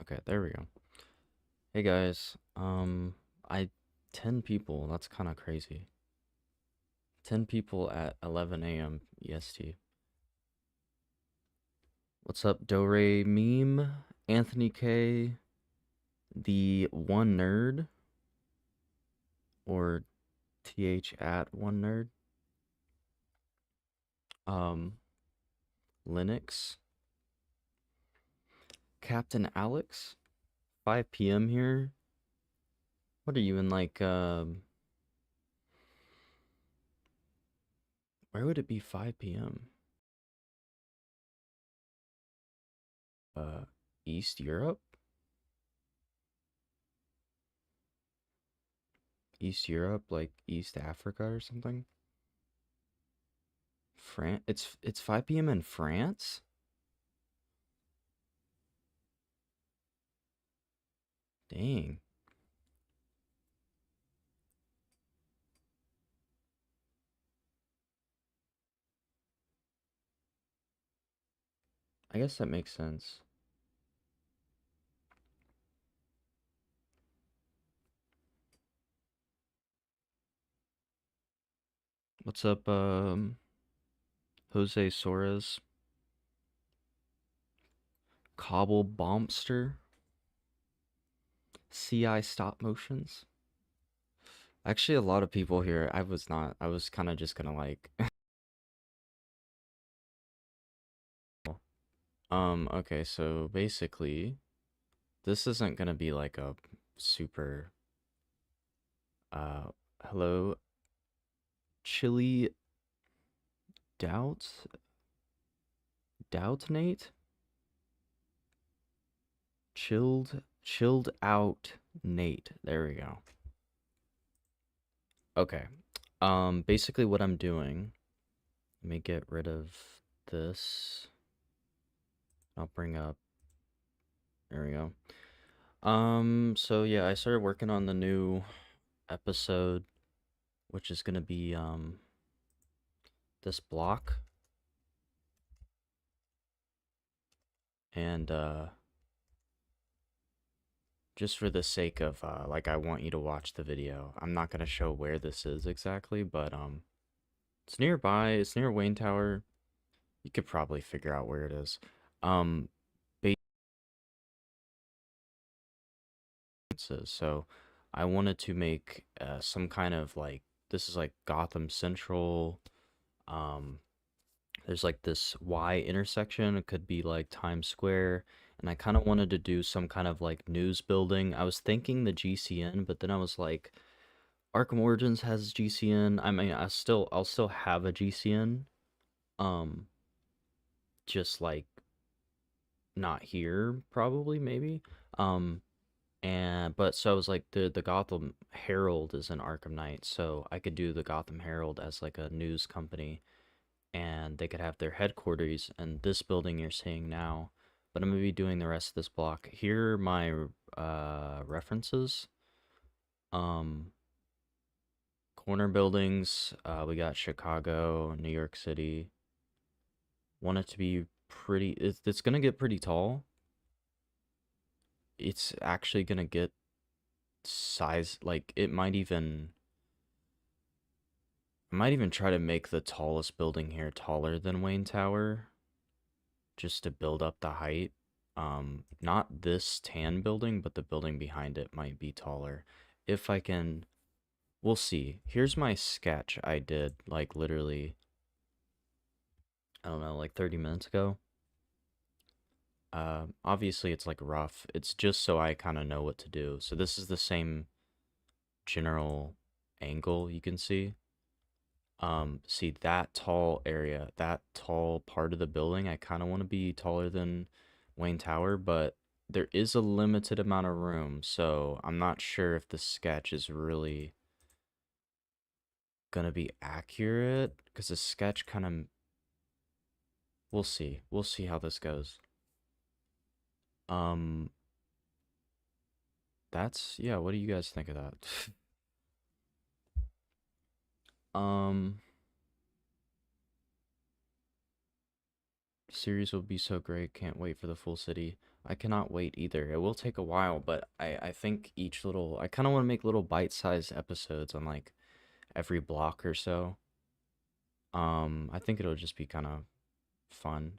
Okay, there we go. Hey guys, I 10 people, that's kind of crazy. 10 people at 11 a.m. EST. What's up, Do Meme, Anthony K, the one nerd, or TH at one nerd, um, Linux, Captain Alex, 5 p.m. here. What are you in, like, where would it be 5 p.m.? East Europe? East Europe, like East Africa or something? It's 5 p.m. in France? Dang. I guess that makes sense. What's up, Jose Soares? Cobble Bombster? CI Stop Motions? Actually, a lot of people here, I was kind of just gonna like, okay, so basically, this isn't gonna be like a super, uh, hello, Chili Doubt Nate? Chilled out Nate. There we go. Okay. Basically what I'm doing, let me get rid of this. I'll bring up, there we go. So yeah, I started working on the new episode, which is gonna be, this block. And, just for the sake of, like, I want you to watch the video. I'm not gonna show where this is exactly, but, it's nearby. It's near Wayne Tower. You could probably figure out where it is. Um, so I wanted to make some kind of like, this is like Gotham Central. Um, there's like this Y intersection. It could be like Times Square. And I kind of wanted to do some kind of like news building. I was thinking the GCN, but then I was like, Arkham Origins has GCN. I mean, I'll still have a GCN. Um, just like not here, probably, maybe. Um, but so I was like, the Gotham Herald is an Arkham Knight, so I could do the Gotham Herald as like a news company, and they could have their headquarters in this building you're seeing now. But I'm gonna be doing the rest of this block. Here are my references. Um, Corner buildings. We got Chicago, New York City. Want it to be pretty. It's gonna get pretty tall. It's actually gonna get size, like it might even, I might even try to make the tallest building here taller than Wayne Tower, just to build up the height. Not this tan building, but the building behind it might be taller. If I can, we'll see. Here's my sketch I did, like literally, I don't know, like 30 minutes ago. Obviously it's like rough. It's just so I kind of know what to do. So this is the same general angle you can see. See that tall area, that tall part of the building, I kind of want to be taller than Wayne Tower, but there is a limited amount of room, so I'm not sure if the sketch is really gonna be accurate, because the sketch kind of, we'll see. We'll see how this goes. Um, yeah, what do you guys think of that? Um, series will be so great, can't wait for the full city. I cannot wait either. It will take a while, but I think each little I kind of want to make little bite-sized episodes on like every block or so. I think it'll just be kind of fun.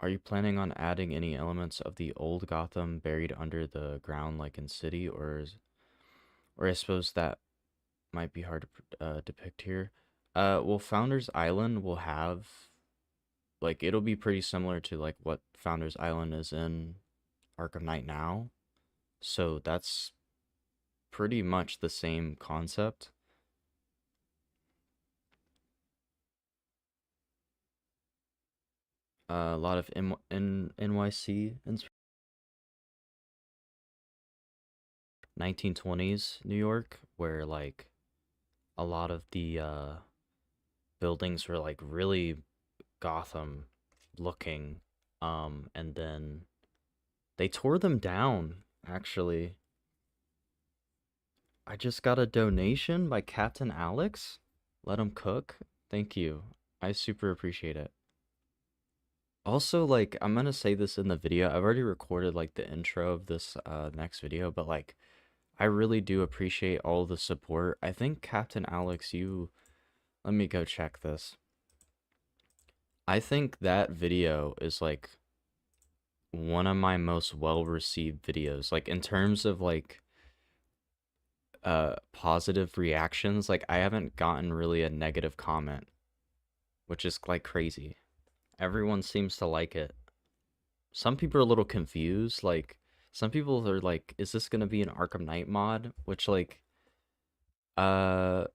Are you planning on adding any elements of the old Gotham buried under the ground like in City, or I suppose that might be hard to depict here. Well, Founders Island will have like it'll be pretty similar to like what Founders Island is in Arkham Knight now. So that's pretty much the same concept. A lot of NYC in 1920s New York, where like a lot of the buildings were like really Gotham looking. And then they tore them down, actually. I just got a donation by Captain Alex. Let him cook. Thank you. I super appreciate it. Also, like, I'm gonna say this in the video. I've already recorded like the intro of this next video, but like I really do appreciate all the support. I think Captain Alex, you let me go check this. I think that video is like one of my most well-received videos. Like in terms of like positive reactions, like I haven't gotten really a negative comment, which is like crazy. Everyone seems to like it. Some people are a little confused, like some people are like, is this gonna be an Arkham Knight mod? Which like uh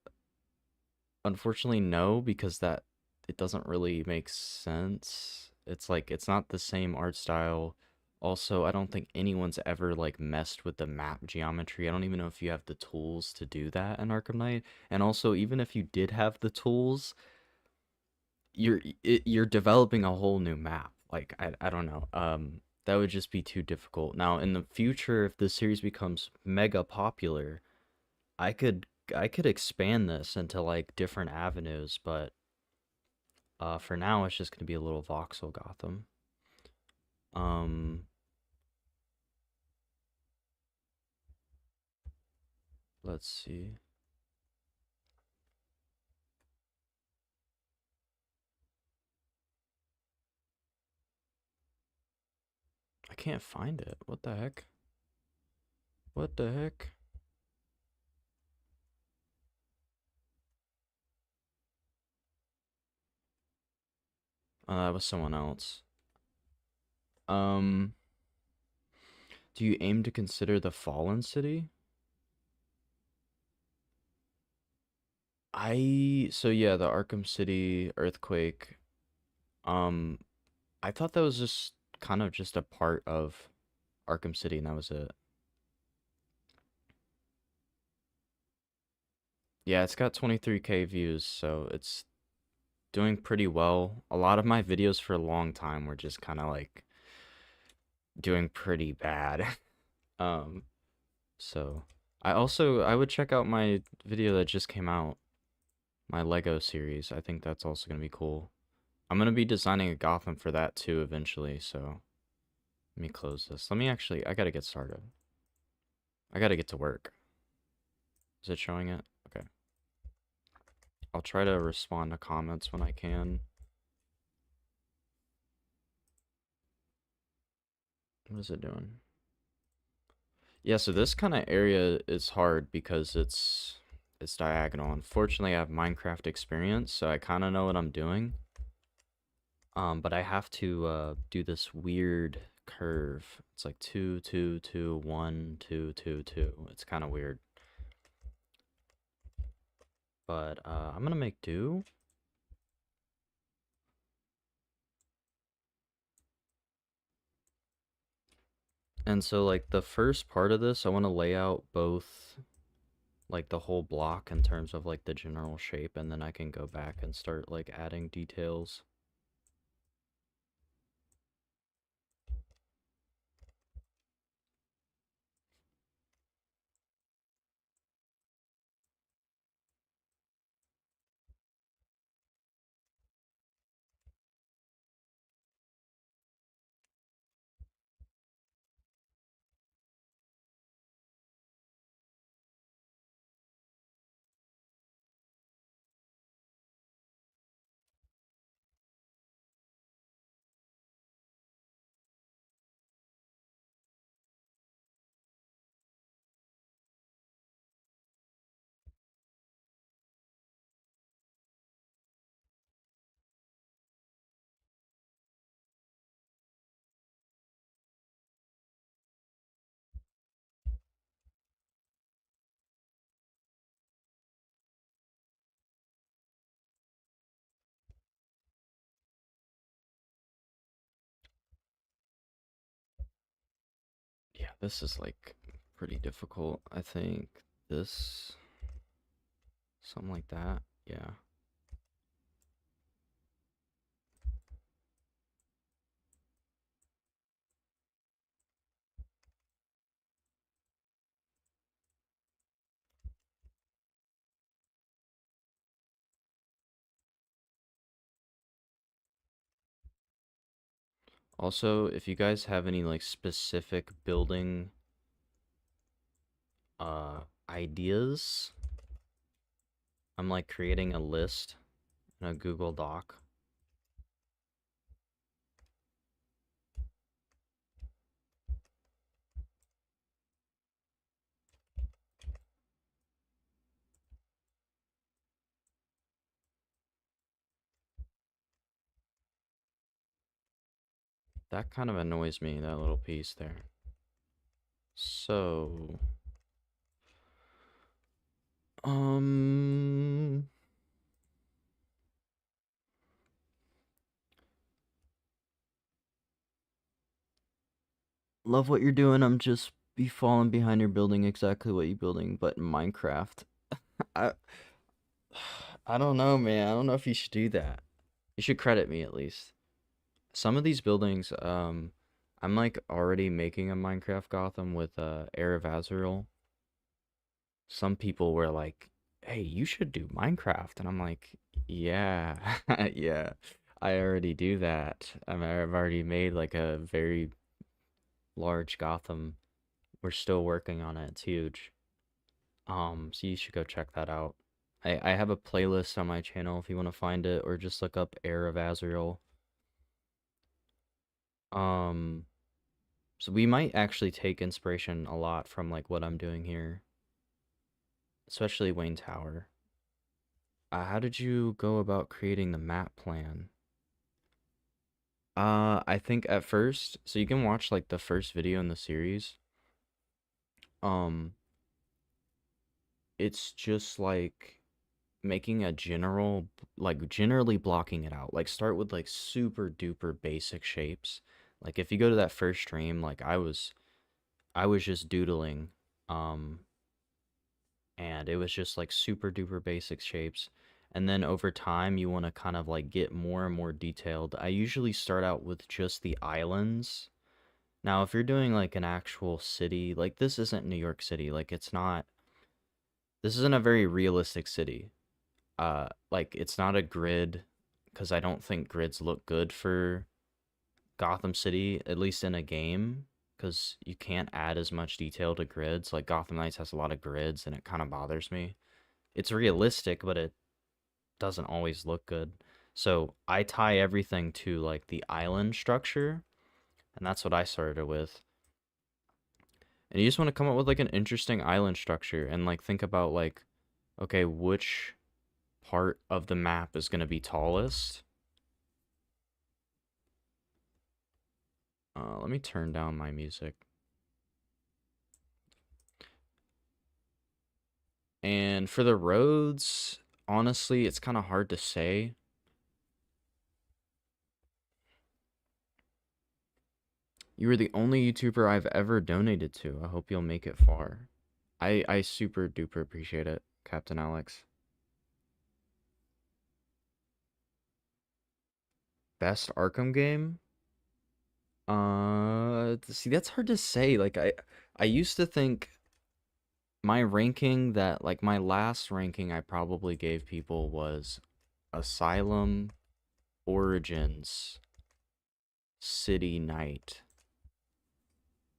unfortunately no, because that it doesn't really make sense. It's like it's not the same art style. Also, I don't think anyone's ever like messed with the map geometry. I don't even know if you have the tools to do that in Arkham Knight. And also, even if you did have the tools, you're developing a whole new map. Like I don't know. That would just be too difficult. Now, in the future, if this series becomes mega popular, I could I could expand this into like different avenues, but for now it's just gonna be a little voxel Gotham. Um, let's see. I can't find it. What the heck? What the heck? That was someone else. Um, do you aim to consider the Fallen City? So yeah, the Arkham City earthquake. Um, I thought that was just kind of just a part of Arkham City and that was it. Yeah, it's got 23K views, so it's doing pretty well. A lot of my videos for a long time were just kind of like doing pretty bad. Um, so I would check out my video that just came out, my Lego series. I think that's also gonna be cool. I'm gonna be designing a Gotham for that too eventually, so let me close this. I gotta get started. I gotta get to work. Is it showing it? Okay. I'll try to respond to comments when I can. What is it doing? Yeah, so this kind of area is hard because it's diagonal. Unfortunately, I have Minecraft experience, so I kind of know what I'm doing. But I have to do this weird curve. It's like 2 2 2 1 2 2 2. It's kind of weird. But I'm gonna make do. And so like the first part of this, I want to lay out both like the whole block in terms of like the general shape, and then I can go back and start like adding details. This is like pretty difficult. I think this, something like that. Yeah. Also, if you guys have any like specific building ideas, I'm like creating a list in a Google Doc. That kind of annoys me, that little piece there. So, um, love what you're doing. I'm just be falling behind your building exactly what you building, but in Minecraft. I I don't know, man. I don't know if you should do that. You should credit me at least. Some of these buildings, I'm like already making a Minecraft Gotham with Heir of Azrael. Some people were like, "Hey, you should do Minecraft," and I'm like, "Yeah, yeah, I already do that. I've already made like a very large Gotham. We're still working on it. It's huge. So you should go check that out. I have a playlist on my channel if you want to find it, or just look up Heir of Azrael. Um, so we might actually take inspiration a lot from like what I'm doing here, especially Wayne Tower. How did you go about creating the map plan? I think at first, so you can watch like the first video in the series. Um, it's just like making a general, like generally blocking it out. Like start with like super duper basic shapes. Like if you go to that first stream, like I was just doodling. Um, and it was just like super duper basic shapes. And then over time, you want to kind of like get more and more detailed. I usually start out with just the islands. Now, if you're doing like an actual city, like this isn't New York City, like it's not, this isn't a very realistic city. Like it's not a grid because I don't think grids look good for Gotham City, at least in a game, because you can't add as much detail to grids. Like Gotham Knights has a lot of grids and it kind of bothers me. It's realistic, but it doesn't always look good. So I tie everything to like the island structure, and that's what I started with. And you just want to come up with like an interesting island structure and like think about like, okay, which part of the map is going to be tallest. Let me turn down my music. And for the roads, honestly, it's kind of hard to say. You were the only YouTuber I've ever donated to. I hope you'll make it far. I super duper appreciate it, Captain Alex. Best Arkham game? See, that's hard to say. Like I used to think my ranking that like my last ranking I probably gave people was Asylum, Origins, City, Night.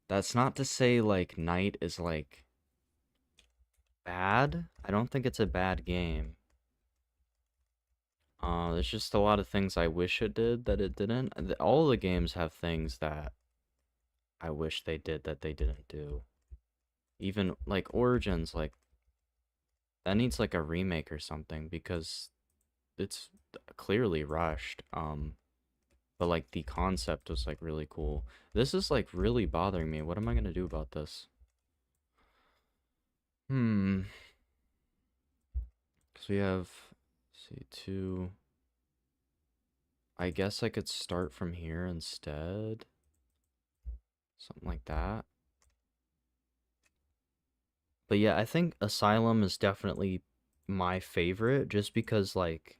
That's not to say like Night is like bad. I don't think it's a bad game. There's just a lot of things I wish it did that it didn't. All the games have things that I wish they did that they didn't do. Even like Origins, like that needs like a remake or something because it's clearly rushed. But like the concept was like really cool. This is like really bothering me. What am I gonna do about this? Hmm. Because we have, let's see, two. I guess I could start from here instead. Something like that. But yeah, I think Asylum is definitely my favorite just because like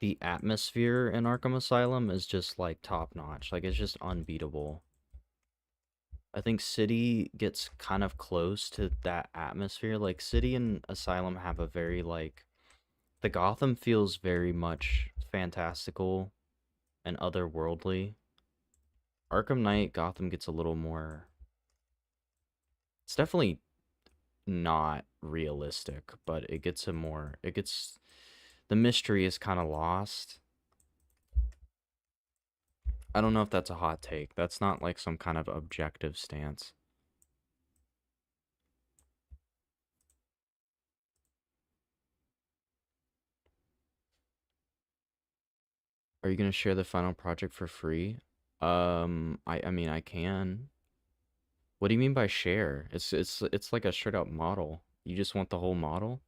the atmosphere in Arkham Asylum is just like top notch. Like it's just unbeatable. I think City gets kind of close to that atmosphere. Like City and Asylum have a very like the Gotham feels very much fantastical and otherworldly. Arkham Knight Gotham gets a little more. It's definitely not realistic, but it gets a more. It gets the mystery is kind of lost. I don't know if that's a hot take. That's not like some kind of objective stance. Are you gonna share the final project for free? I mean I can. What do you mean by share? It's like a straight up model. You just want the whole model?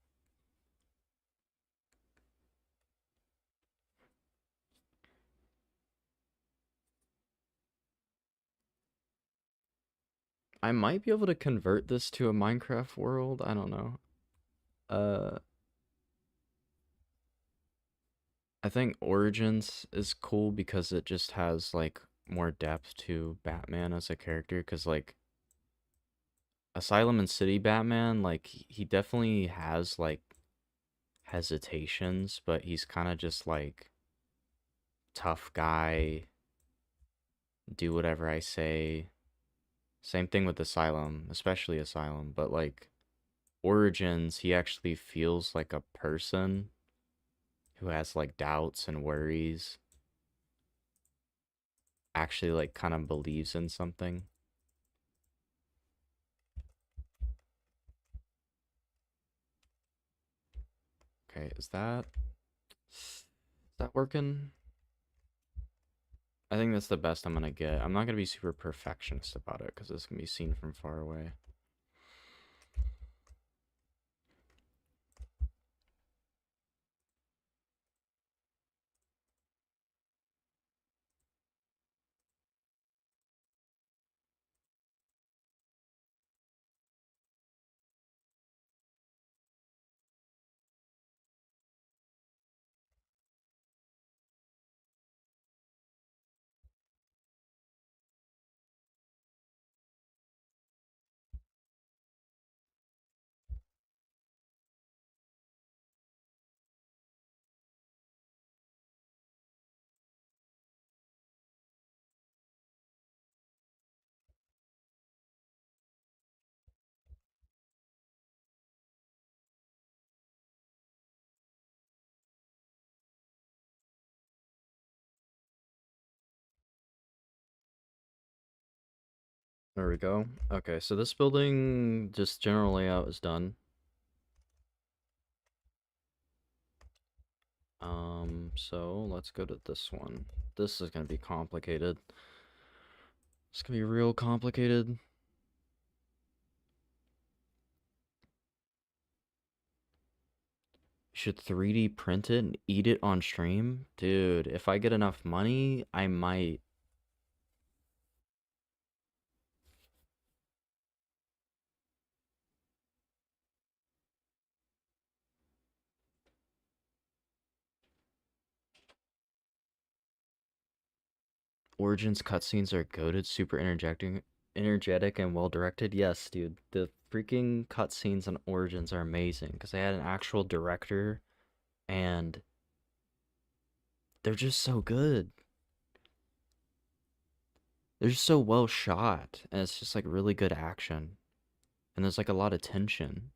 I might be able to convert this to a Minecraft world. I don't know. Uh, I think Origins is cool because it just has like more depth to Batman as a character. Because like Asylum and City Batman, like he definitely has like hesitations, but he's kind of just like tough guy, do whatever I say. Same thing with Asylum, especially Asylum, but like Origins, he actually feels like a person who has like doubts and worries, actually like kind of believes in something. Okay, is that working? I think that's the best I'm gonna get. I'm not gonna be super perfectionist about it because it's gonna be seen from far away. There we go. Okay, so this building, just general layout is done. So let's go to this one. This is gonna be complicated. It's gonna be real complicated. Should 3D print it and eat it on stream? Dude, if I get enough money, I might. Origins cutscenes are goated, super energetic and well directed. Yes, dude. The freaking cutscenes on Origins are amazing because they had an actual director and they're just so good. They're just so well shot and it's just like really good action. And there's like a lot of tension.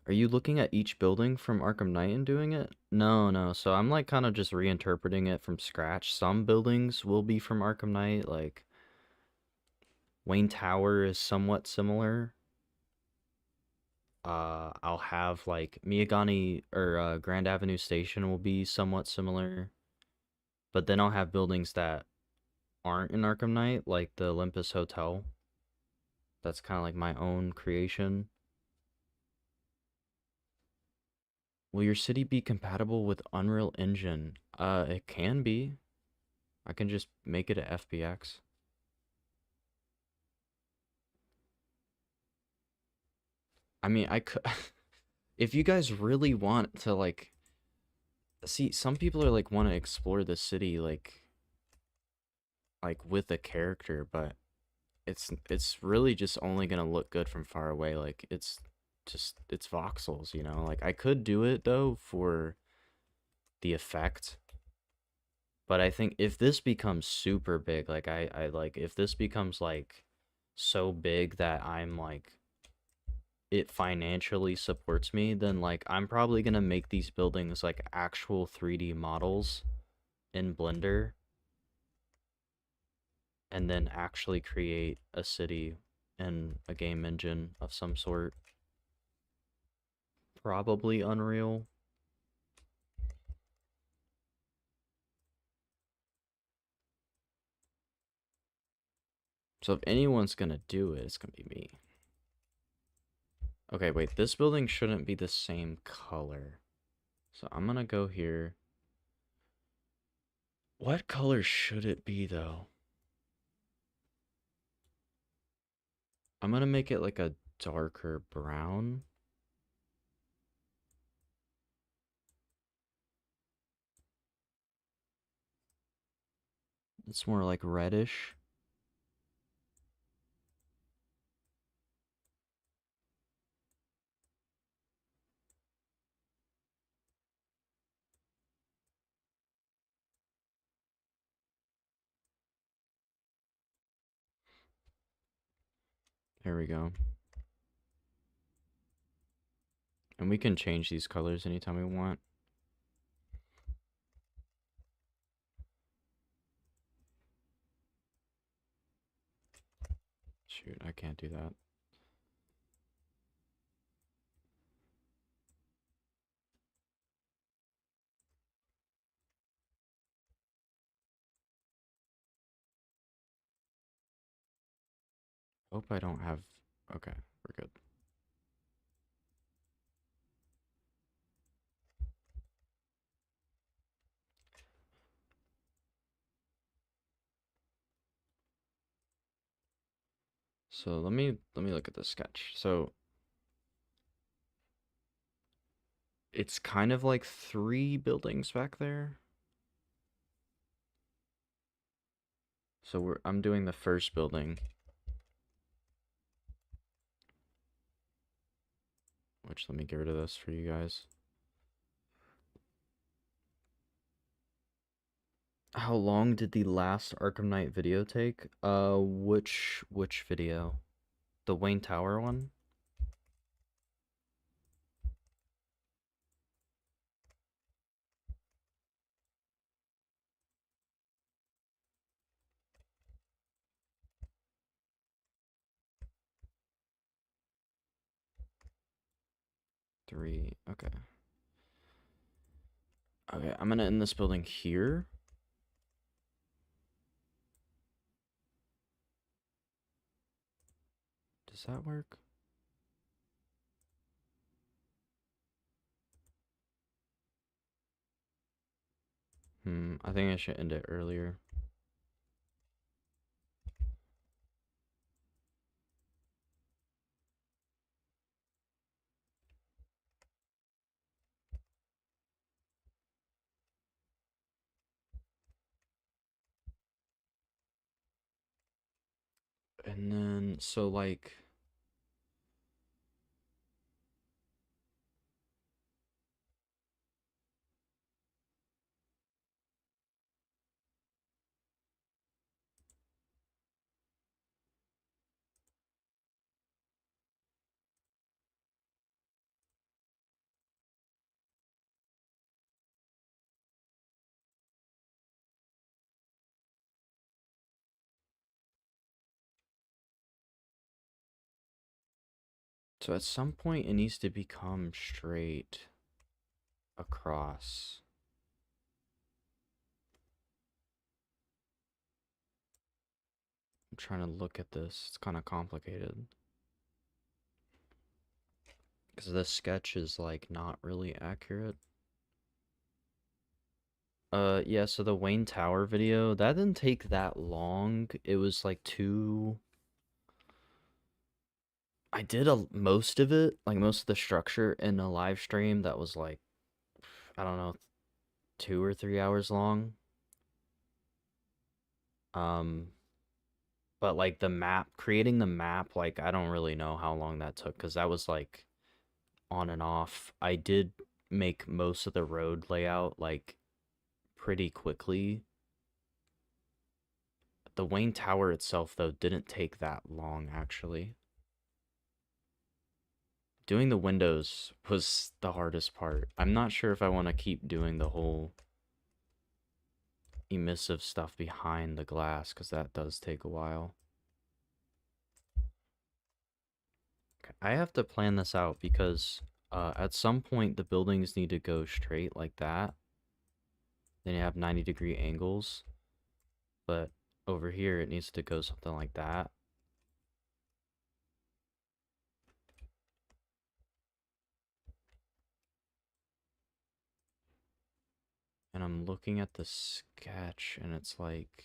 Are you looking at each building from Arkham Knight and doing it? No, no. So I'm like kind of just reinterpreting it from scratch. Some buildings will be from Arkham Knight, like Wayne Tower is somewhat similar. I'll have like Miyagani or Grand Avenue Station will be somewhat similar, but then I'll have buildings that aren't in Arkham Knight, like the Olympus Hotel. That's kind of like my own creation. Will your city be compatible with Unreal Engine? It can be. I can just make it a FBX. I mean, I could if you guys really want to like see, some people are like want to explore the city like with a character, but it's really just only gonna look good from far away. Like it's voxels, you know. Like I could do it though for the effect, but I think if this becomes super big, like I like if this becomes like so big that I'm like it financially supports me, then like I'm probably gonna make these buildings like actual 3D models in Blender and then actually create a city in a game engine of some sort. Probably Unreal. So if anyone's gonna do it, it's gonna be me. Okay, wait, this building shouldn't be the same color. So I'm gonna go here. What color should it be though? I'm gonna make it like a darker brown. It's more like reddish. Here we go. And we can change these colors anytime we want. Shoot, I can't do that. Hope I don't have... Okay, we're good. So let me look at the sketch. So it's kind of like 3 buildings back there. So I'm doing the first building, which let me get rid of this for you guys. How long did the last Arkham Knight video take? Which video? The Wayne Tower one? Three. Okay. Okay, I'm gonna end this building here. Does that work? I think I should end it earlier. And then, so like, so at some point it needs to become straight across. I'm trying to look at this. It's kind of complicated. Because this sketch is like not really accurate. Yeah, so the Wayne Tower video, that didn't take that long. It was like I did most of it, like most of the structure in a live stream that was like, I don't know, 2 or 3 hours long. Um, but like the map, creating the map, like I don't really know how long that took because that was like on and off. I did make most of the road layout like pretty quickly. The Wayne Tower itself, though, didn't take that long actually. Doing the windows was the hardest part. I'm not sure if I want to keep doing the whole emissive stuff behind the glass because that does take a while. Okay, I have to plan this out because at some point the buildings need to go straight like that. Then you have 90-degree angles, but over here it needs to go something like that. And I'm looking at the sketch and it's like,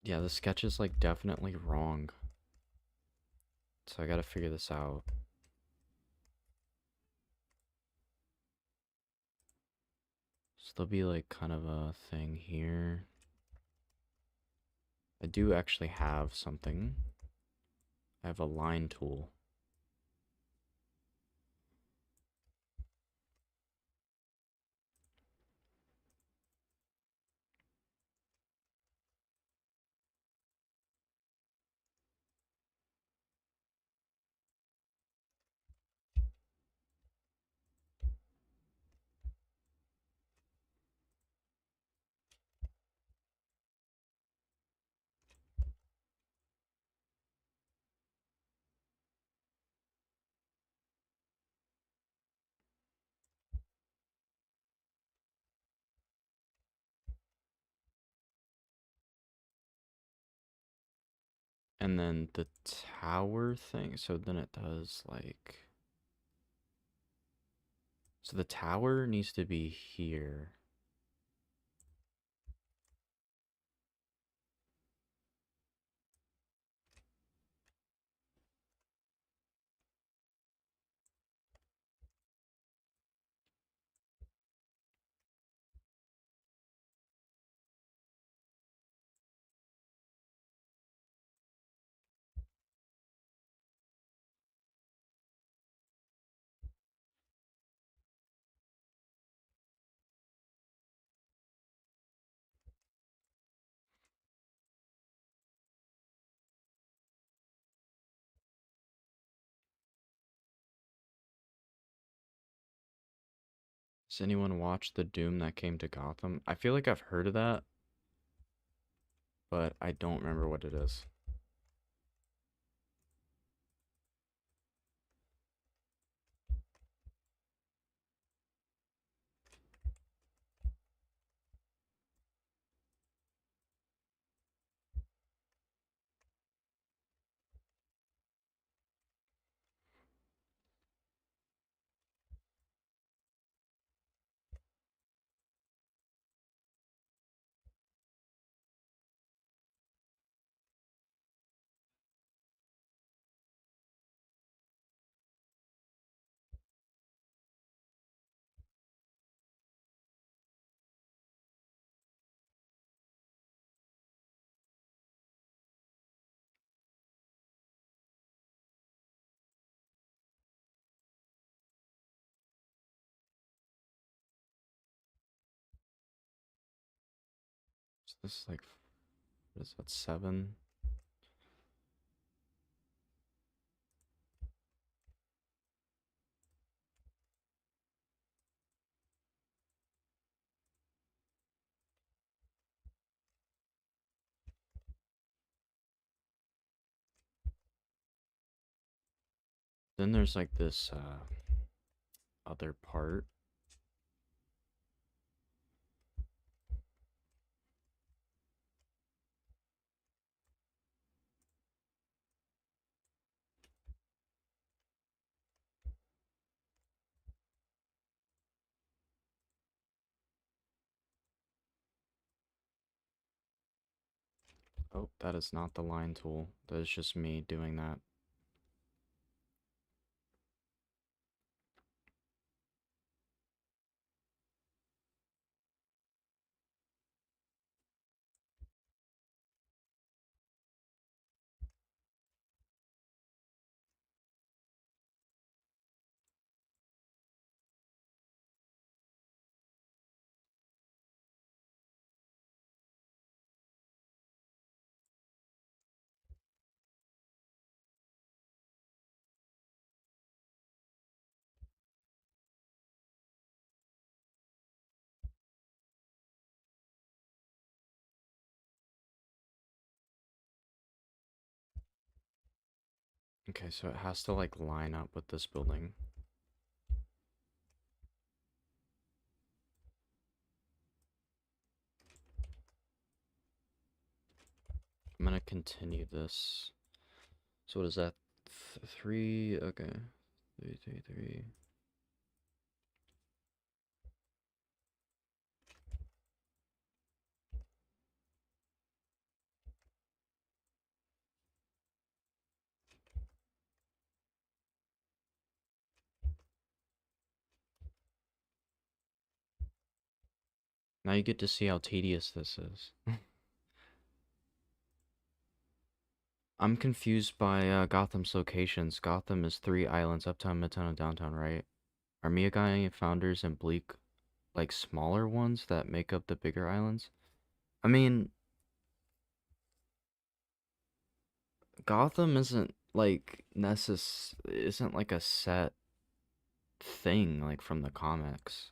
yeah, the sketch is like definitely wrong. So I gotta figure this out. So there'll be like kind of a thing here. I do actually have something. I have a line tool. And then the tower thing, so then it does like, so the tower needs to be here. Does anyone watch the Doom that came to Gotham? I feel like I've heard of that, but I don't remember what it is. So this is like, what is that, 7? Then there's like this other part. Oh, that is not the line tool. That is just me doing that. Okay, so it has to like line up with this building. I'm gonna continue this. So what is that? Three, okay. Three. Now you get to see how tedious this is. I'm confused by Gotham's locations. Gotham is 3 islands, uptown, midtown, and downtown, right? Are Miyagi founders and Bleak like smaller ones that make up the bigger islands? I mean, Gotham isn't like a set thing like from the comics.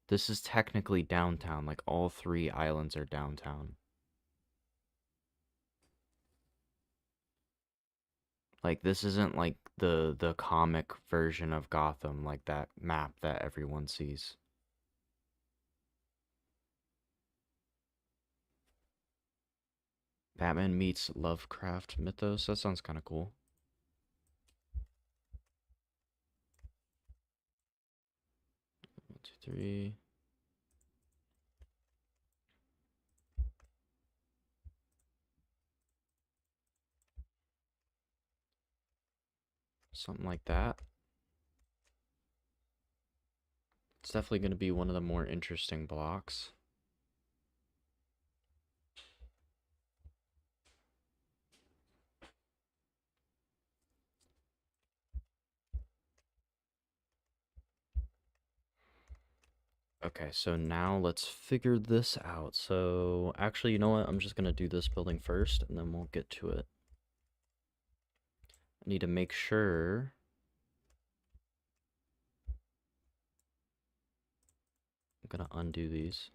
This is technically downtown, like all 3 islands are downtown. Like this isn't like the comic version of Gotham, like that map that everyone sees. Batman meets Lovecraft mythos. That sounds kind of cool. 1, 2, 3. Something like that. It's definitely going to be one of the more interesting blocks. Okay, so now let's figure this out. So actually, you know what? I'm just going to do this building first, and then we'll get to it. I need to make sure. I'm going to undo these.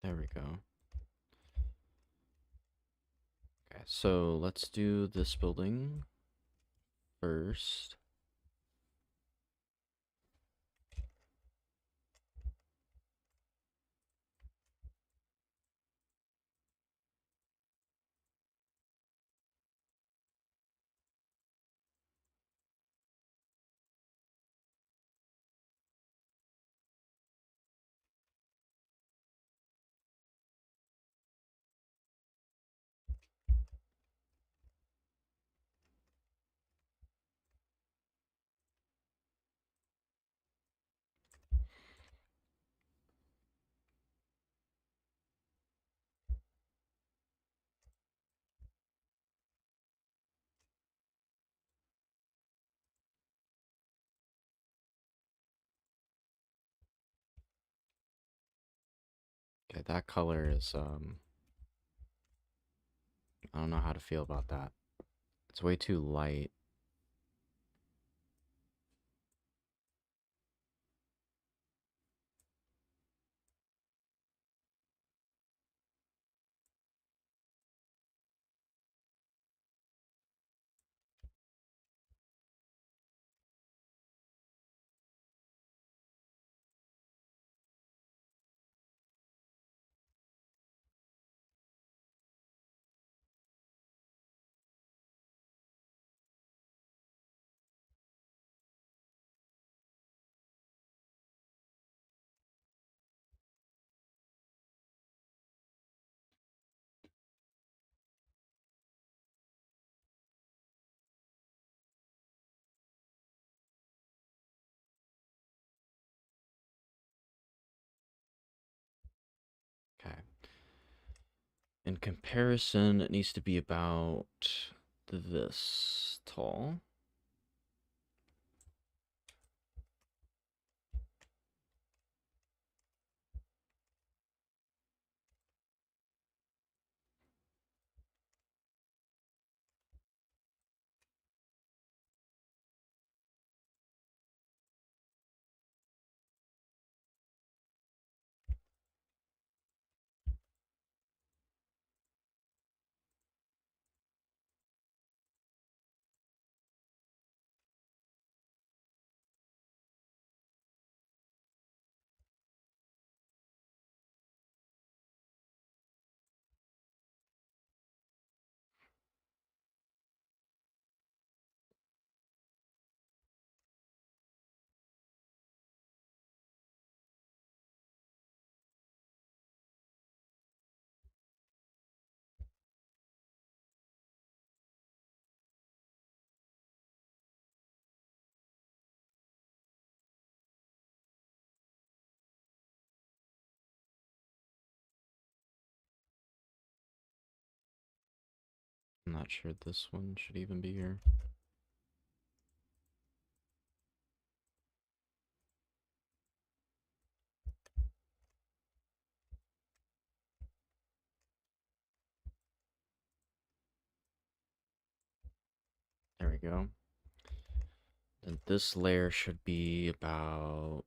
There we go. Okay, so let's do this building first. Okay, that color is I don't know how to feel about that. It's way too light. Okay. In comparison, it needs to be about this tall. I'm not sure this one should even be here. There we go. And this layer should be about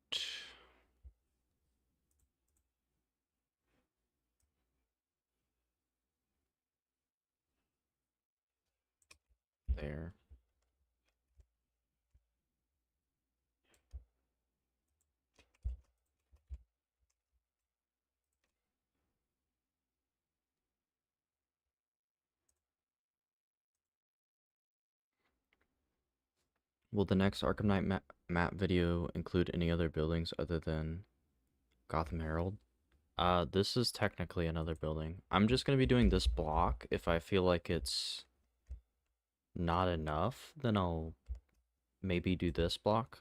there. Will the next Arkham Knight map video include any other buildings other than Gotham Herald? This is technically another building. I'm just gonna be doing this block. If I feel like it's not enough, then I'll maybe do this block.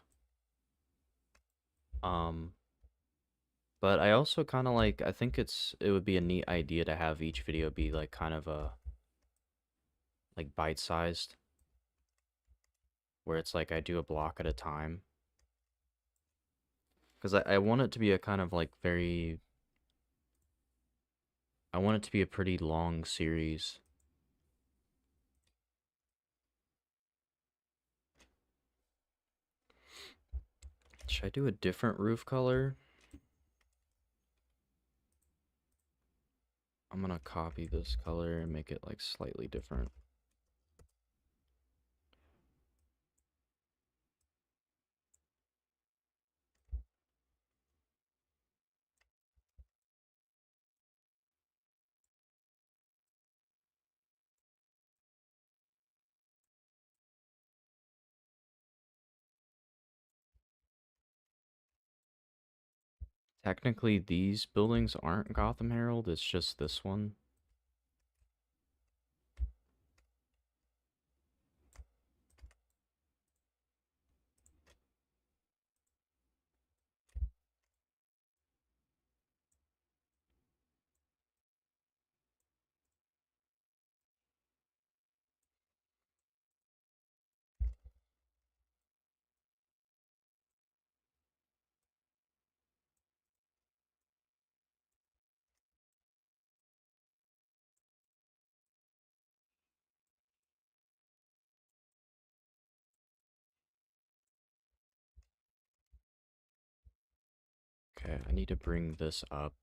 Um, but I also kind of like, I think it would be a neat idea to have each video be like kind of a, like bite-sized, where it's like I do a block at a time. Because I want it to be a kind of like very, I want it to be a pretty long series. Should I do a different roof color? I'm gonna copy this color and make it like slightly different. Technically, these buildings aren't Gotham Herald, it's just this one. Okay, I need to bring this up.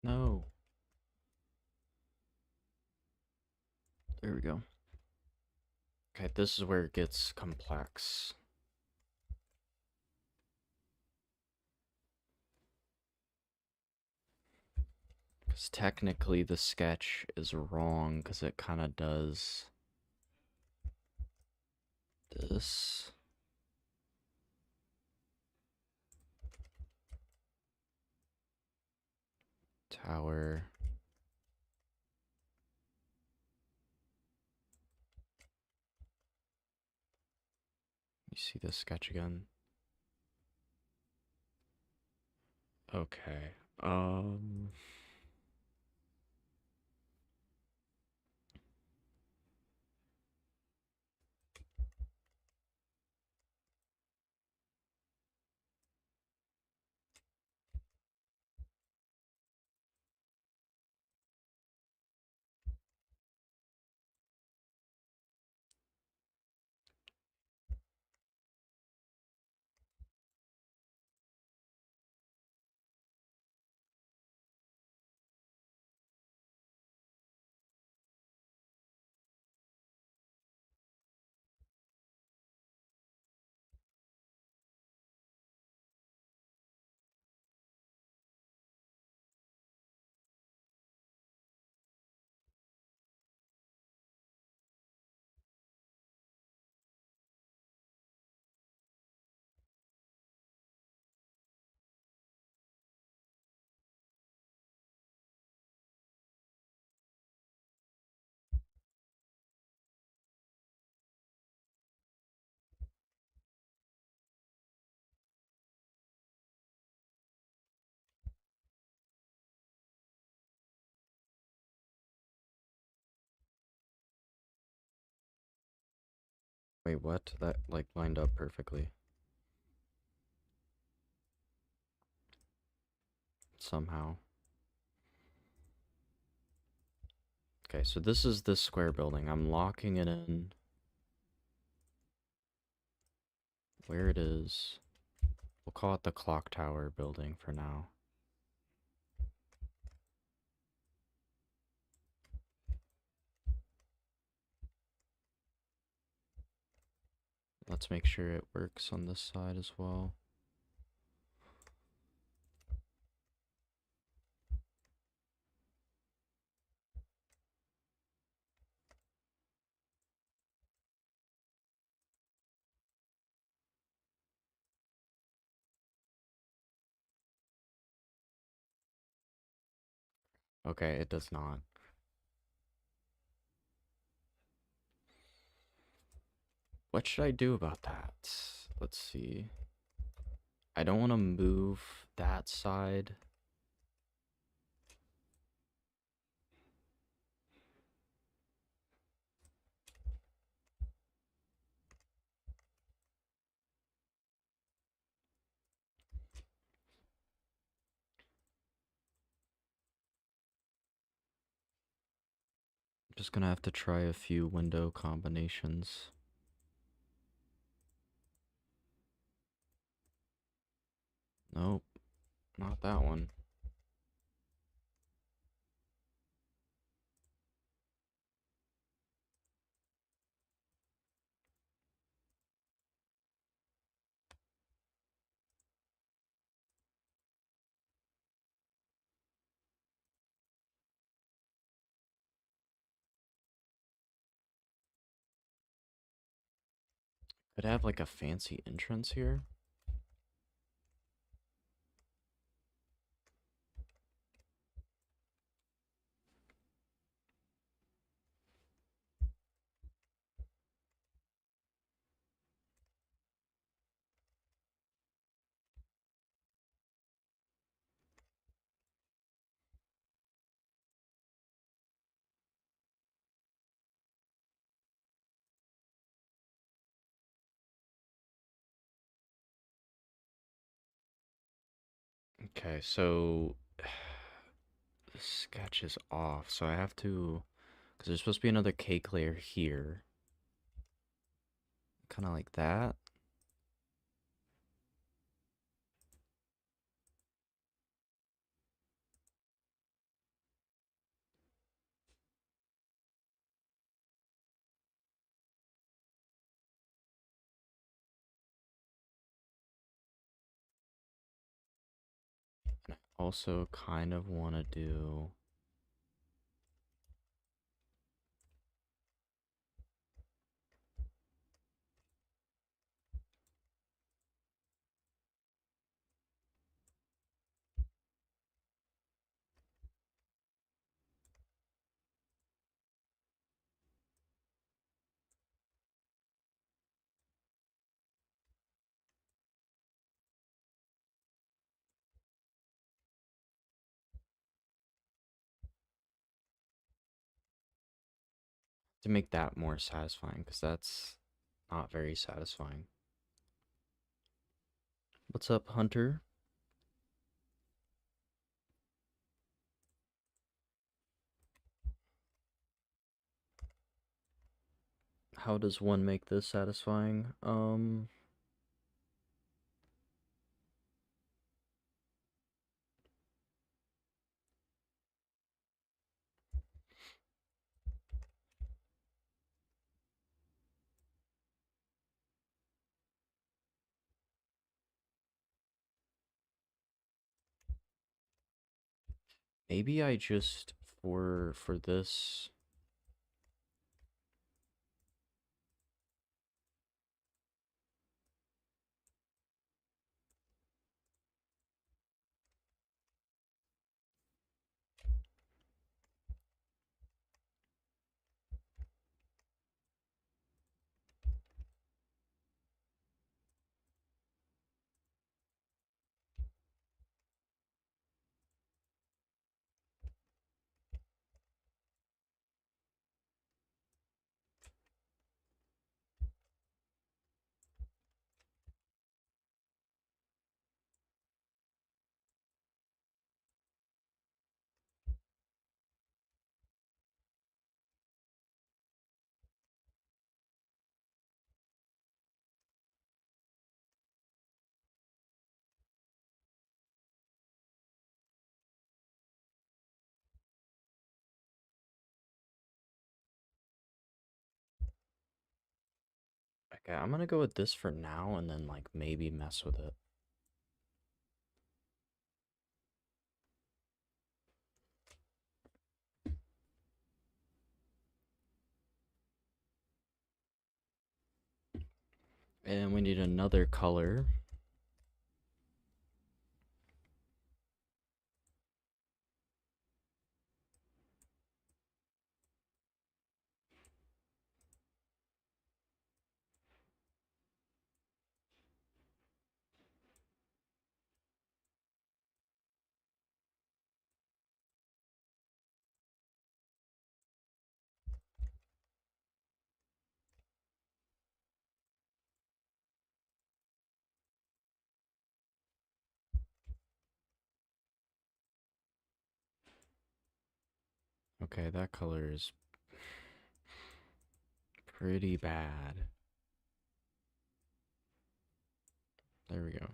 No. There we go. Okay, this is where it gets complex. Because technically the sketch is wrong, because it kind of does this. Tower. You see this sketch again? Okay. Wait, what? That like lined up perfectly. Somehow. Okay, so this is this square building. I'm locking it in where it is. We'll call it the clock tower building for now. Let's make sure it works on this side as well. Okay, it does not. What should I do about that? Let's see. I don't want to move that side. I'm just gonna have to try a few window combinations. Nope, not that one. Could have like a fancy entrance here. Okay, so the sketch is off, so I have to, because there's supposed to be another cake layer here. Kind of like that. And I also kind of want to do to make that more satisfying, because that's not very satisfying. What's up, Hunter? How does one make this satisfying? Maybe I just for this. Okay, I'm gonna go with this for now and then like maybe mess with it. And we need another color. Okay, that color is pretty bad. There we go.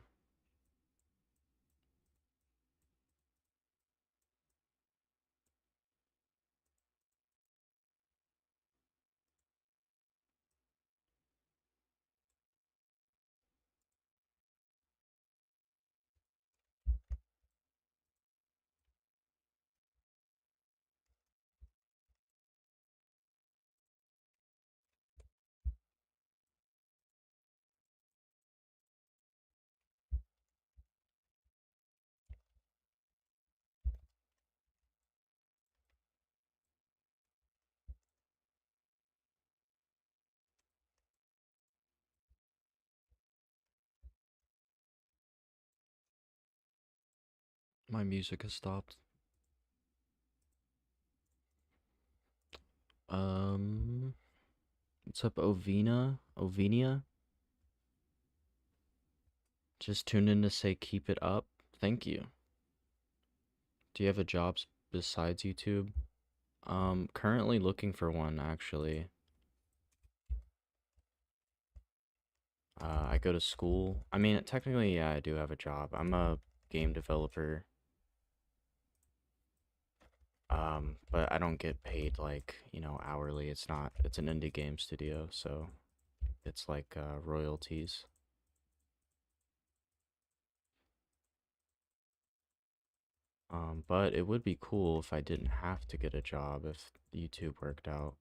My music has stopped. What's up, Ovina? Ovinia? Just tuned in to say keep it up. Thank you. Do you have a job besides YouTube? Currently looking for one actually. I go to school. I mean, technically, yeah, I do have a job. I'm a game developer. But I don't get paid like, hourly. It's an indie game studio, so it's like royalties. But it would be cool if I didn't have to get a job if YouTube worked out.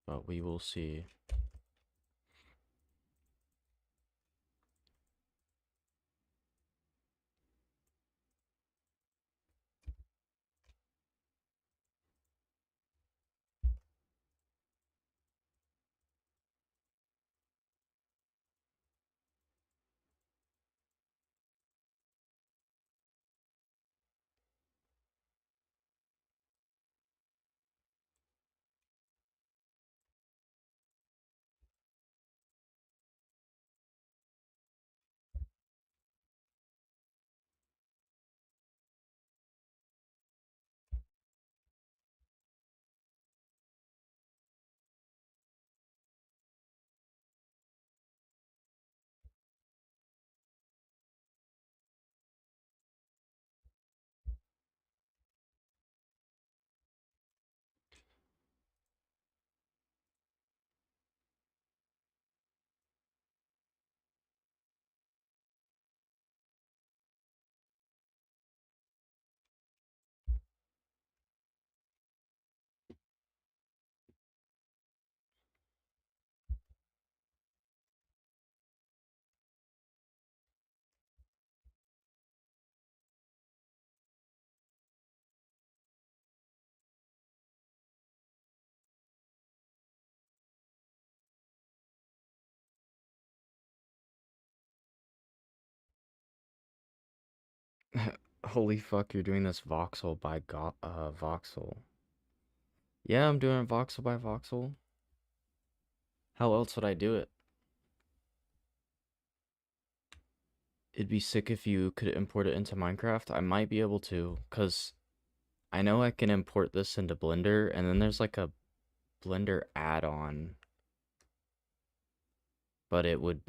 But we will see. Holy fuck, you're doing this voxel by voxel. Yeah, I'm doing voxel by voxel. How else would I do it? It'd be sick if you could import it into Minecraft. I might be able to, because I know I can import this into Blender, and then there's like a Blender add-on, but it would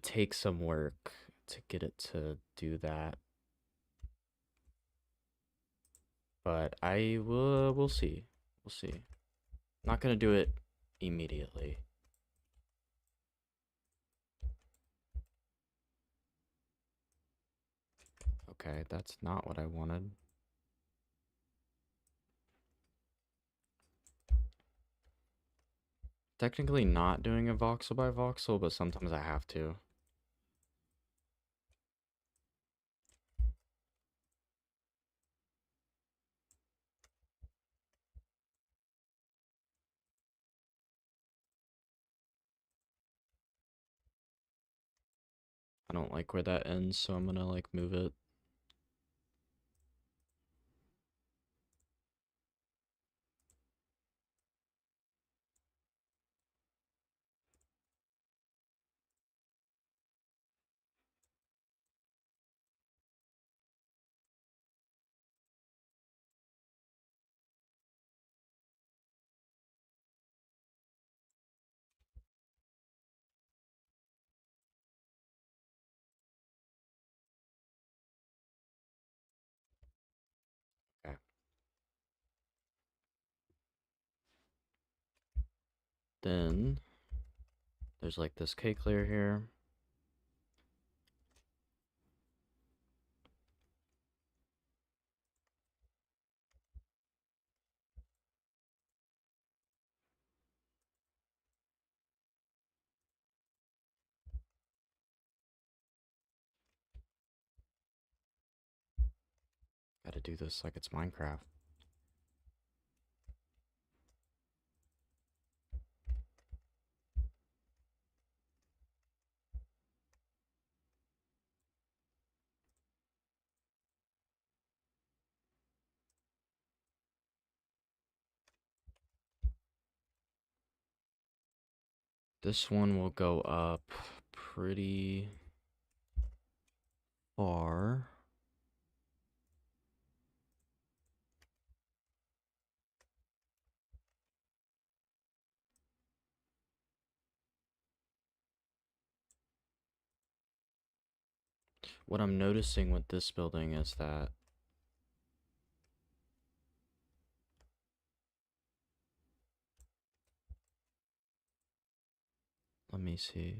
take some work to get it to do that. But we'll see. We'll see. Not gonna do it immediately. Okay, that's not what I wanted. Technically not doing a voxel by voxel, but sometimes I have to. I don't like where that ends, so I'm gonna like move it. Okay. Then there's like this cake layer here. Gotta do this like it's Minecraft. This one will go up pretty far. What I'm noticing with this building is that let me see.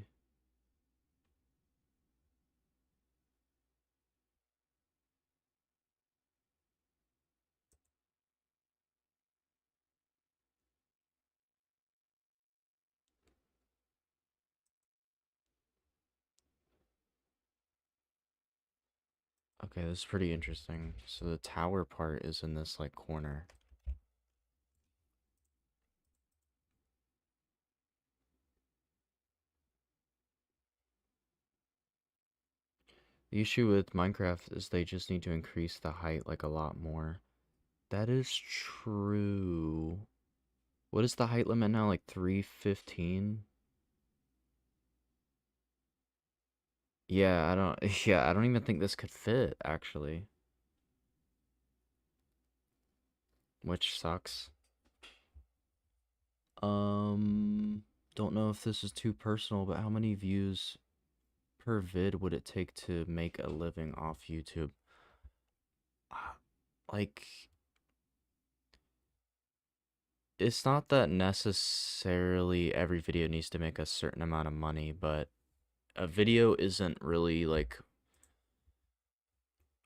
Okay, this is pretty interesting. So the tower part is in this like corner. The issue with Minecraft is they just need to increase the height like a lot more. That is true. What is the height limit now? Like 315? Yeah, I don't yeah, I don't even think this could fit actually, which sucks. Don't know if this is too personal, but how many views per vid would it take to make a living off YouTube? Ah, Like, it's not that necessarily every video needs to make a certain amount of money, but a video isn't really like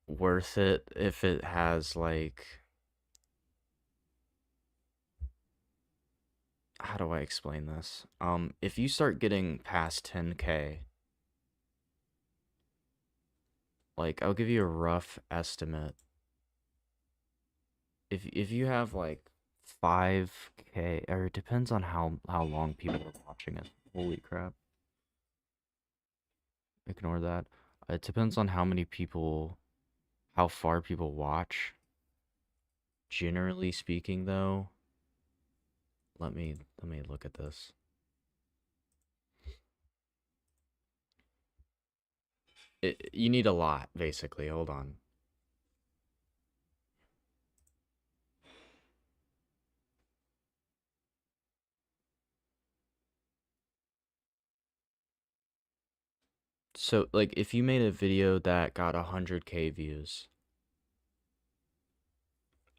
worth it if it has like, how do I explain this? If you start getting past 10K, like I'll give you a rough estimate. If you have like 5K, or it depends on how long people are watching it. Holy crap. Ignore that. It depends on how many people, how far people watch. Generally speaking though, let me look at this. You need a lot basically. Hold on. So like if you made a video that got 100K views,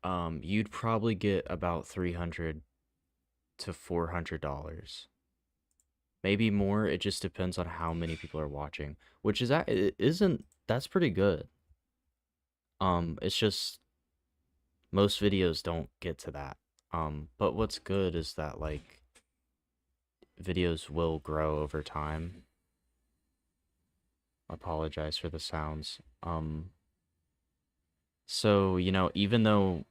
you'd probably get about 300 to $400. Maybe more. It just depends on how many people are watching, which is that it isn't that's pretty good. It's just most videos don't get to that. But what's good is that like videos will grow over time. I apologize for the sounds. So, even though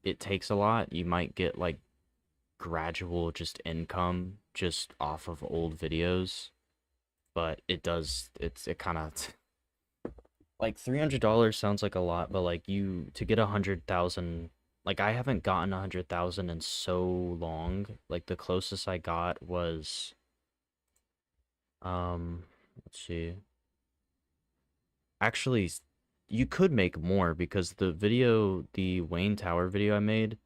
it takes a lot, you might get like gradual just income just off of old videos, but it kind of like $300 sounds like a lot, but like you to get 100,000, like I haven't gotten 100,000 in so long. Like the closest I got was let's see. Actually, you could make more because the Wayne Tower video I made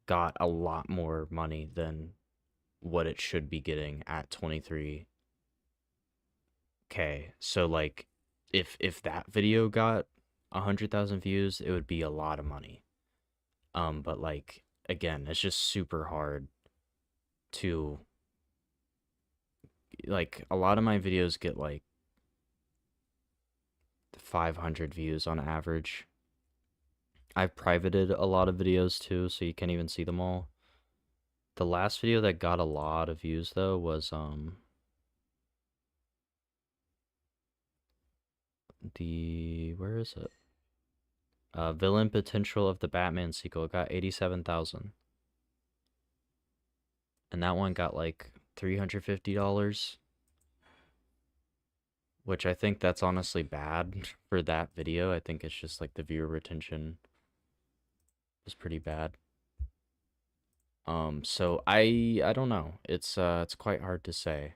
got a lot more money than what it should be getting at 23K. So like if that video got 100,000 views, it would be a lot of money. But like again, it's just super hard to like a lot of my videos get like 500 views on average. I've privated a lot of videos too, so you can't even see them all. The last video that got a lot of views though was where is it? Villain potential of the Batman sequel. It got 87,000. And that one got like $350, which I think that's honestly bad for that video. I think it's just like the viewer retention is pretty bad. So I don't know. It's quite hard to say.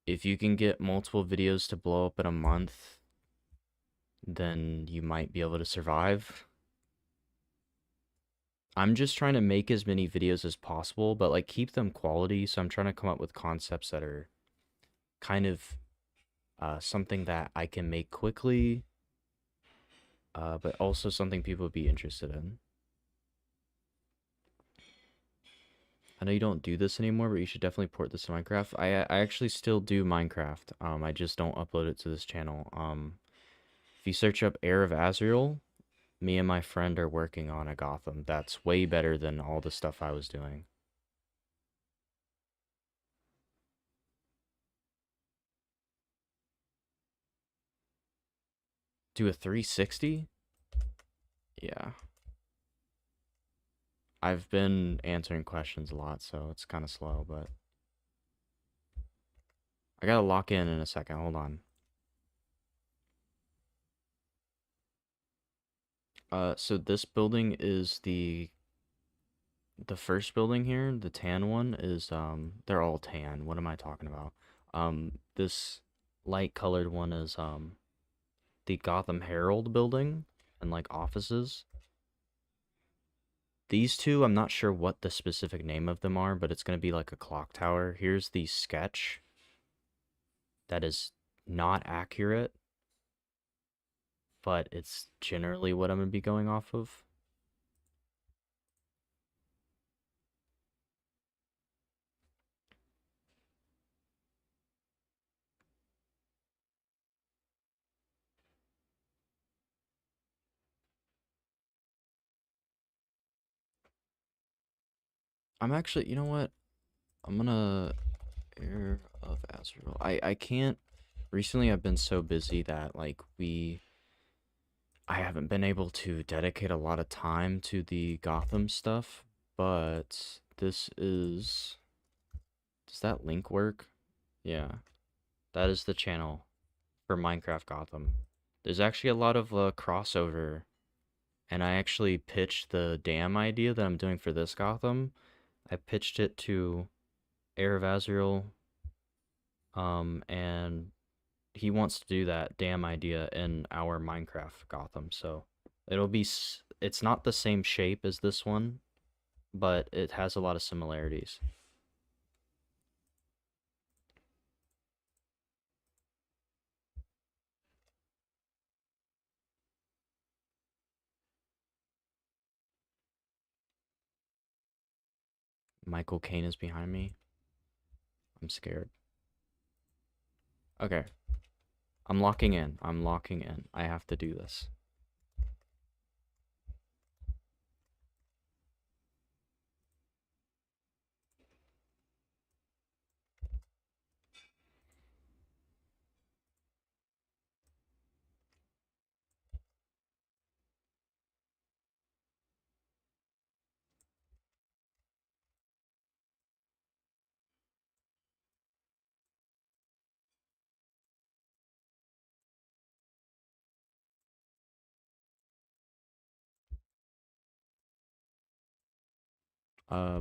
If you can get multiple videos to blow up in a month, then you might be able to survive. I'm just trying to make as many videos as possible, but like keep them quality. So I'm trying to come up with concepts that are kind of something that I can make quickly, but also something people would be interested in. I know you don't do this anymore, but you should definitely port this to Minecraft. I actually still do Minecraft. I just don't upload it to this channel. If you search up Heir of Azrael, me and my friend are working on a Gotham that's way better than all the stuff I was doing. Do a 360? Yeah. I've been answering questions a lot, so it's kind of slow, but I gotta lock in a second. Hold on. So this building is the first building here. The tan one is they're all tan. What am I talking about? This light colored one is the Gotham Herald building and like offices. These two, I'm not sure what the specific name of them are, but it's gonna be like a clock tower. Here's the sketch that is not accurate, but it's generally what I'm gonna be going off of. I'm actually, you know what? I'm gonna Heir of Azrael. I can't. Recently, I've been so busy that like I haven't been able to dedicate a lot of time to the Gotham stuff. But this is. Does that link work? Yeah, that is the channel for Minecraft Gotham. There's actually a lot of crossover, and I actually pitched the dam idea that I'm doing for this Gotham. I pitched it to Heir of Azrael, and he wants to do that damn idea in our Minecraft Gotham. So it's not the same shape as this one, but it has a lot of similarities. Michael Caine is behind me. I'm scared. Okay. I'm locking in. I'm locking in. I have to do this.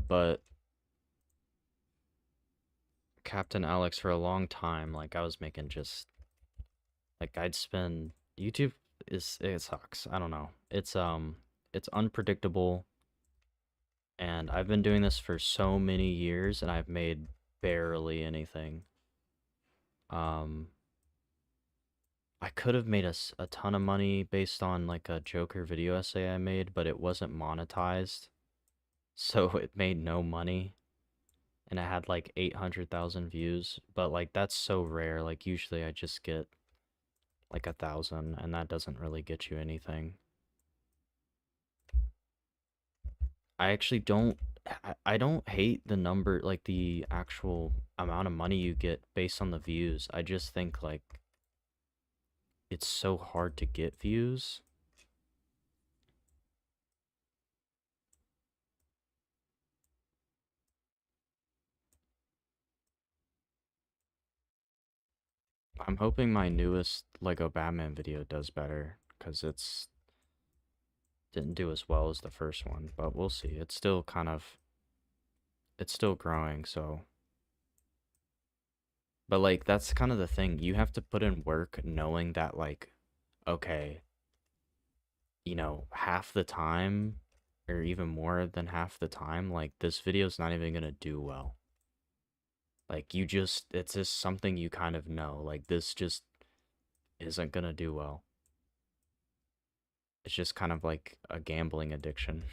But Captain Alex, for a long time, like I was making just like I'd spend YouTube is it sucks. I don't know. It's unpredictable, and I've been doing this for so many years and I've made barely anything. Um I could have made a ton of money based on like a Joker video essay I made, but it wasn't monetized. So it made no money and it had like 800,000 views, but like that's so rare. Like usually I just get like 1,000 and that doesn't really get you anything. I actually don't I don't hate the number like the actual amount of money you get based on the views. I just think like it's so hard to get views. I'm hoping my newest Lego Batman video does better because it's didn't do as well as the first one, but we'll see. It's still kind of it's still growing, so but like that's kind of the thing. You have to put in work knowing that like okay, half the time or even more than half the time, like this video's not even gonna do well. Like it's just something you kind of know. Like this just isn't gonna do well. It's just kind of like a gambling addiction.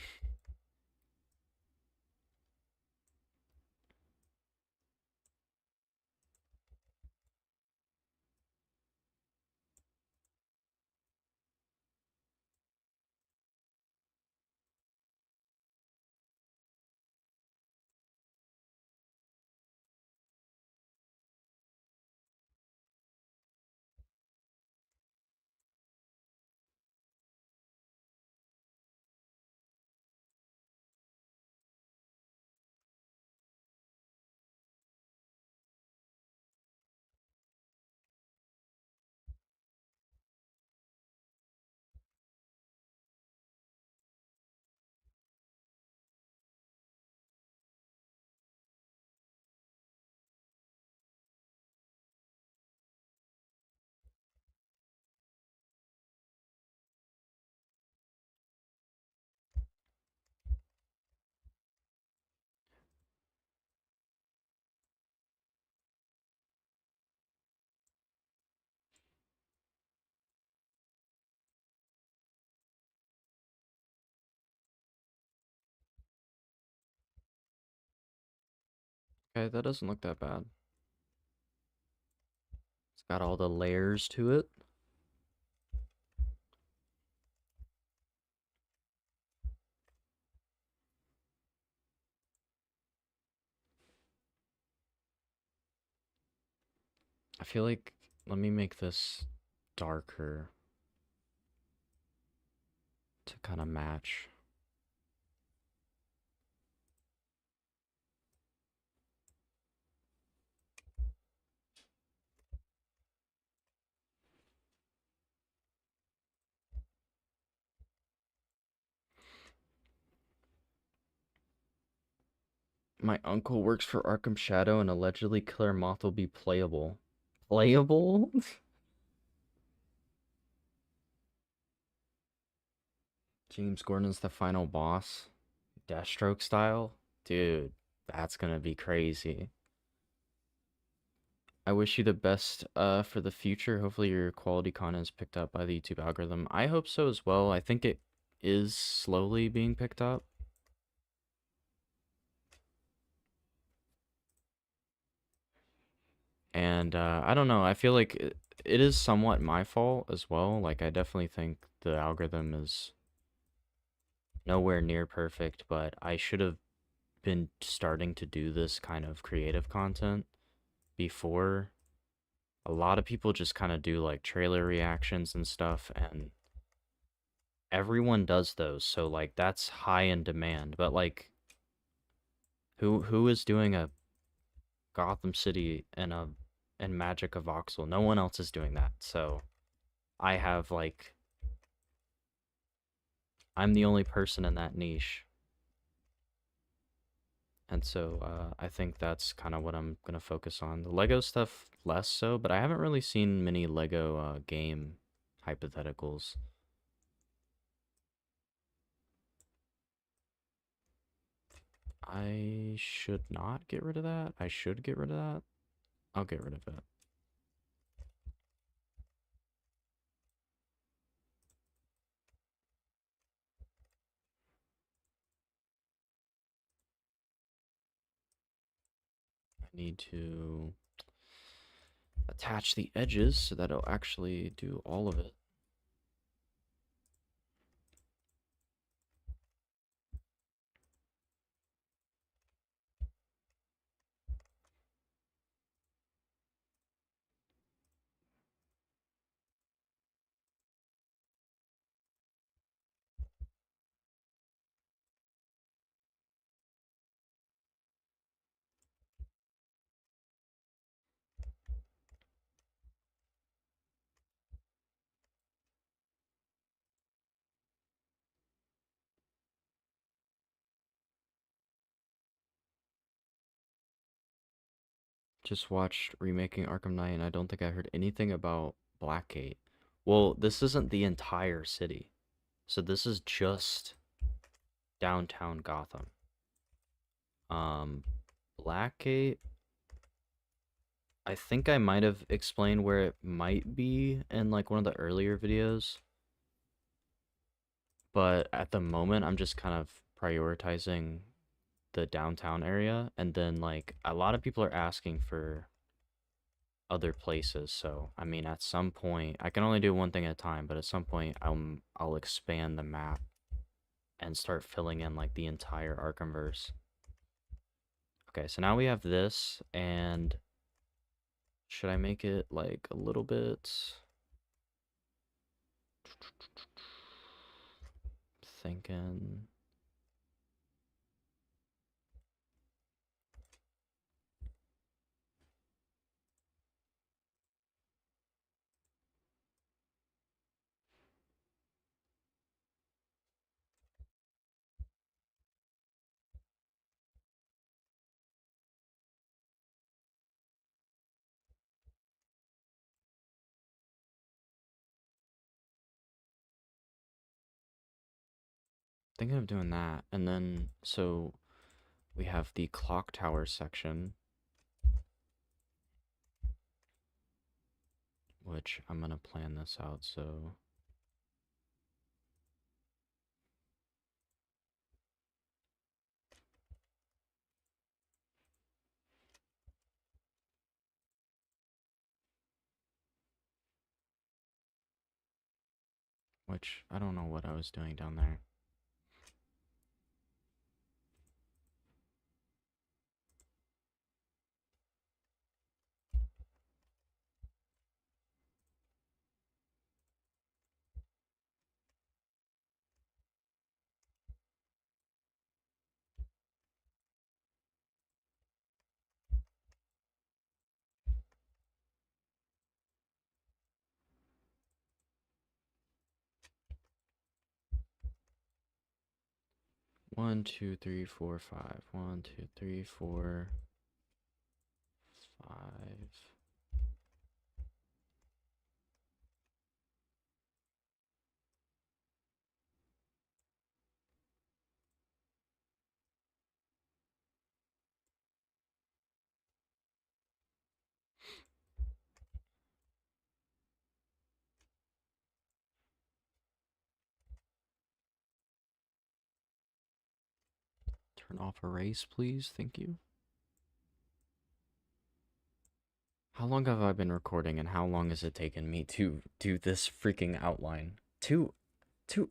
Okay, that doesn't look that bad. It's got all the layers to it. I feel like let me make this darker to kind of match. My uncle works for Arkham Shadow and allegedly Killer Moth will be playable. Playable? James Gordon's the final boss. Deathstroke style? Dude, that's gonna be crazy. I wish you the best for the future. Hopefully your quality content is picked up by the YouTube algorithm. I hope so as well. I think it is slowly being picked up. And I don't know. I feel like it is somewhat my fault as well. Like I definitely think the algorithm is nowhere near perfect, but I should have been starting to do this kind of creative content before. A lot of people just kind of do like trailer reactions and stuff, and everyone does those. So like that's high in demand. But like who is doing a Gotham City and MagicaVoxel? No one else is doing that. So I have like I'm the only person in that niche. And so I think that's kind of what I'm going to focus on. The Lego stuff, less so, but I haven't really seen many Lego game hypotheticals. I should not get rid of that. I should get rid of that. I'll get rid of it. I need to attach the edges so that it'll actually do all of it. Just watched Remaking Arkham Knight, and I don't think I heard anything about Blackgate. Well, this isn't the entire city. So this is just downtown Gotham. Um, Blackgate, I think I might have explained where it might be in like one of the earlier videos, but at the moment I'm just kind of prioritizing the downtown area, and then like a lot of people are asking for other places. So I mean, at some point I can only do one thing at a time, but at some point I'll expand the map and start filling in like the entire Arkhamverse. Okay, so now we have this, and should I make it like a little bit thinking? Thinking of doing that, and then so we have the clock tower section, which I'm gonna plan this out. So which I don't know what I was doing down there. One, two, three, four, five. One, two, three, four, five. Turn off erase, please. Thank you. How long have I been recording and how long has it taken me to do this freaking outline? 2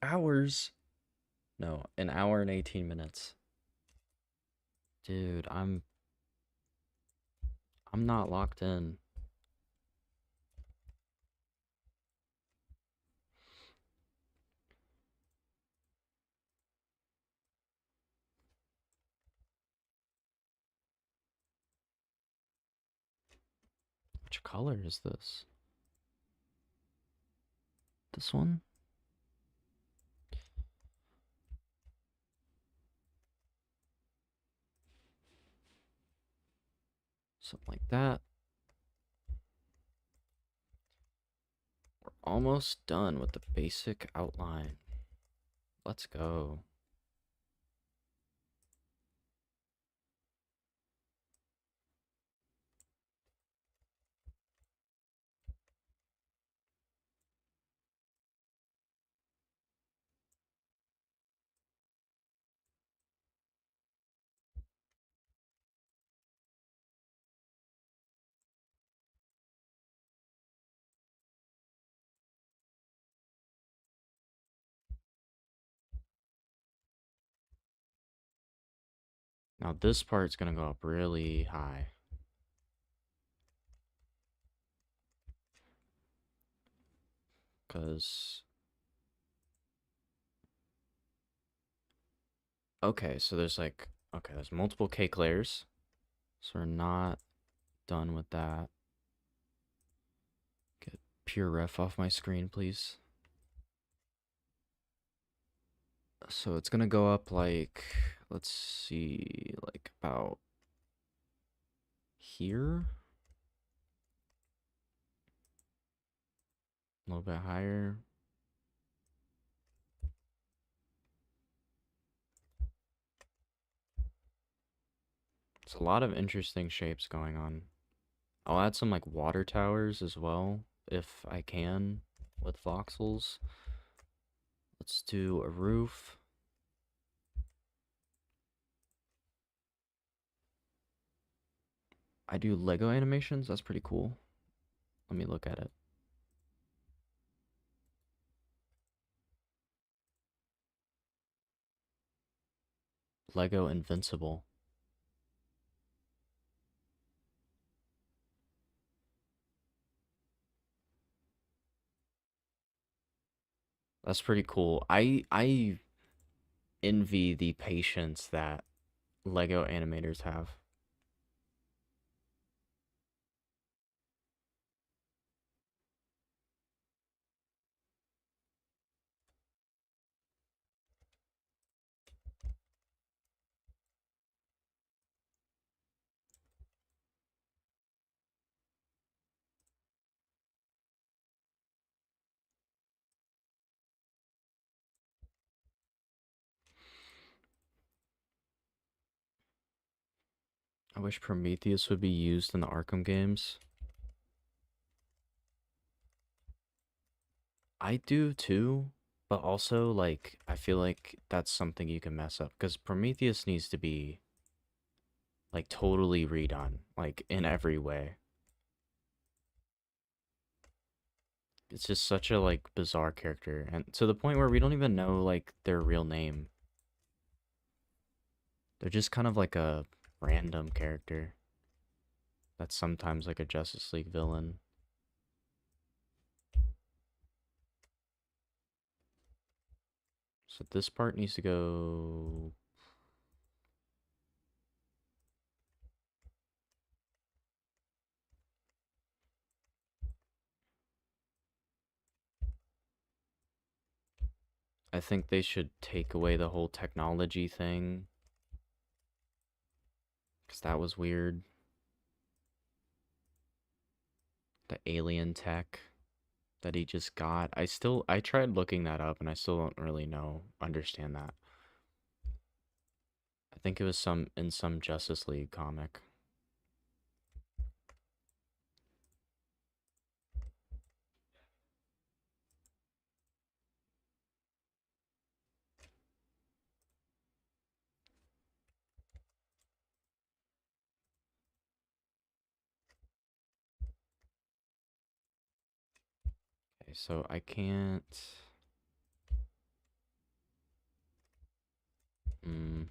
hours? No, an hour and 18 minutes. Dude, I'm not locked in. Which color is this? This one? Something like that. We're almost done with the basic outline. Let's go. Now this part's gonna go up really high. Because... Okay, so there's like... Okay, there's multiple cake layers. So we're not done with that. Get pure ref off my screen, please. So it's gonna go up like... Let's see... Like about... Here? A little bit higher. It's a lot of interesting shapes going on. I'll add some like water towers as well, if I can, with voxels. Let's do a roof. I do Lego animations, that's pretty cool. Let me look at it. Lego Invincible. That's pretty cool. I envy the patience that Lego animators have. I wish Prometheus would be used in the Arkham games. I do too, but also like I feel like that's something you can mess up because Prometheus needs to be like totally redone, like in every way. It's just such a like bizarre character and to the point where we don't even know like their real name. They're just kind of like a random character that's sometimes like a Justice League villain. So this part needs to go. I think they should take away the whole technology thing because that was weird. The alien tech that he just got. I tried looking that up and I still don't really understand that. I think it was in some Justice League comic. so I can't. Mm,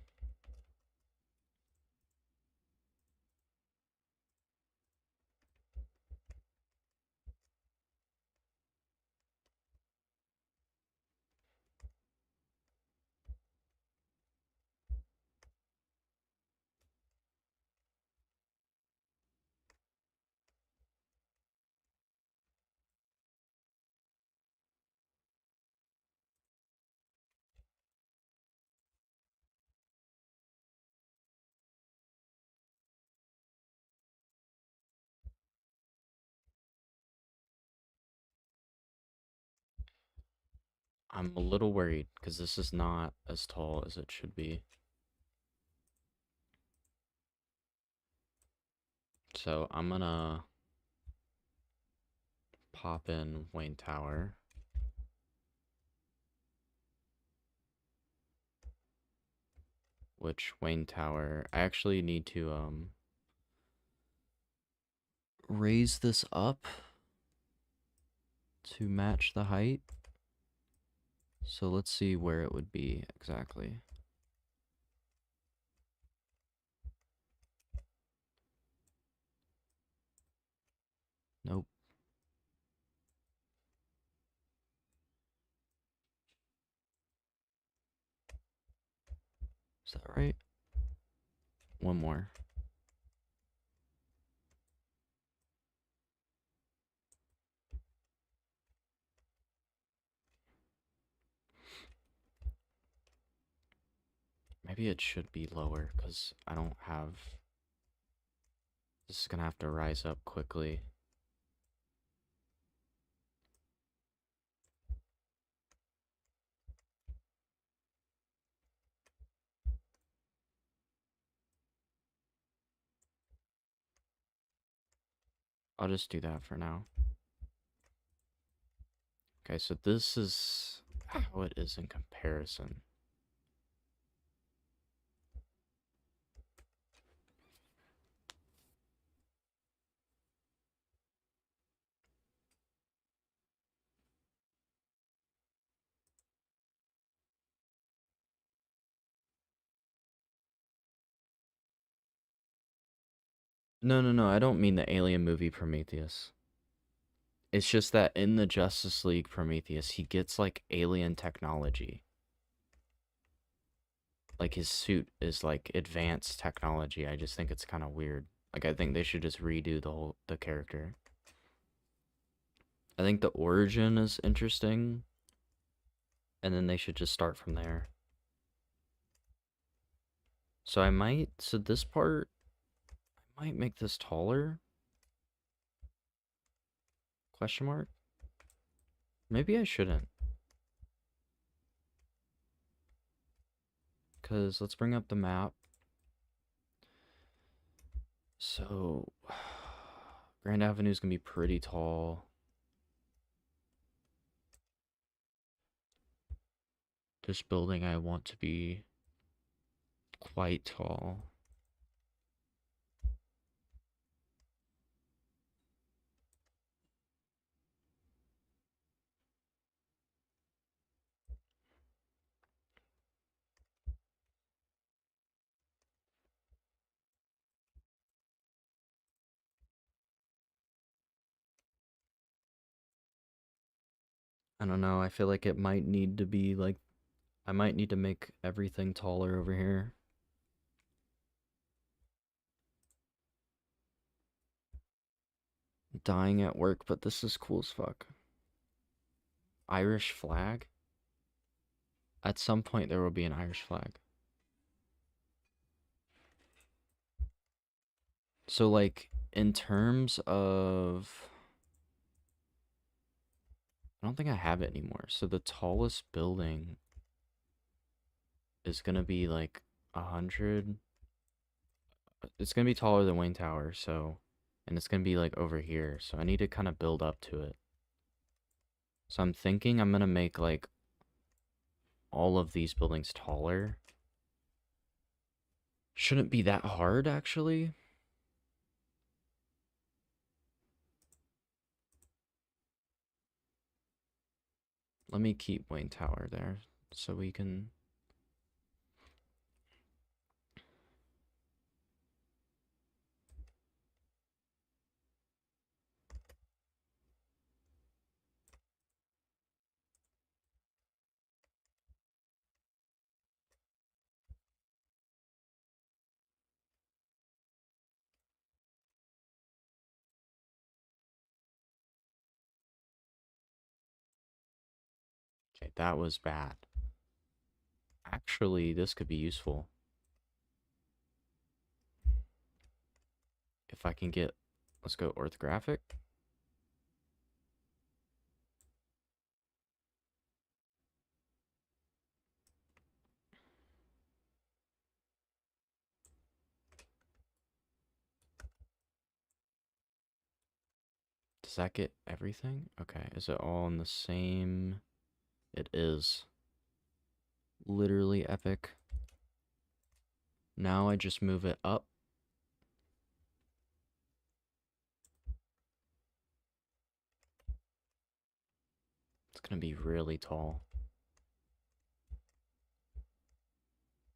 I'm a little worried because this is not as tall as it should be. So I'm gonna pop in Wayne Tower. Which Wayne Tower, I actually need to raise this up to match the height. So let's see where it would be exactly. Nope. Is that right? One more. Maybe it should be lower because I don't have. This is gonna have to rise up quickly. I'll just do that for now. Okay, so this is how it is in comparison. No, I don't mean the alien movie Prometheus. It's just that in the Justice League Prometheus, he gets like alien technology. Like his suit is like advanced technology. I just think it's kind of weird. Like I think they should just redo the character. I think the origin is interesting, and then they should just start from there. So so this part, I might make this taller? Question mark? Maybe I shouldn't. Because let's bring up the map. So, Grand Avenue is going to be pretty tall. This building I want to be quite tall. I don't know, I feel like it might need to be like, I might need to make everything taller over here. Dying at work, but this is cool as fuck. Irish flag? At some point there will be an Irish flag. So like, in terms of... I don't think I have it anymore. So the tallest building is gonna be like 100. It's gonna be taller than Wayne Tower, so, and it's gonna be like over here. So I need to kind of build up to it. So I'm thinking I'm gonna make like all of these buildings taller. Shouldn't be that hard actually. Let me keep Wayne Tower there so we can. Okay, that was bad. Actually, this could be useful. If I can get, let's go orthographic. Does that get everything? Okay, is it all in the same? It is. Literally epic. Now I just move it up. It's gonna be really tall.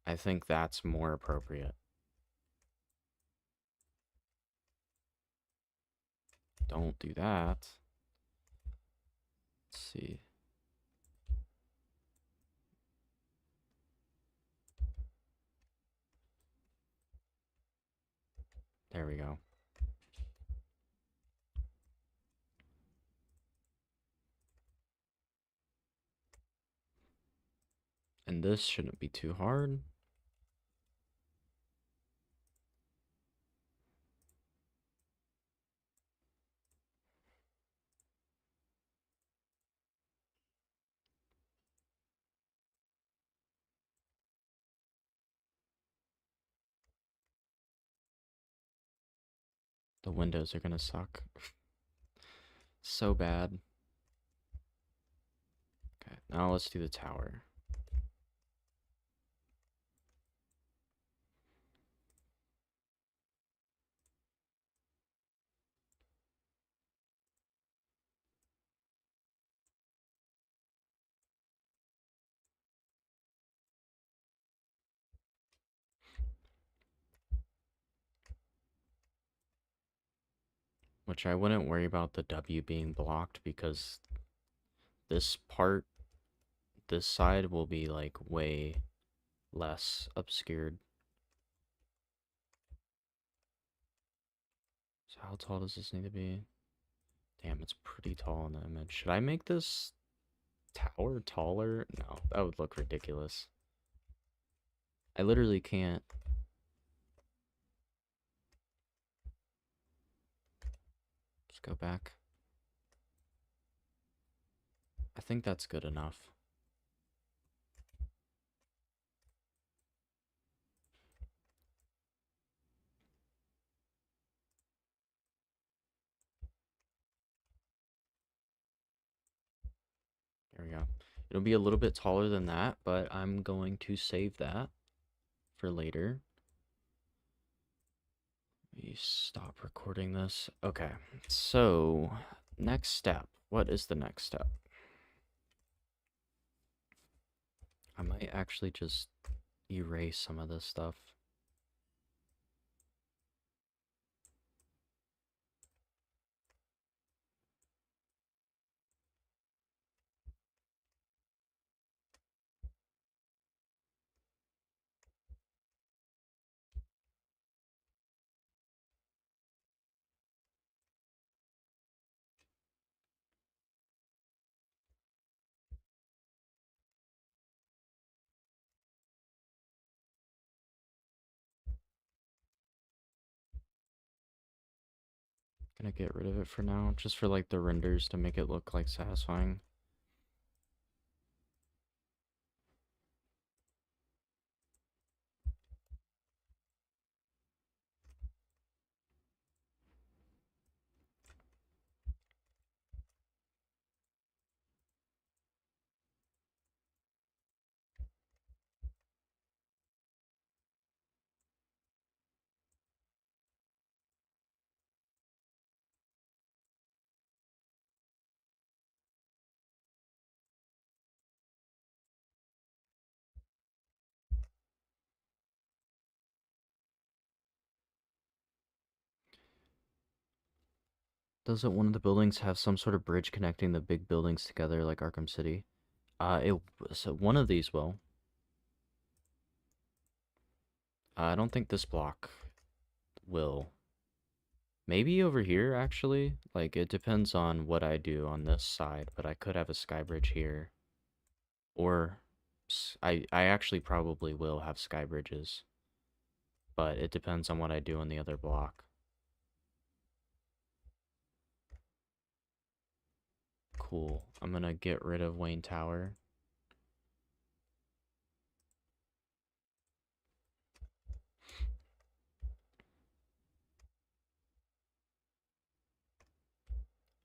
I think that's more appropriate. Don't do that. Let's see. There we go. And this shouldn't be too hard. The windows are gonna suck. So bad. Okay, now let's do the tower. Which I wouldn't worry about the W being blocked because this part, this side will be like way less obscured. So how tall does this need to be? Damn, it's pretty tall in the image. Should I make this tower taller? No, that would look ridiculous. I literally can't. Just go back. I think that's good enough. There we go. It'll be a little bit taller than that, but I'm going to save that for later. Let me stop recording this. Okay, so next step. What is the next step? I might actually just erase some of this stuff. Gonna get rid of it for now, just for like the renders to make it look like satisfying. Doesn't one of the buildings have some sort of bridge connecting the big buildings together like Arkham City? So one of these will. I don't think this block will. Maybe over here, actually. Like, it depends on what I do on this side, but I could have a sky bridge here. Or, I actually probably will have sky bridges, but it depends on what I do on the other block. Cool. I'm gonna get rid of Wayne Tower.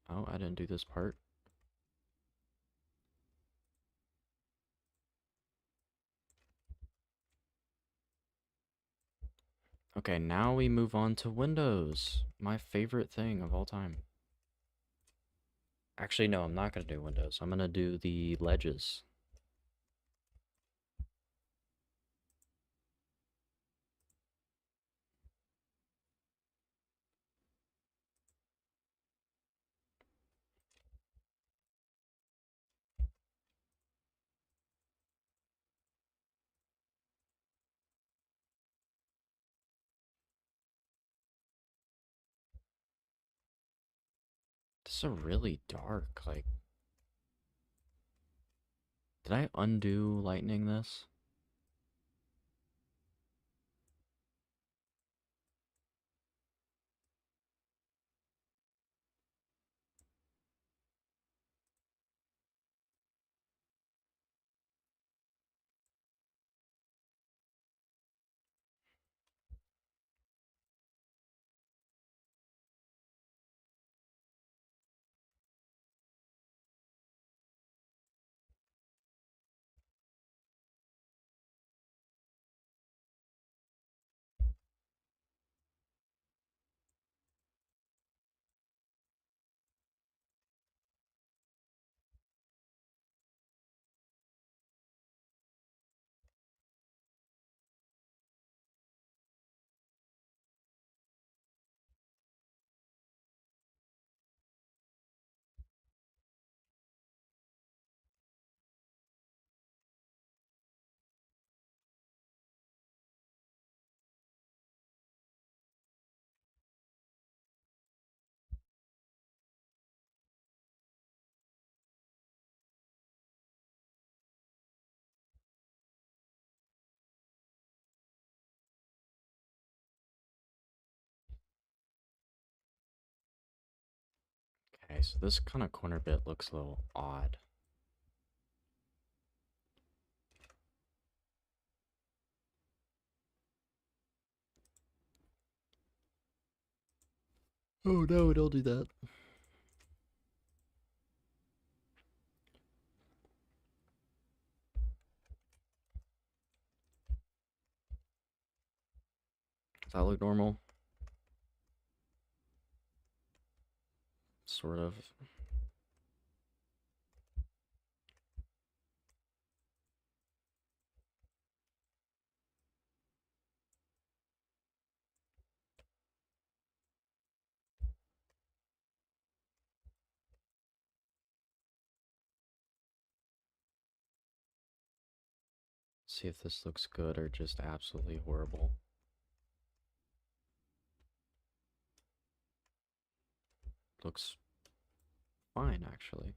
Oh, I didn't do this part. Okay, now we move on to windows. My favorite thing of all time. Actually, no, I'm not gonna do windows. I'm gonna do the ledges. This is a really dark, like... Did I undo lightning this? Okay, so this kind of corner bit looks a little odd. Oh no, don't do that. Does that look normal? Sort of. See if this looks good or just absolutely horrible. Looks fine, actually.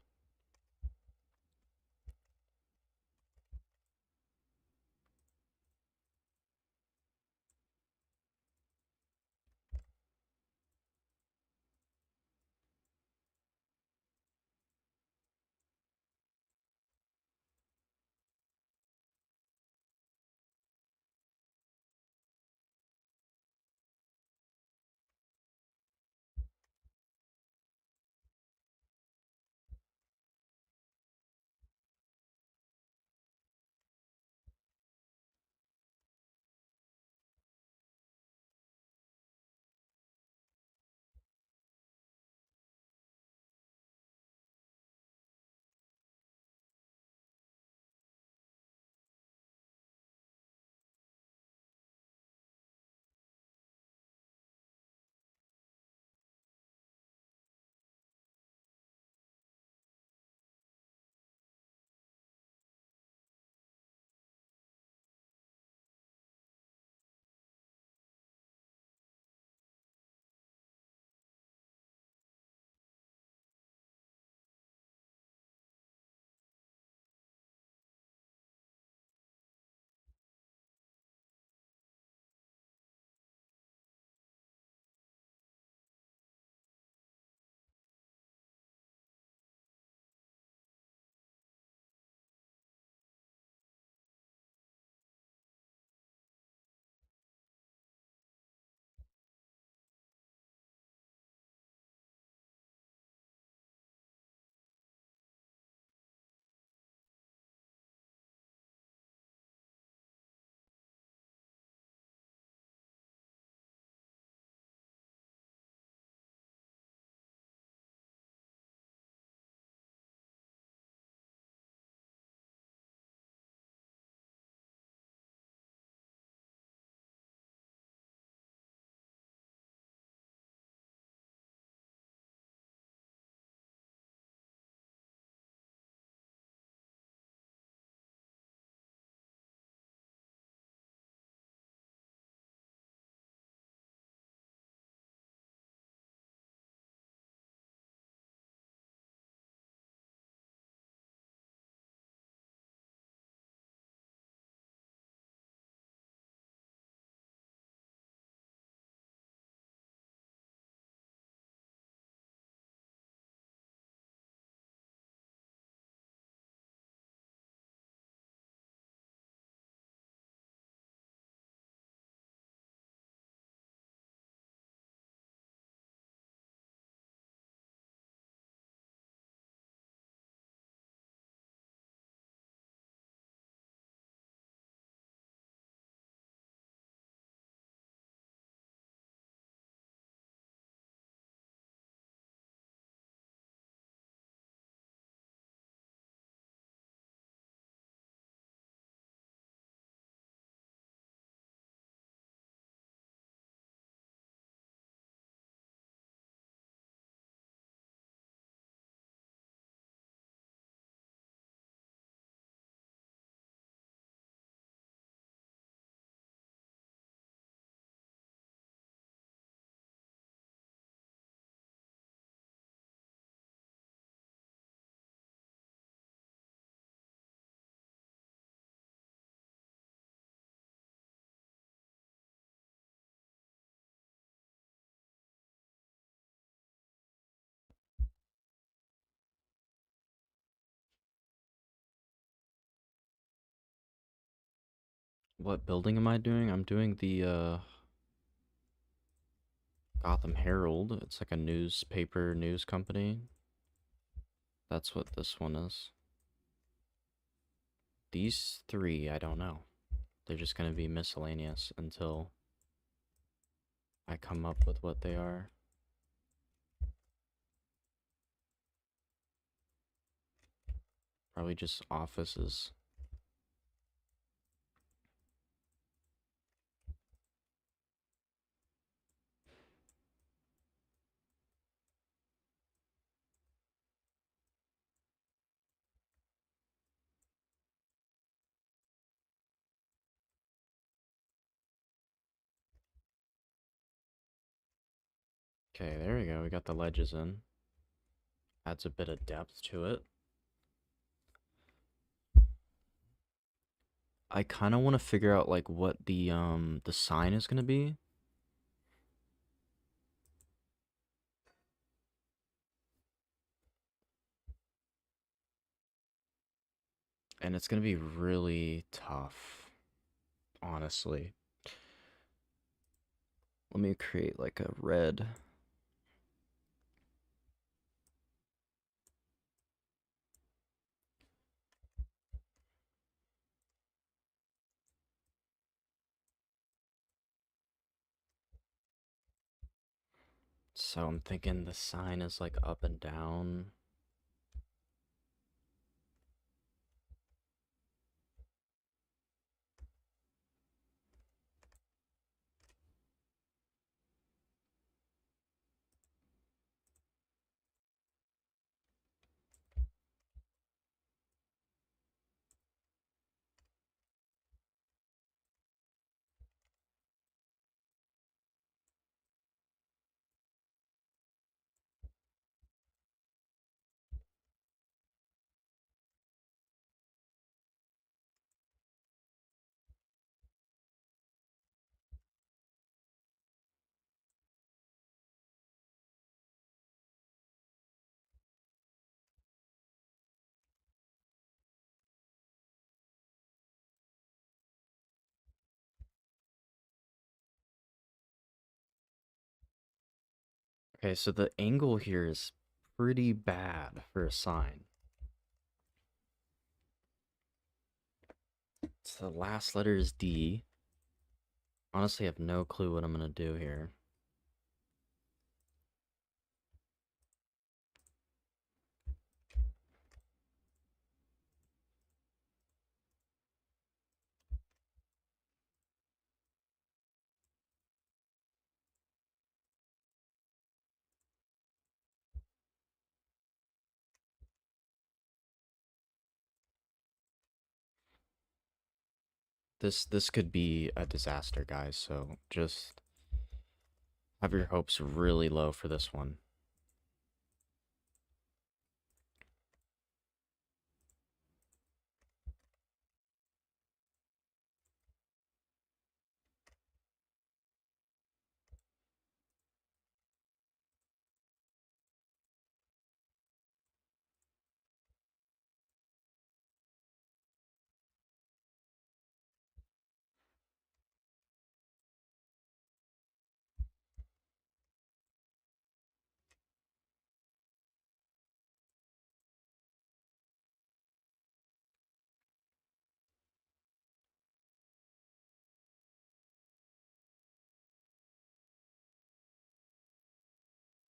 What building am I doing? I'm doing the Gotham Herald. It's like a newspaper news company. That's what this one is. These three, I don't know. They're just gonna be miscellaneous until I come up with what they are. Probably just offices. Okay, there we go. We got the ledges in. Adds a bit of depth to it. I kind of want to figure out like what the sign is going to be. And it's going to be really tough, honestly. Let me create like a red. So I'm thinking the sign is like up and down. Okay, so the angle here is pretty bad for a sign. So the last letter is D. Honestly, I have no clue what I'm gonna do here. This could be a disaster, guys, so just have your hopes really low for this one.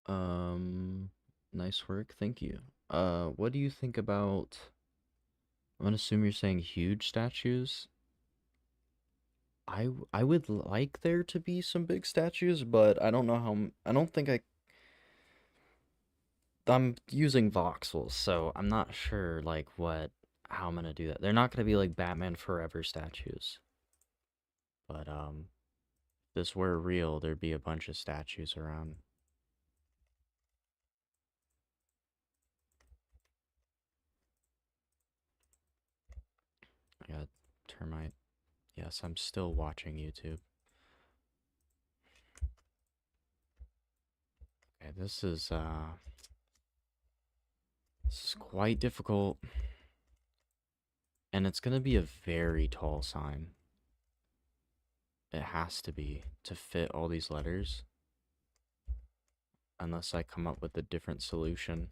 Um, nice work, thank you. What do you think about... I'm gonna assume you're saying huge statues. I would like there to be some big statues, but I don't know how I don't think I'm using voxels, so I'm not sure like what how I'm gonna do that. They're not gonna be like Batman Forever statues, but if this were real, there'd be a bunch of statues around. I got termite. Yes, I'm still watching YouTube. Okay, this is quite difficult, and it's gonna be a very tall sign. It has to be to fit all these letters. Unless I come up with a different solution.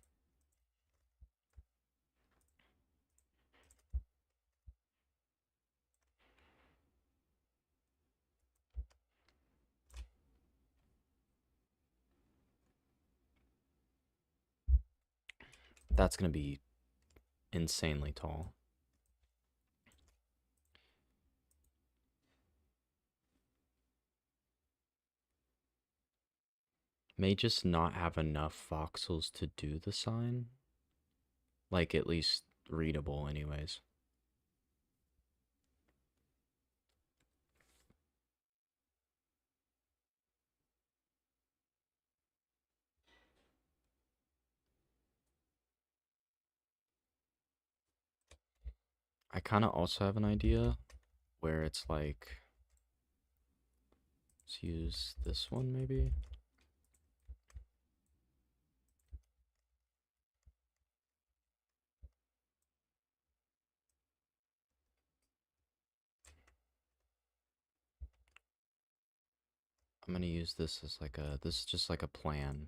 That's going to be insanely tall. May just not have enough voxels to do the sign. Like, at least readable anyways. I kind of also have an idea where it's like, let's use this one maybe. I'm gonna use this as like this is just like a plan.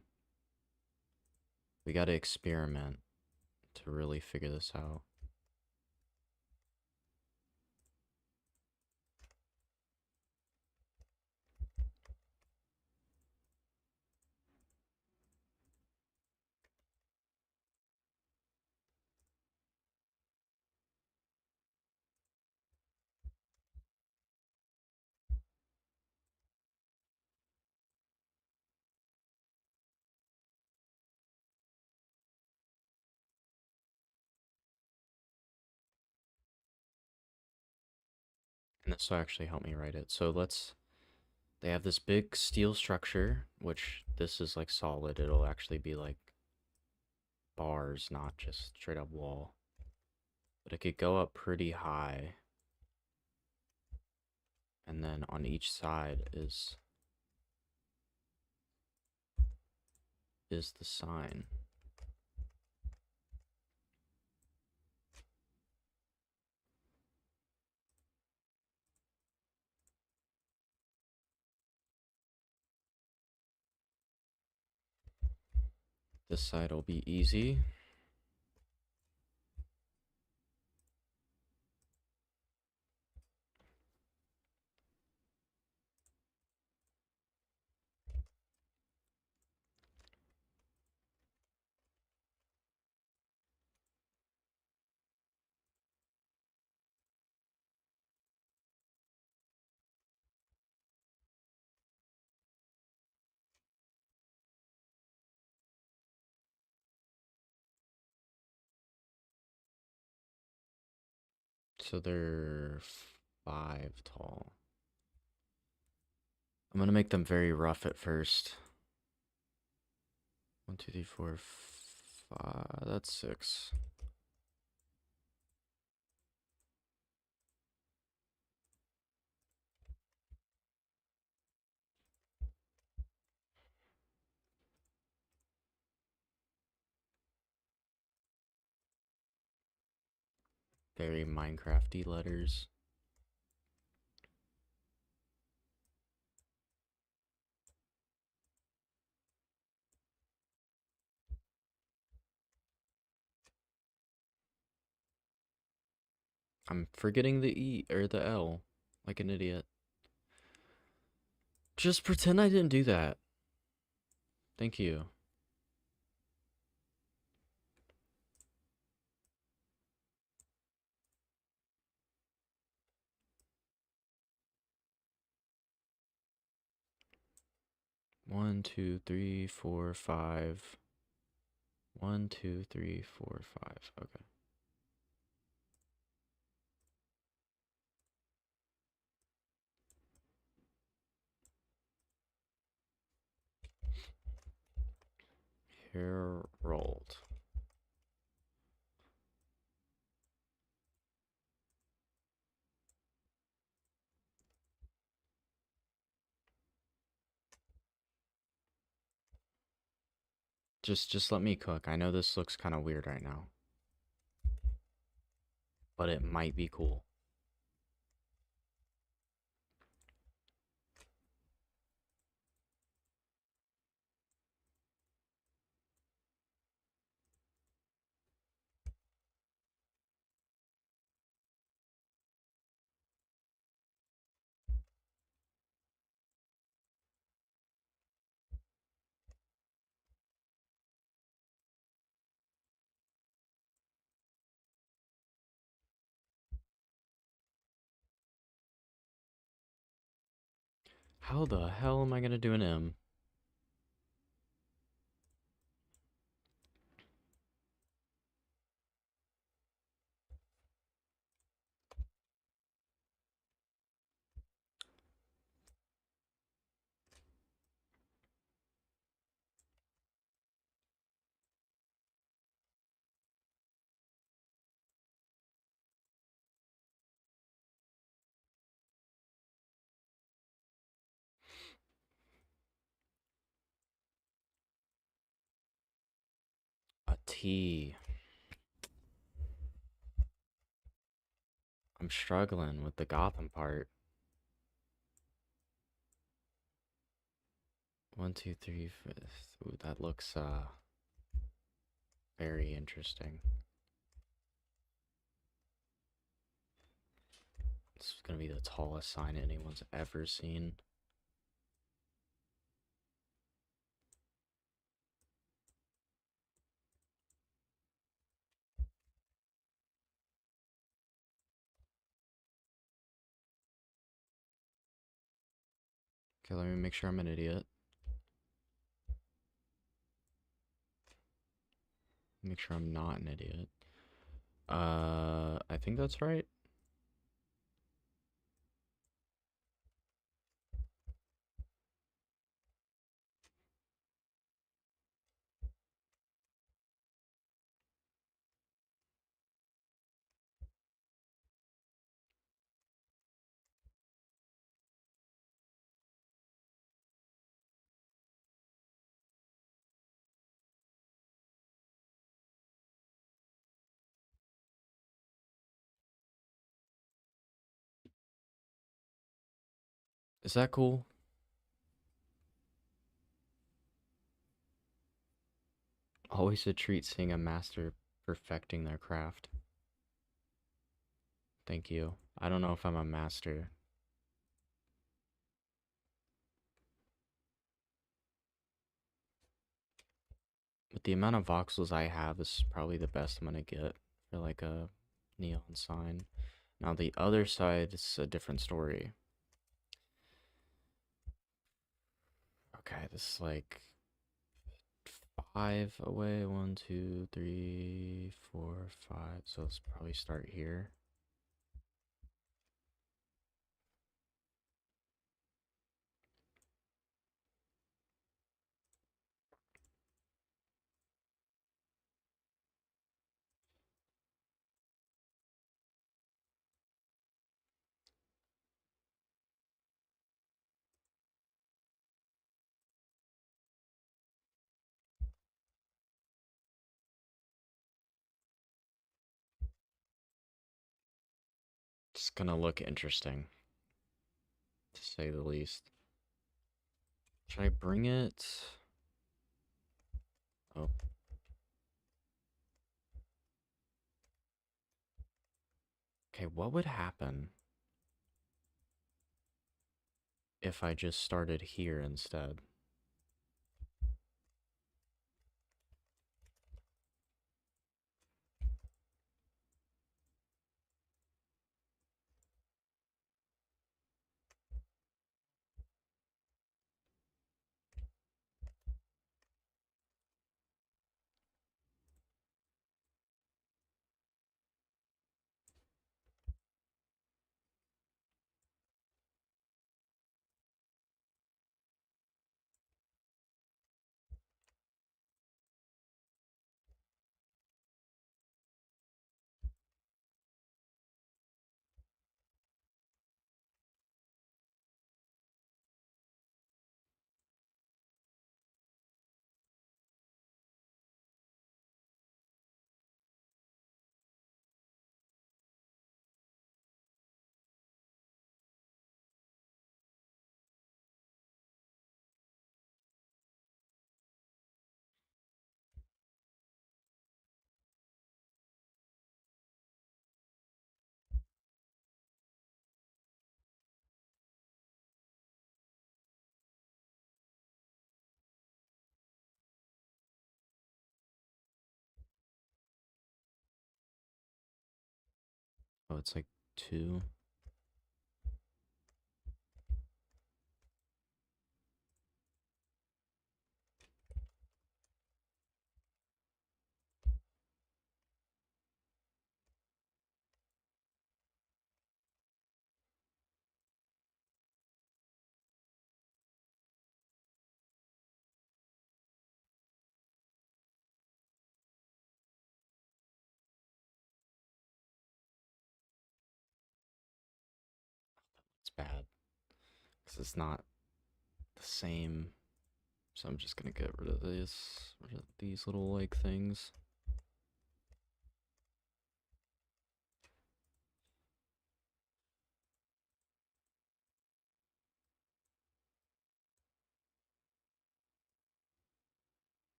We gotta experiment to really figure this out. And this will actually help me write it. So they have this big steel structure, which this is like solid. It'll actually be like bars, not just straight up wall. But it could go up pretty high. And then on each side is the sign. This side will be easy. So they're 5 tall. I'm gonna make them very rough at first. 1, 2, 3, 4, 5. That's 6. Very Minecrafty letters. I'm forgetting the E or the L like an idiot. Just pretend I didn't do that. Thank you. One, two, three, four, 5. 1, 2, 3, 4, 5. Okay. Herald. Just let me cook. I know this looks kind of weird right now, but it might be cool. How the hell am I gonna do an M? A T. I'm struggling with the Gotham part. 1, 2, 3, 4. Ooh, that looks very interesting. This is gonna be the tallest sign anyone's ever seen. Okay, let me make sure I'm an idiot. Make sure I'm not an idiot. I think that's right. Is that cool? Always a treat seeing a master perfecting their craft. Thank you. I don't know if I'm a master. With the amount of voxels I have, this is probably the best I'm gonna get for like a neon sign. Now the other side is a different story. Okay, this is like 5 away. 1, 2, 3, 4, 5. So let's probably start here. It's gonna look interesting, to say the least. Should I bring it? Oh, okay. What would happen if I just started here instead? Oh, it's like 2. because it's not the same. So I'm just gonna get rid of these little like things.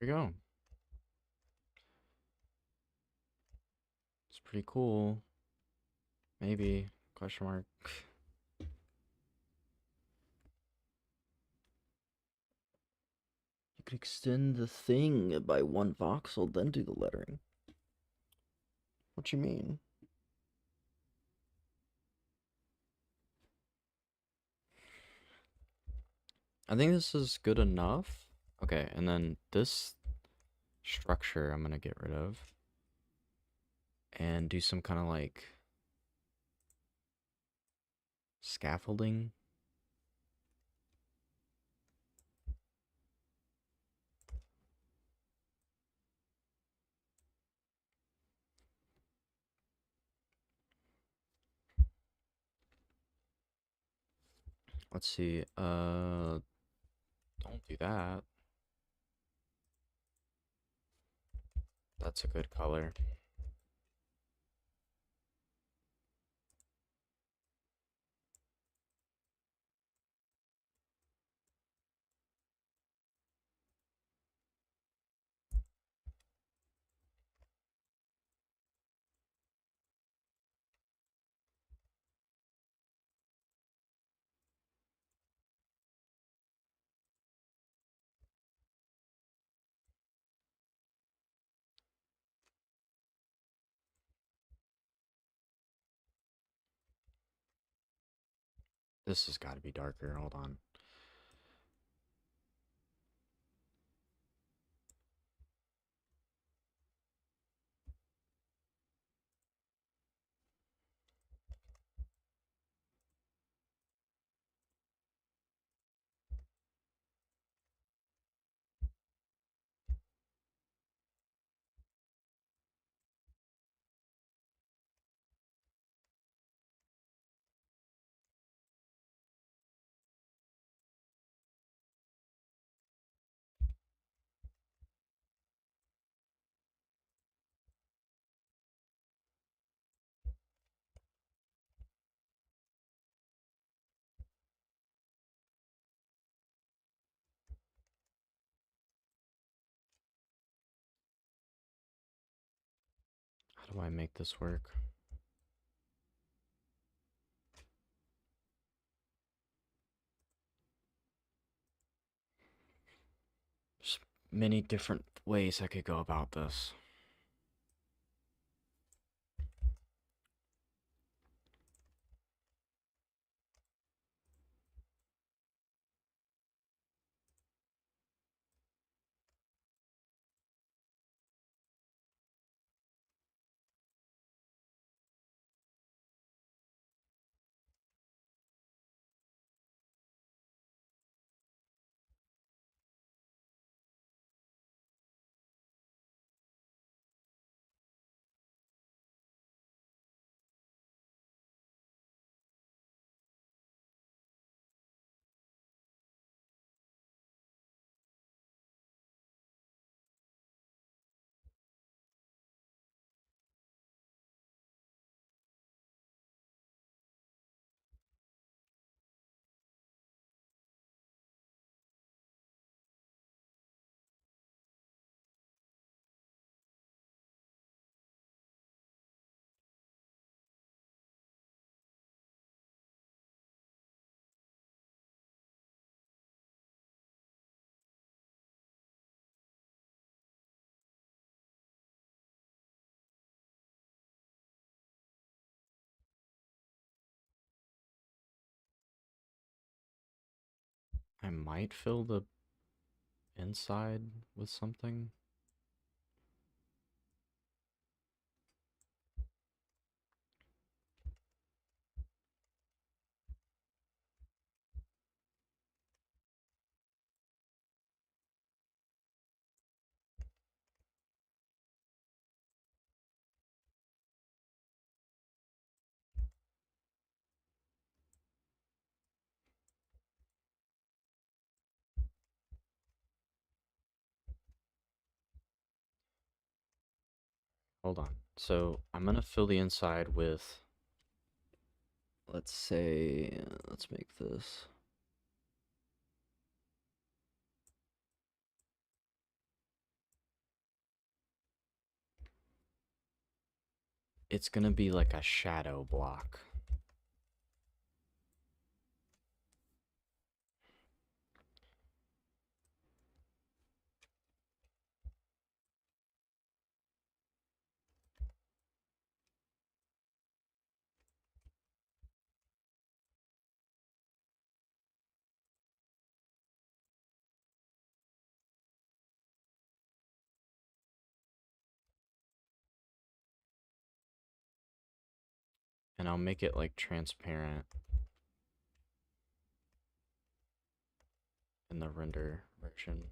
Here we go. It's pretty cool. Maybe. Question mark. You could extend the thing by 1 voxel, then do the lettering. What you mean? I think this is good enough. Okay, and then this structure I'm gonna get rid of. And do some kind of like scaffolding. Let's see. Don't do that. That's a good color. This has got to be darker. Hold on. How do I make this work? There's many different ways I could go about this. I might fill the inside with something. Hold on. So I'm gonna fill the inside with, let's say, let's make this. It's gonna be like a shadow block. And I'll make it like transparent in the render version.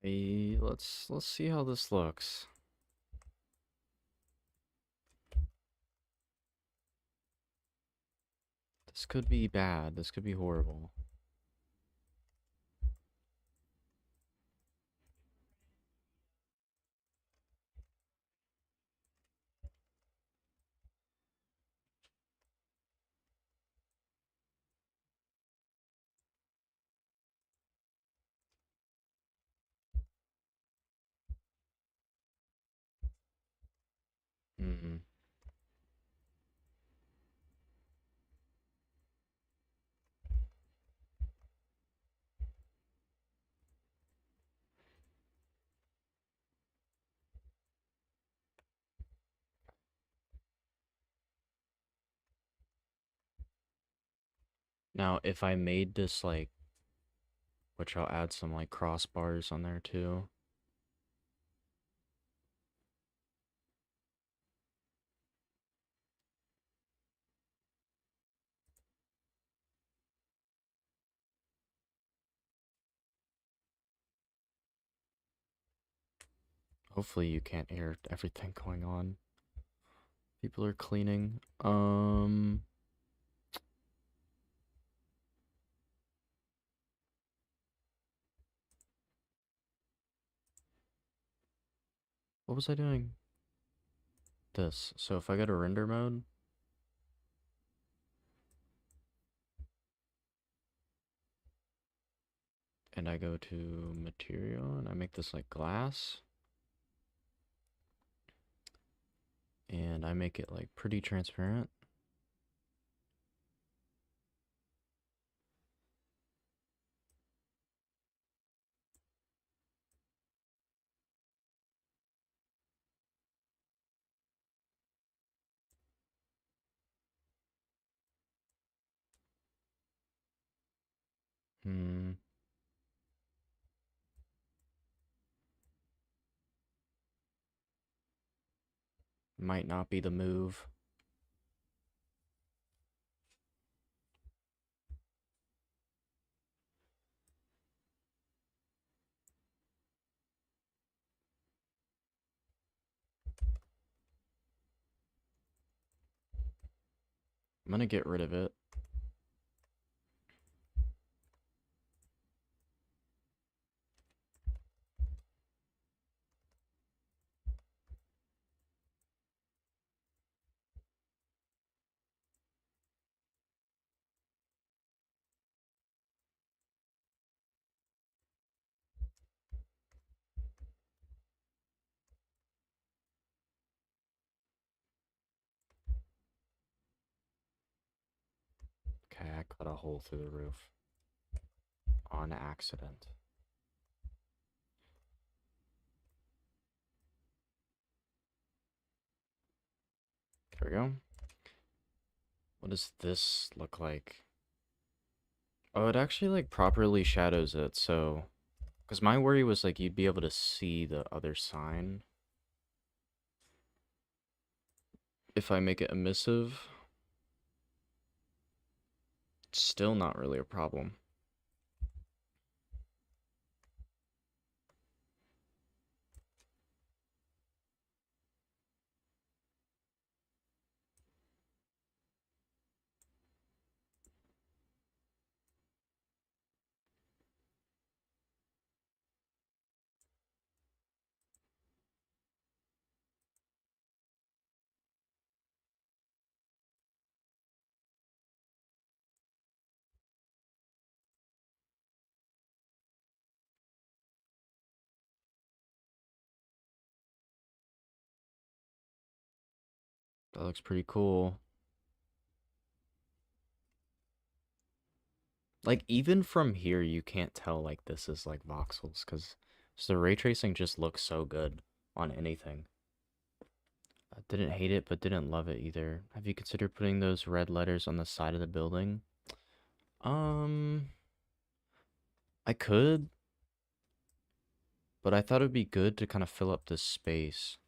Hey, let's see how this looks. This could be bad. This could be horrible. Mm-hmm. Now, if I made this like, which I'll add some like crossbars on there too. Hopefully you can't hear everything going on. People are cleaning. What was I doing? This. So if I go to render mode, and I go to material, and I make this like glass, and I make it like pretty transparent. Hmm. Might not be the move. I'm gonna get rid of it. Okay, I cut a hole through the roof on accident. There we go. What does this look like? Oh, it actually like properly shadows it, so... Because my worry was like you'd be able to see the other sign if I make it emissive. It's still not really a problem. That looks pretty cool. Like, even from here, you can't tell, like, this is, like, voxels, because the ray tracing just looks so good on anything. I didn't hate it, but didn't love it either. Have you considered putting those red letters on the side of the building? Um, I could, but I thought it would be good to kind of fill up this space.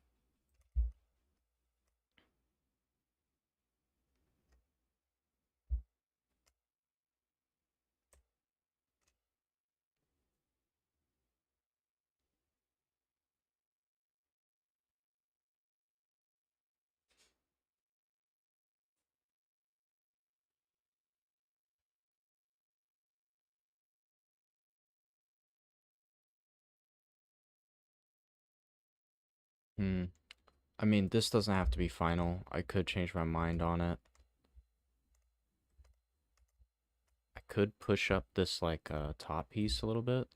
Hmm. I mean, this doesn't have to be final. I could change my mind on it. I could push up this, like, top piece a little bit.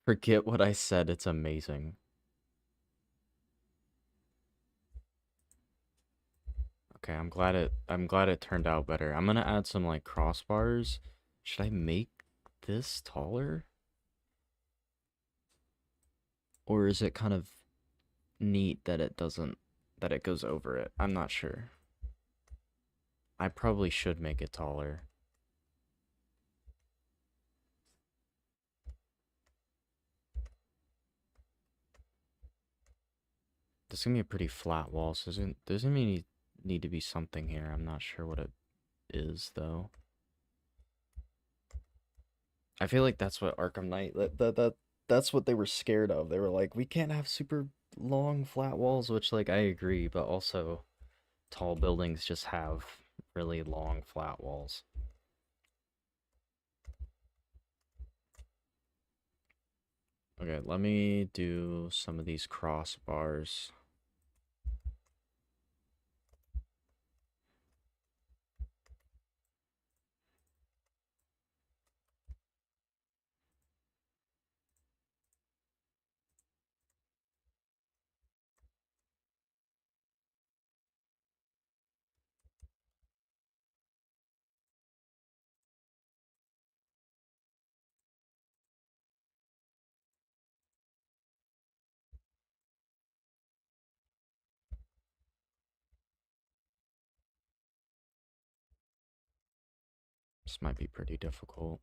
Forget what I said, it's amazing. Okay, I'm glad it turned out better. I'm gonna add some like crossbars. Should I make this taller? Or is it kind of neat that it doesn't, that it goes over it? I'm not sure. I probably should make it taller. This is gonna be a pretty flat wall, so there's gonna need to be something here. I'm not sure what it is though. I feel like that's what Arkham Knight that's what they were scared of. They were like, we can't have super long flat walls, which like I agree, but also tall buildings just have really long flat walls. Okay, let me do some of these crossbars. This might be pretty difficult.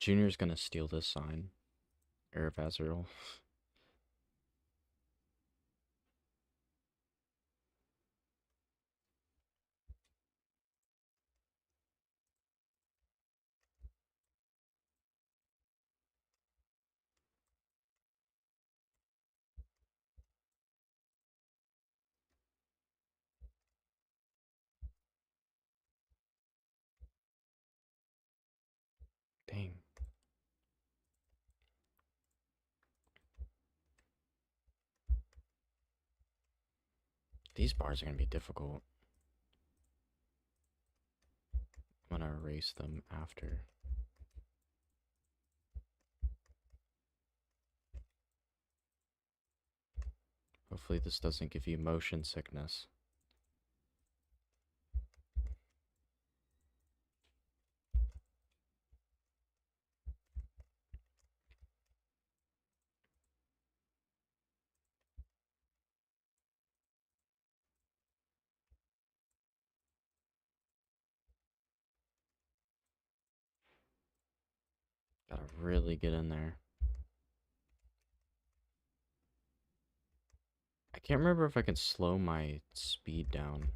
Junior's gonna steal this sign. Air Azrael. Dang. These bars are gonna be difficult. I'm gonna erase them after. Hopefully this doesn't give you motion sickness. Gotta really get in there. I can't remember if I can slow my speed down.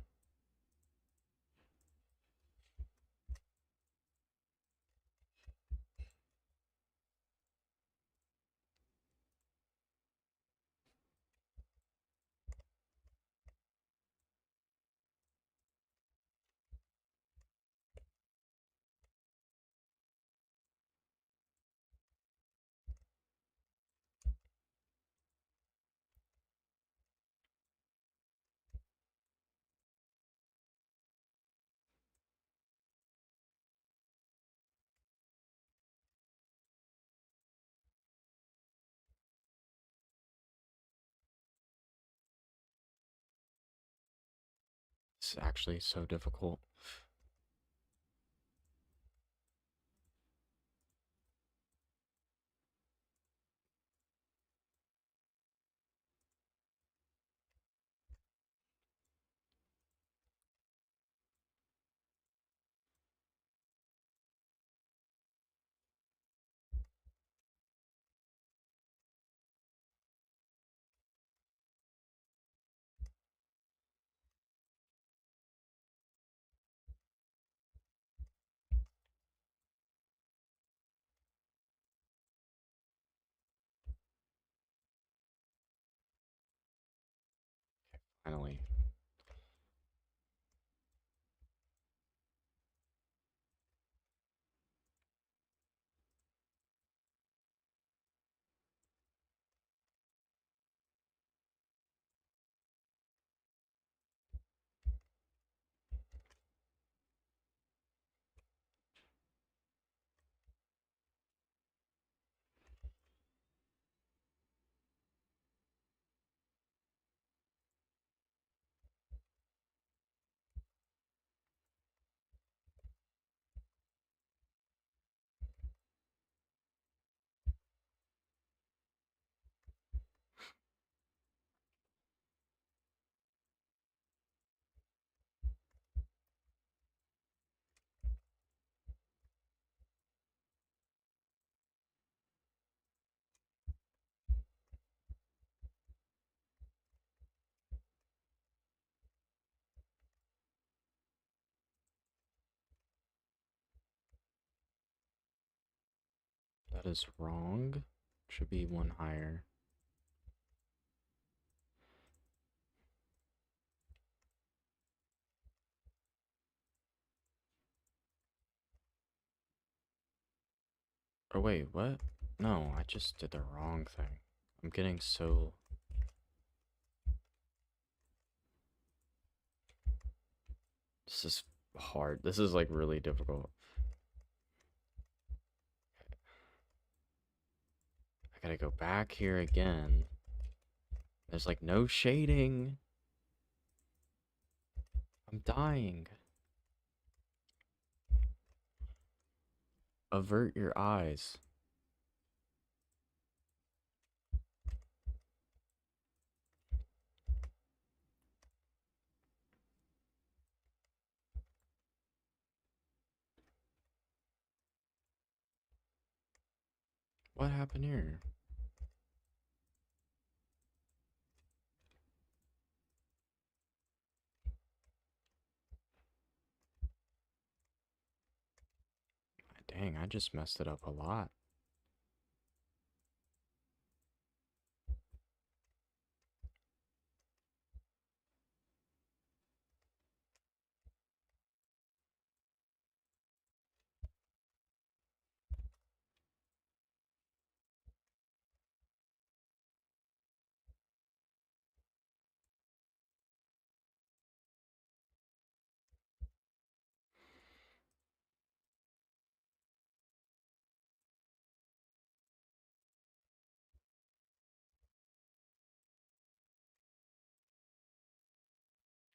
It's actually so difficult. Finally. That is wrong. Should be one higher. Oh wait, what? No, I just did the wrong thing. I'm getting so... This is hard. This is like really difficult. I gotta go back here again. There's like no shading. I'm dying. Avert your eyes. What happened here? Dang, I just messed it up a lot.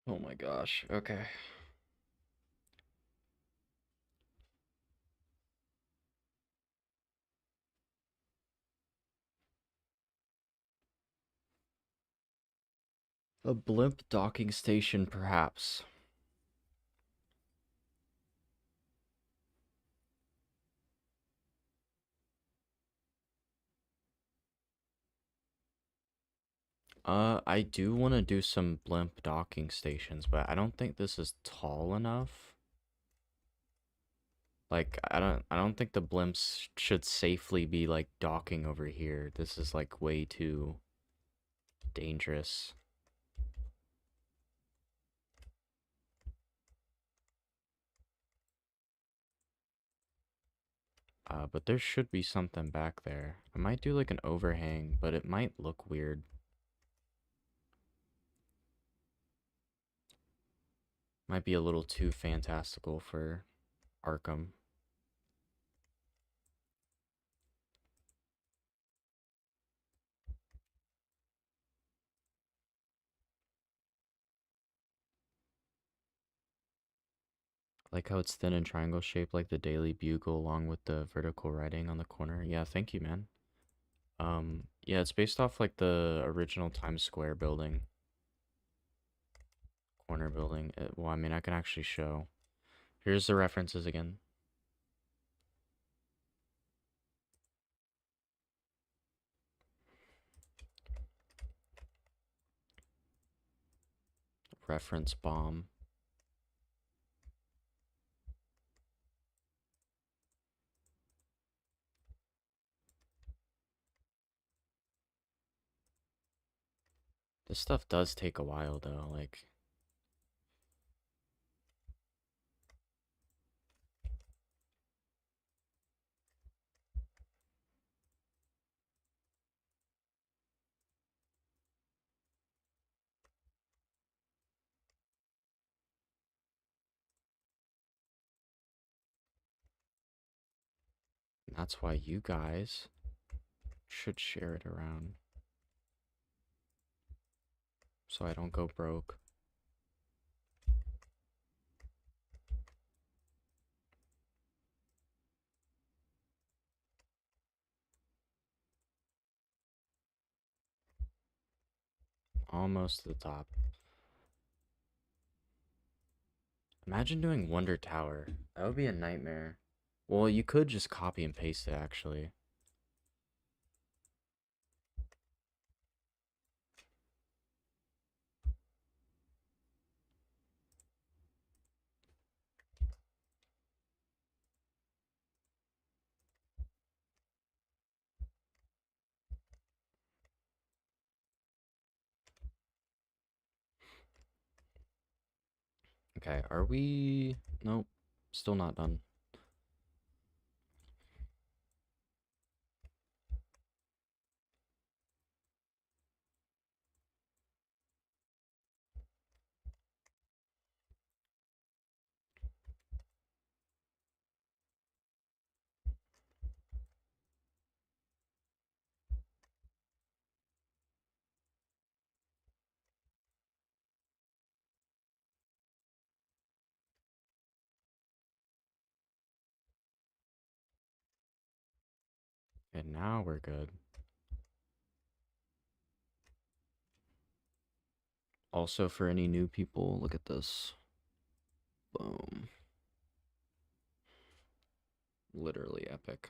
Oh my gosh. Okay. A blimp docking station, perhaps. I do want to do some blimp docking stations, but I don't think this is tall enough. Like, I don't think the blimps should safely be like docking over here. This is like way too dangerous. But there should be something back there. I might do like an overhang, but it might look weird. Might be a little too fantastical for Arkham. Like how it's thin and triangle shaped like the Daily Bugle along with the vertical writing on the corner. Yeah, thank you, man. Yeah, it's based off like the original Times Square building. Corner building. Well, I mean, I can actually show. Here's the references again. Reference bomb. This stuff does take a while though, like that's why you guys should share it around so I don't go broke. Almost to the top. Imagine doing Wonder Tower. That would be a nightmare. Well, you could just copy and paste it actually. Okay, are we... Nope, still not done. And now we're good. Also, for any new people, look at this. Boom. Literally epic.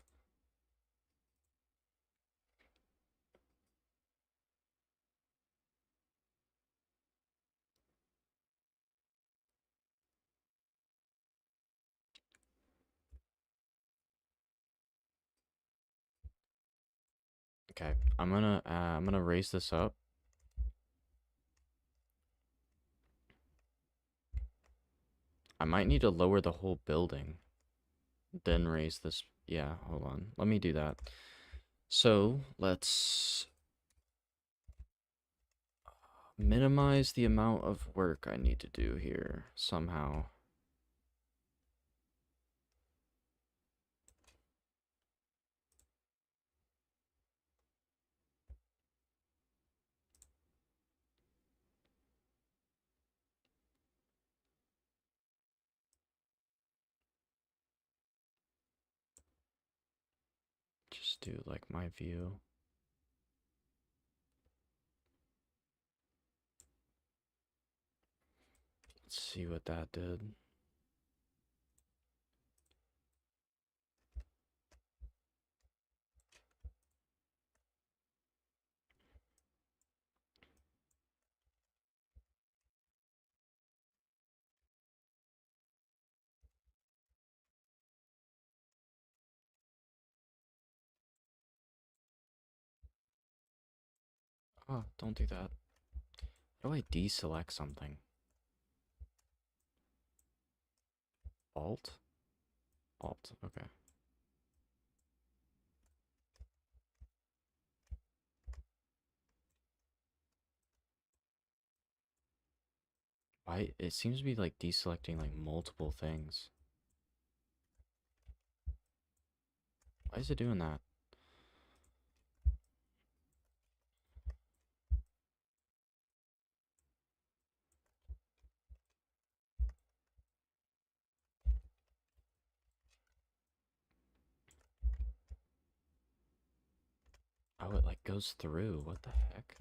Okay, I'm gonna raise this up. I might need to lower the whole building, then raise this. Yeah, hold on. Let me do that. So let's minimize the amount of work I need to do here somehow. Just do like my view. Let's see what that did. Oh, don't do that. How do I deselect something? Alt? Alt, okay. Why, it seems to be like deselecting like multiple things. Why is it doing that? Oh, it like goes through. What the heck?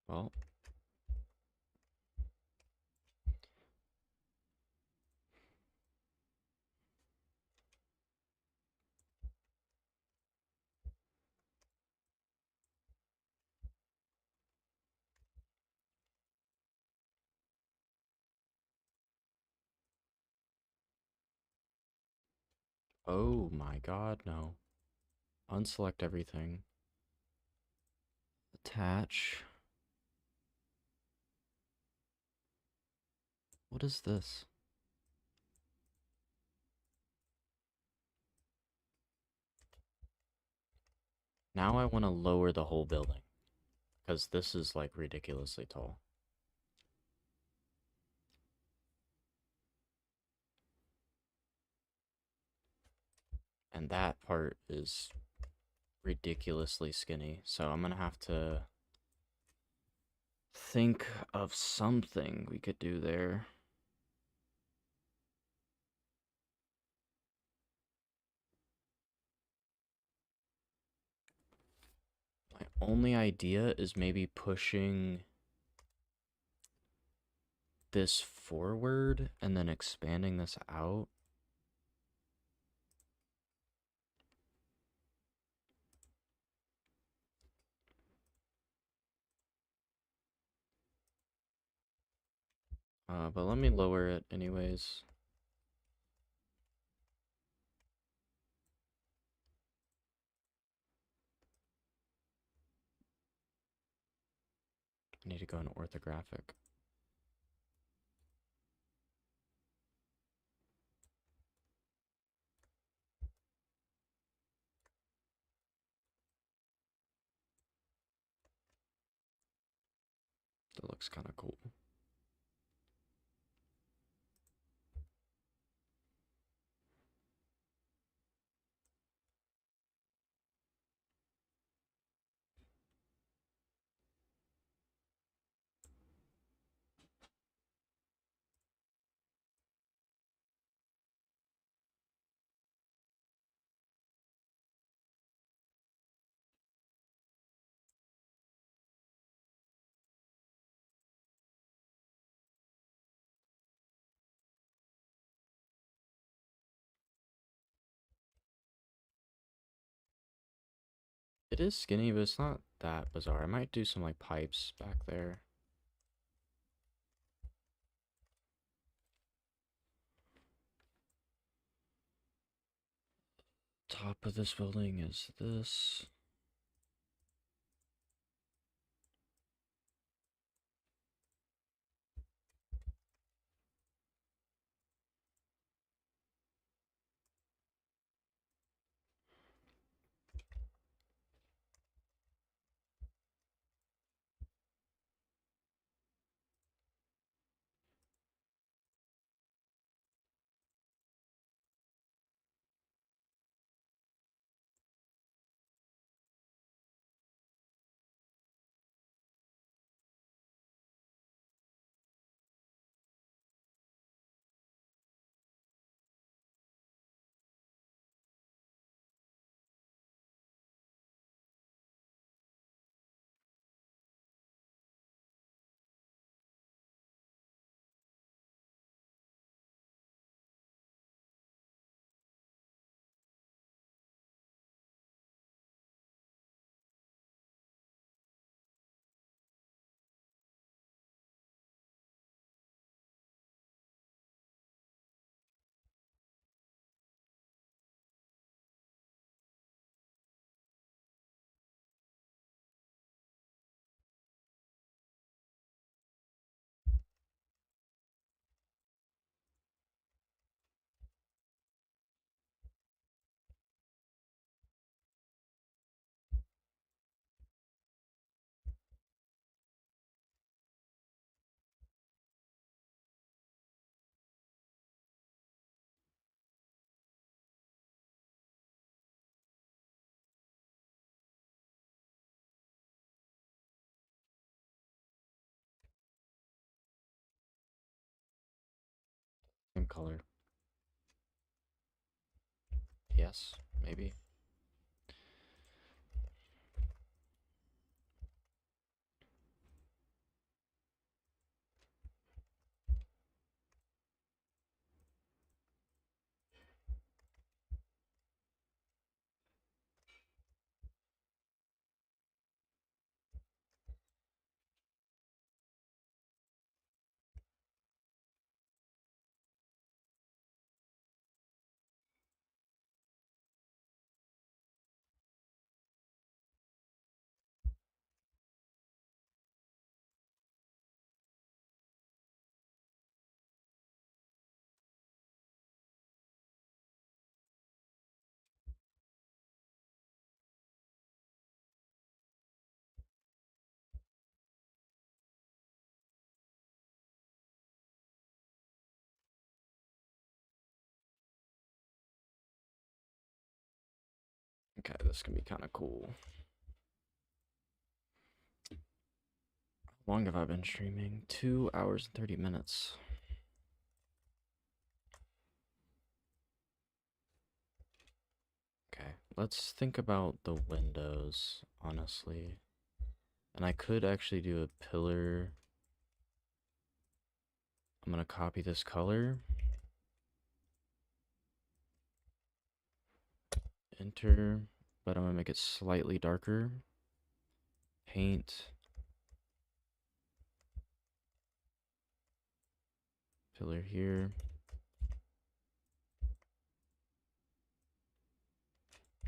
Well, oh my god, no. Unselect everything. Attach. What is this? Now I want to lower the whole building. Because this is like ridiculously tall. And that part is ridiculously skinny. So I'm gonna have to think of something we could do there. My only idea is maybe pushing this forward and then expanding this out. But let me lower it anyways. I need to go in orthographic. That looks kind of cool. It is skinny, but it's not that bizarre. I might do some like pipes back there. Top of this building is this. Same color. Yes, maybe. Okay, this can be kind of cool. How long have I been streaming? 2 hours and 30 minutes. Okay, let's think about the windows, honestly. And I could actually do a pillar. I'm gonna copy this color. Enter, but I'm gonna make it slightly darker. Paint. Pillar here.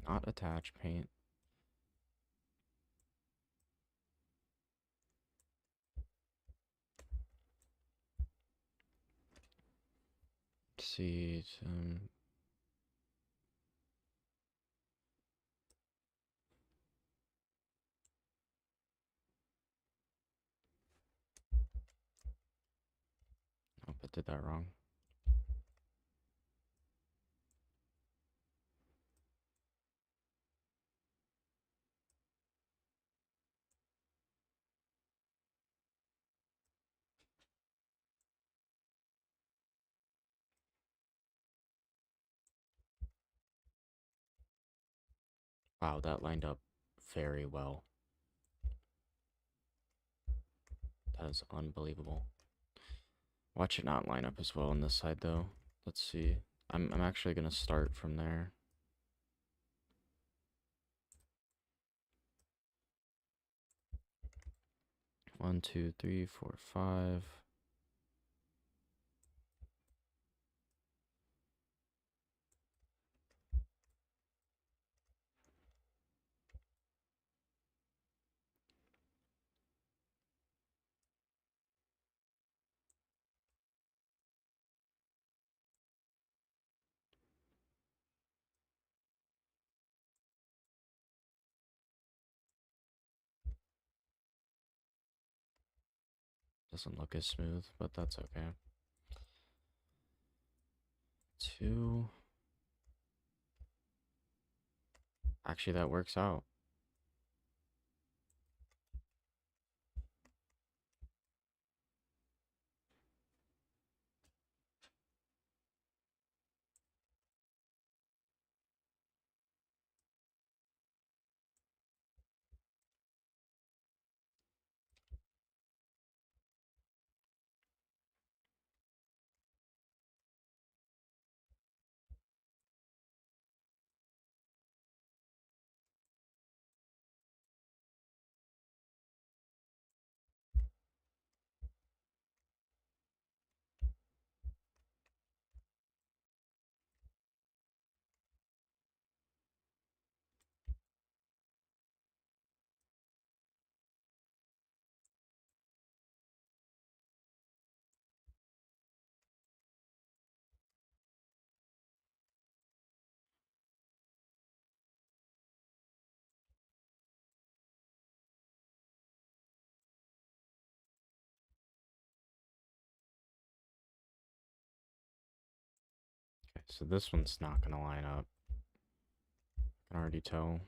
Not attach paint. see. Oh, I did that wrong. Wow, that lined up very well. That is unbelievable. Watch it not line up as well on this side though. Let's see. I'm actually gonna start from there. One, two, three, four, five. Doesn't look as smooth, but that's okay. Two. Actually, that works out. Okay, so this one's not gonna line up. I can already tell.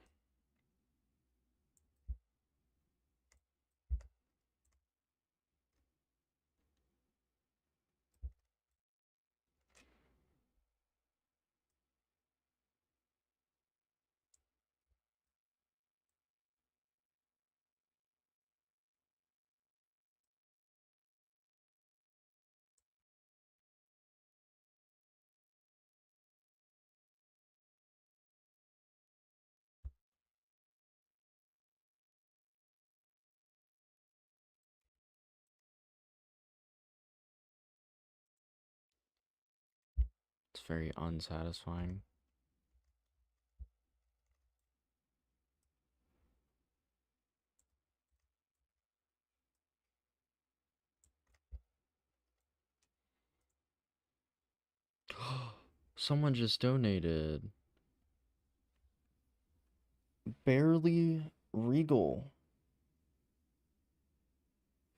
It's very unsatisfying. Someone just donated. Barely Regal.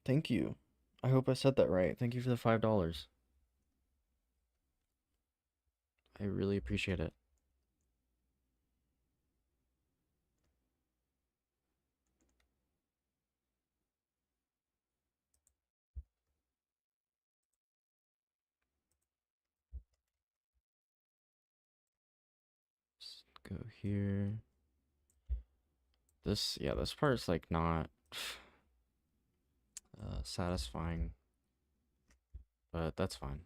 Thank you. I hope I said that right. Thank you for the $5. I really appreciate it. Just go here. Yeah, this part's like not satisfying, but that's fine.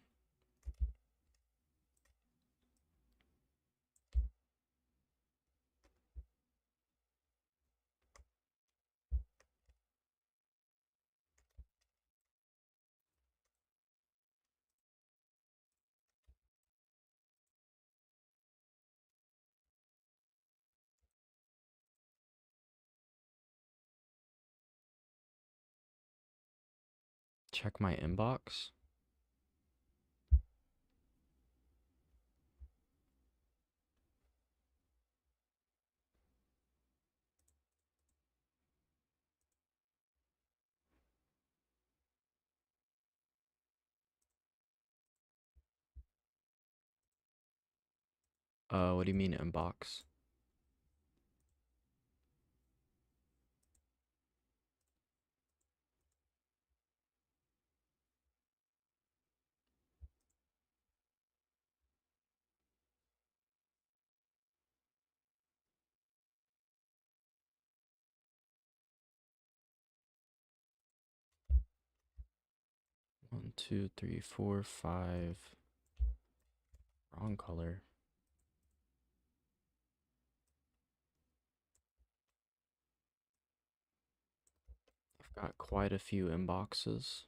Check my inbox. What do you mean inbox? One, two, three, four, five. Wrong color. I've got quite a few inboxes.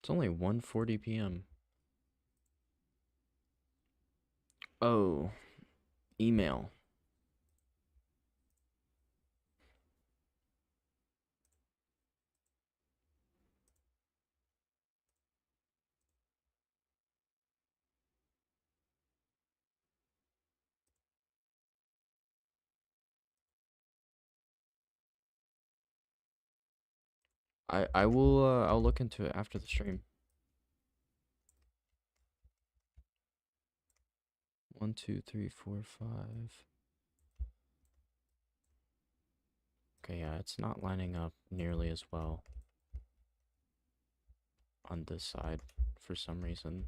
It's only 1:40 p.m. Oh, email. I will I'll look into it after the stream. 1, 2, 3, 4, 5. Okay, yeah, it's not lining up nearly as well on this side for some reason.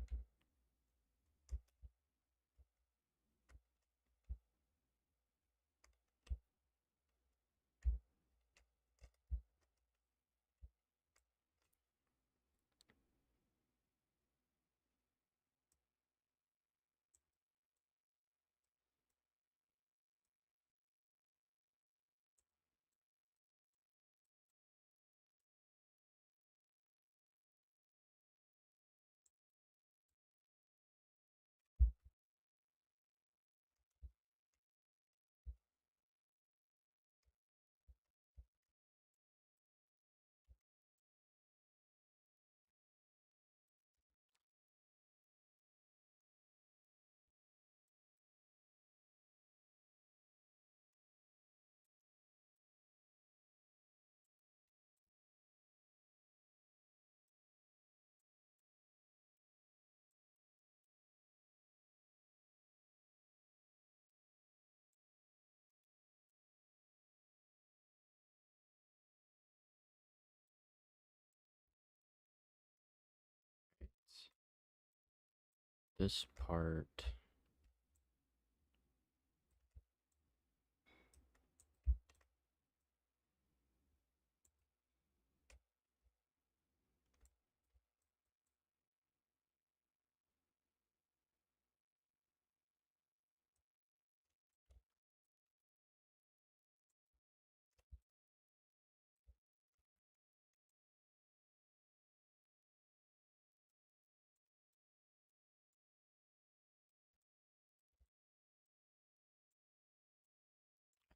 This part.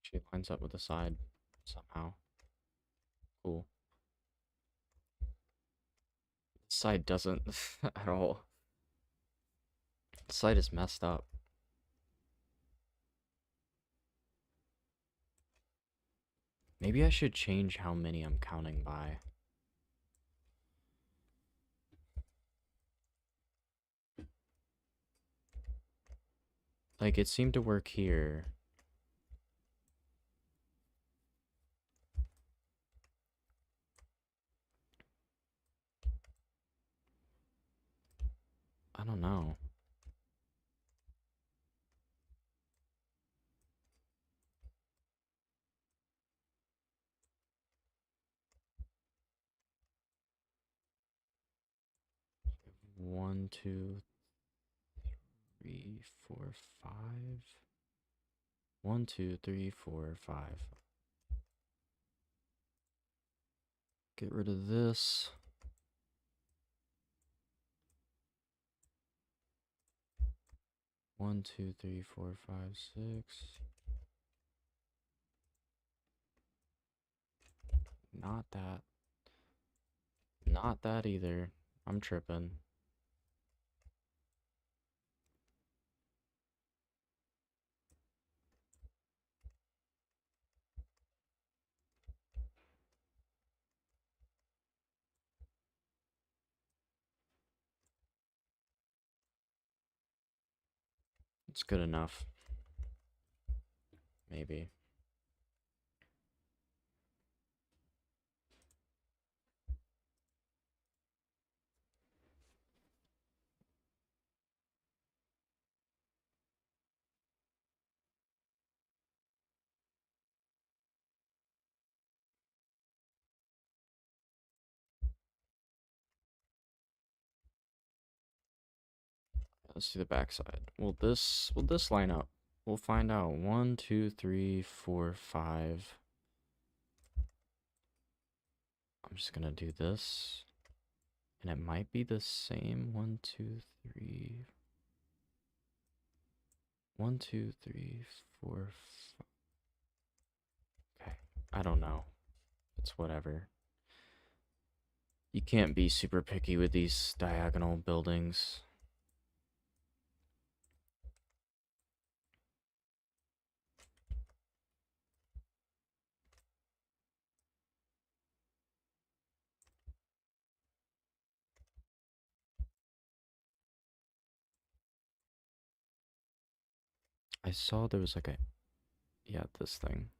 Actually lines up with the side somehow. Cool. The side doesn't at all. The side is messed up. Maybe I should change how many I'm counting by. Like, it seemed to work here. I don't know. One, two, three, four, five. 1, 2, 3, 4, 5. get rid of this. One, two, three, four, five, six. Not that. Not that either. I'm tripping. It's good enough. Maybe. Let's see the backside. Will this line up? We'll find out. 1, 2, 3, 4, 5. I'm just gonna do this. And it might be the same. 1, 2, 3. 1, 2, 3, 4, 5. Okay. I don't know. It's whatever. You can't be super picky with these diagonal buildings. I saw there was like a, yeah, this thing.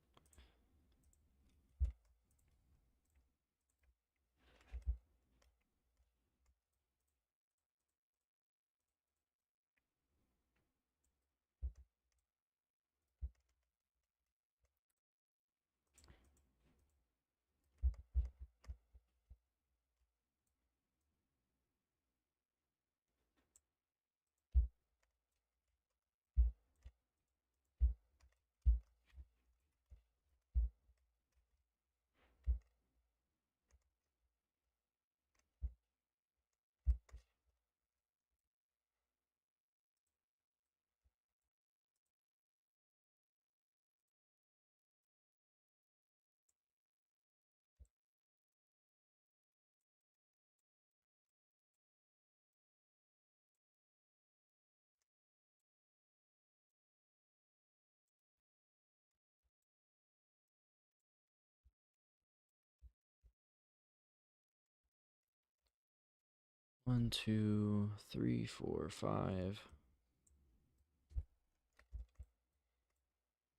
One, two, three, four, five.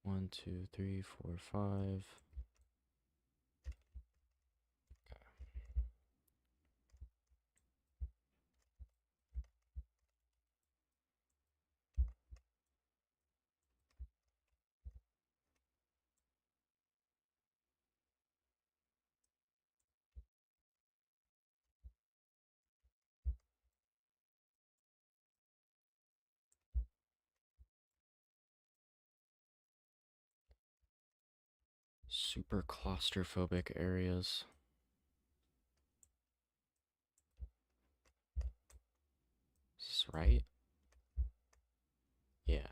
1, 2, 3, 4, 5. Super claustrophobic areas. Is this right? Yeah.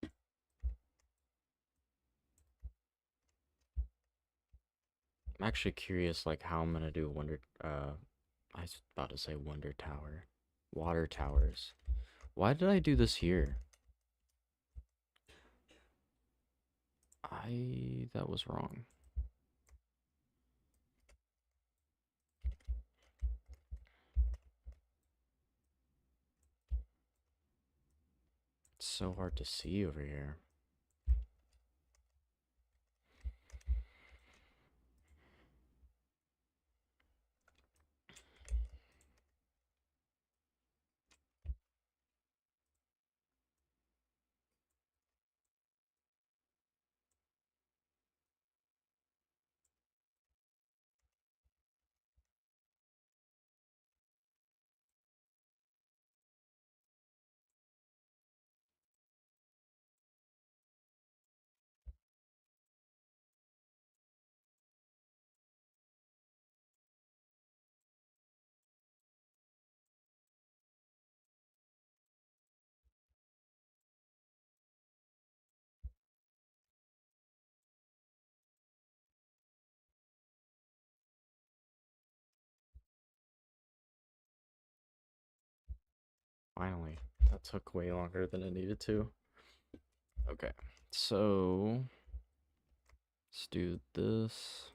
I'm actually curious, like, how I'm gonna do I was about to say Wonder Tower. Water towers. Why did I do this here? That was wrong. It's so hard to see over here. Finally. That took way longer than it needed to. Okay. So let's do this.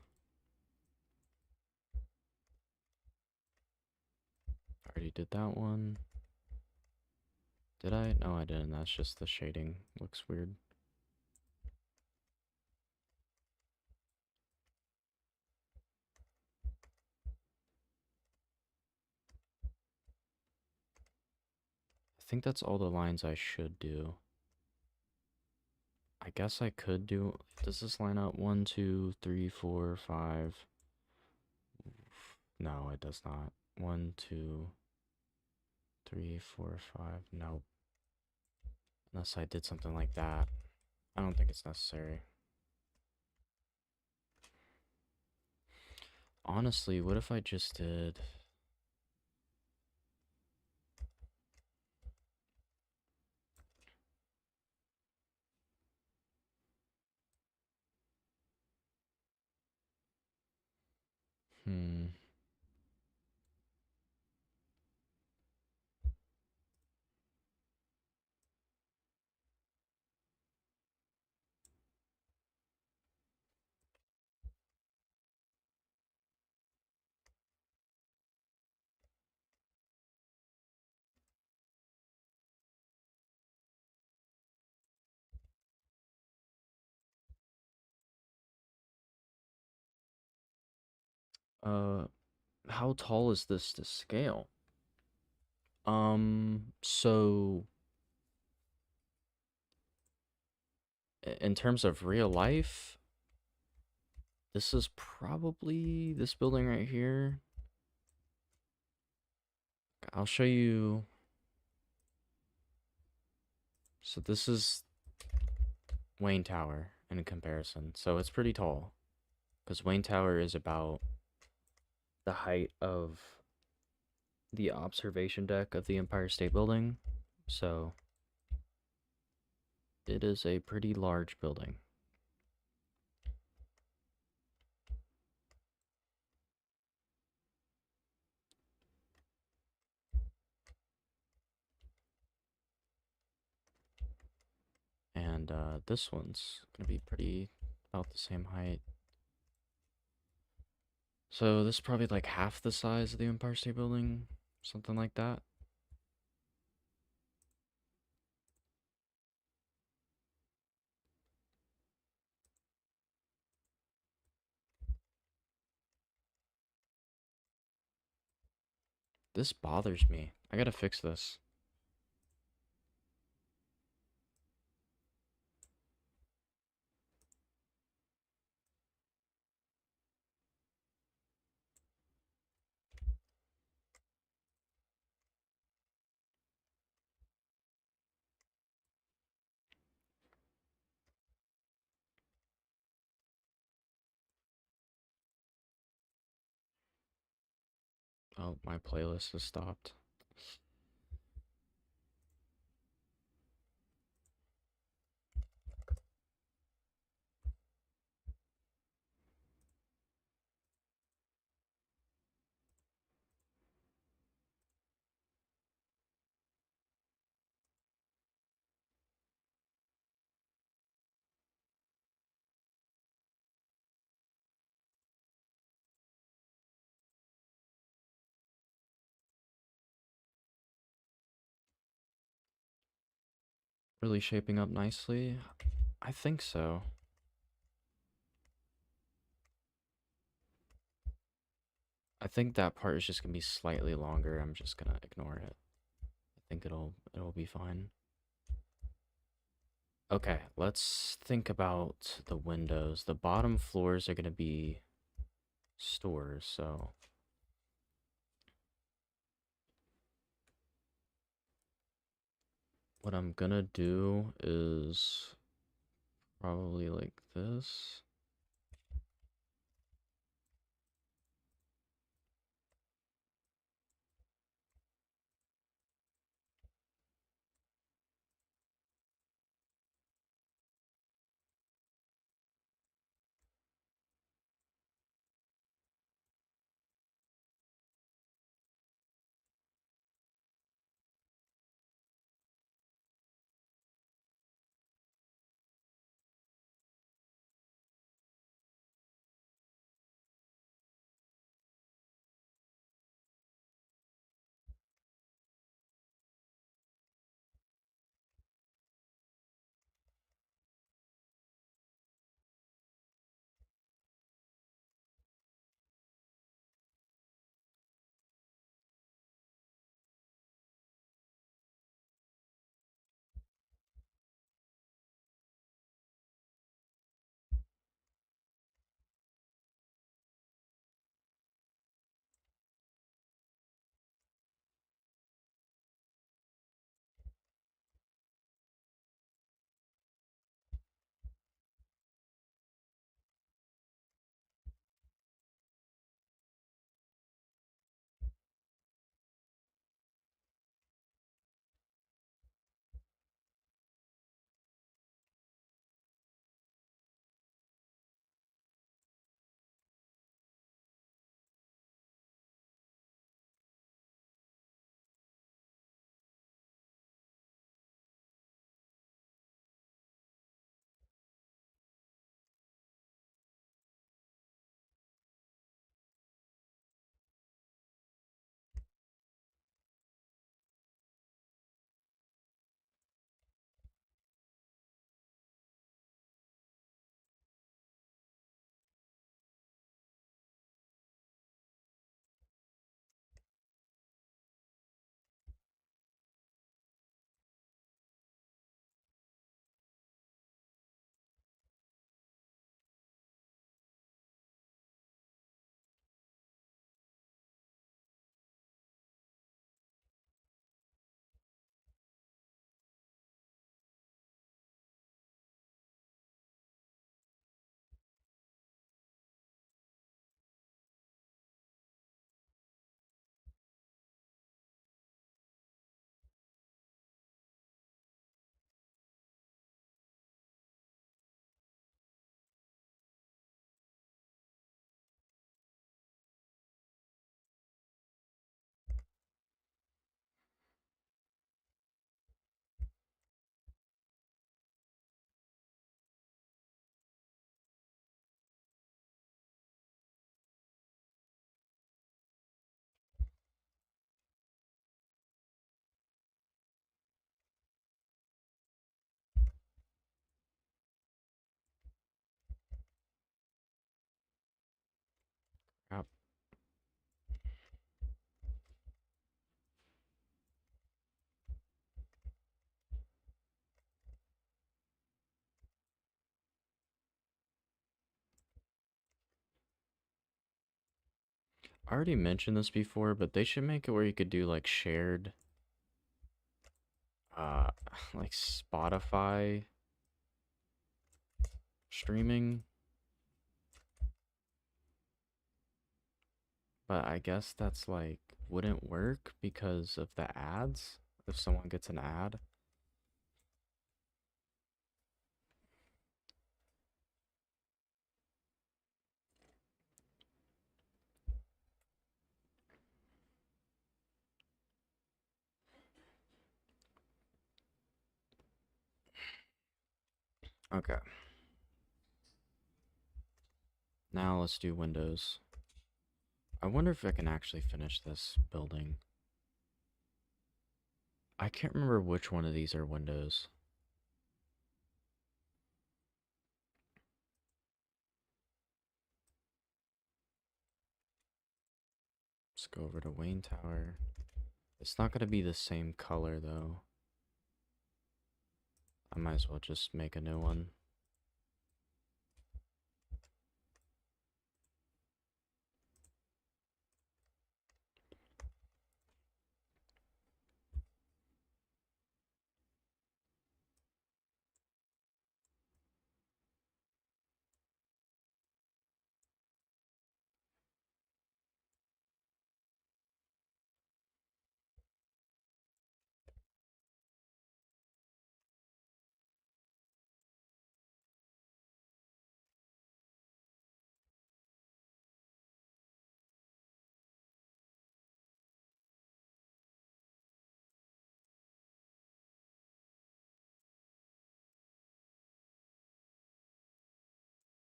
Already did that one. Did I? No, I didn't. That's just the shading. Looks weird. I think that's all the lines I should do. I guess I could do. Does this line up? 1, 2, 3, 4, 5. No, it does not. 1, 2, 3, 4, 5. Nope. Unless I did something like that. I don't think it's necessary. Honestly, what if I just did... Hmm. Uh, how tall is this to scale? So in terms of real life, this is probably this building right here. I'll show you. So this is Wayne Tower in comparison. So it's pretty tall because Wayne Tower is about the height of the observation deck of the Empire State Building. So it is a pretty large building. And this one's gonna be pretty about the same height. So this is probably like half the size of the Empire State Building, something like that. This bothers me. I gotta fix this. Oh, my playlist has stopped. Really shaping up nicely? I think so. I think that part is just gonna be slightly longer. I'm just gonna ignore it. I think it'll be fine. Okay, let's think about the windows. The bottom floors are gonna be stores, so what I'm gonna do is probably like this. I already mentioned this before, but they should make it where you could do like shared, uh, like Spotify streaming. But I guess that's like wouldn't work because of the ads. If someone gets an ad. Okay. Now let's do windows. I wonder if I can actually finish this building. I can't remember which one of these are windows. Let's go over to Wayne Tower. It's not going to be the same color though. I might as well just make a new one.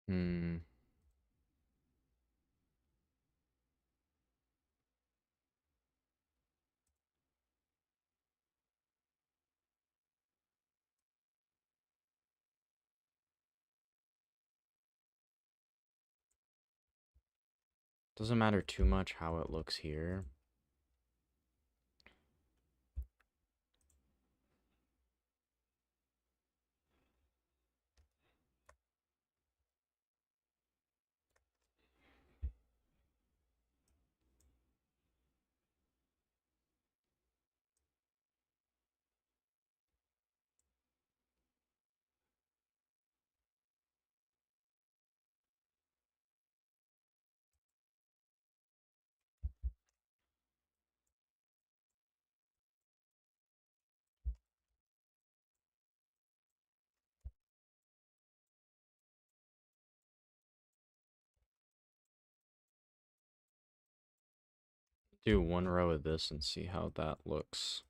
Hmm. Doesn't matter too much how it looks here. Do one row of this and see how that looks.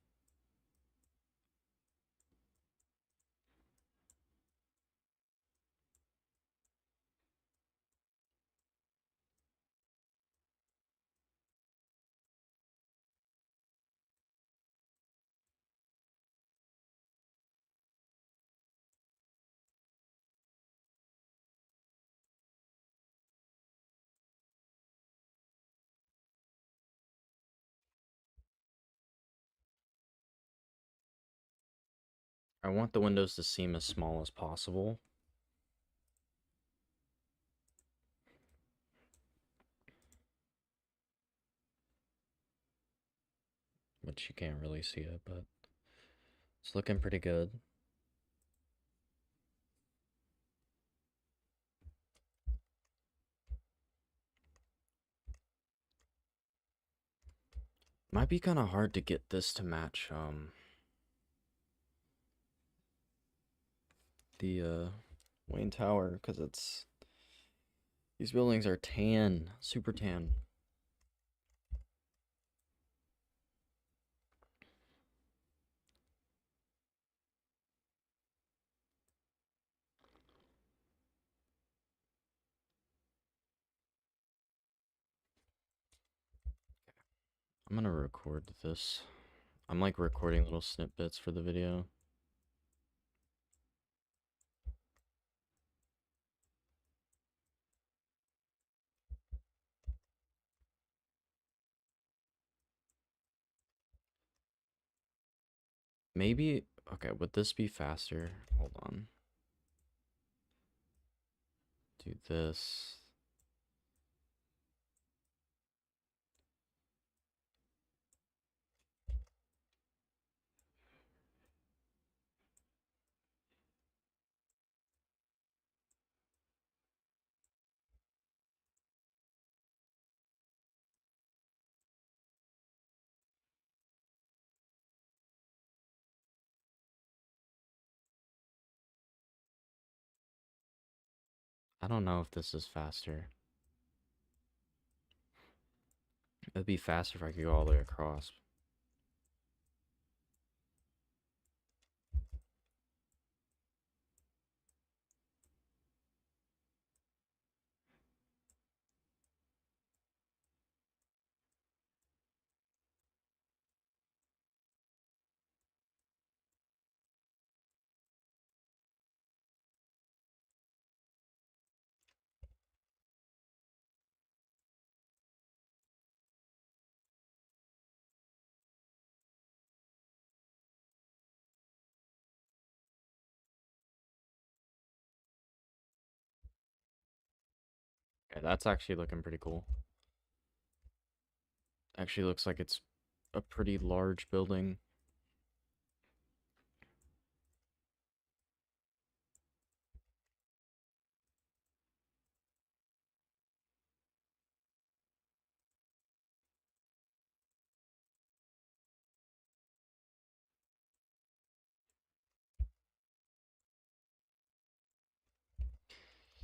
I want the windows to seem as small as possible. Which you can't really see it, but it's looking pretty good. Might be kind of hard to get this to match the Wayne Tower because it's these buildings are tan, super tan. I'm gonna record this. I'm like recording little snippets for the video. Maybe, okay, would this be faster? Hold on. Do this. I don't know if this is faster. It'd be faster if I could go all the way across. Okay, that's actually looking pretty cool. Actually looks like it's a pretty large building.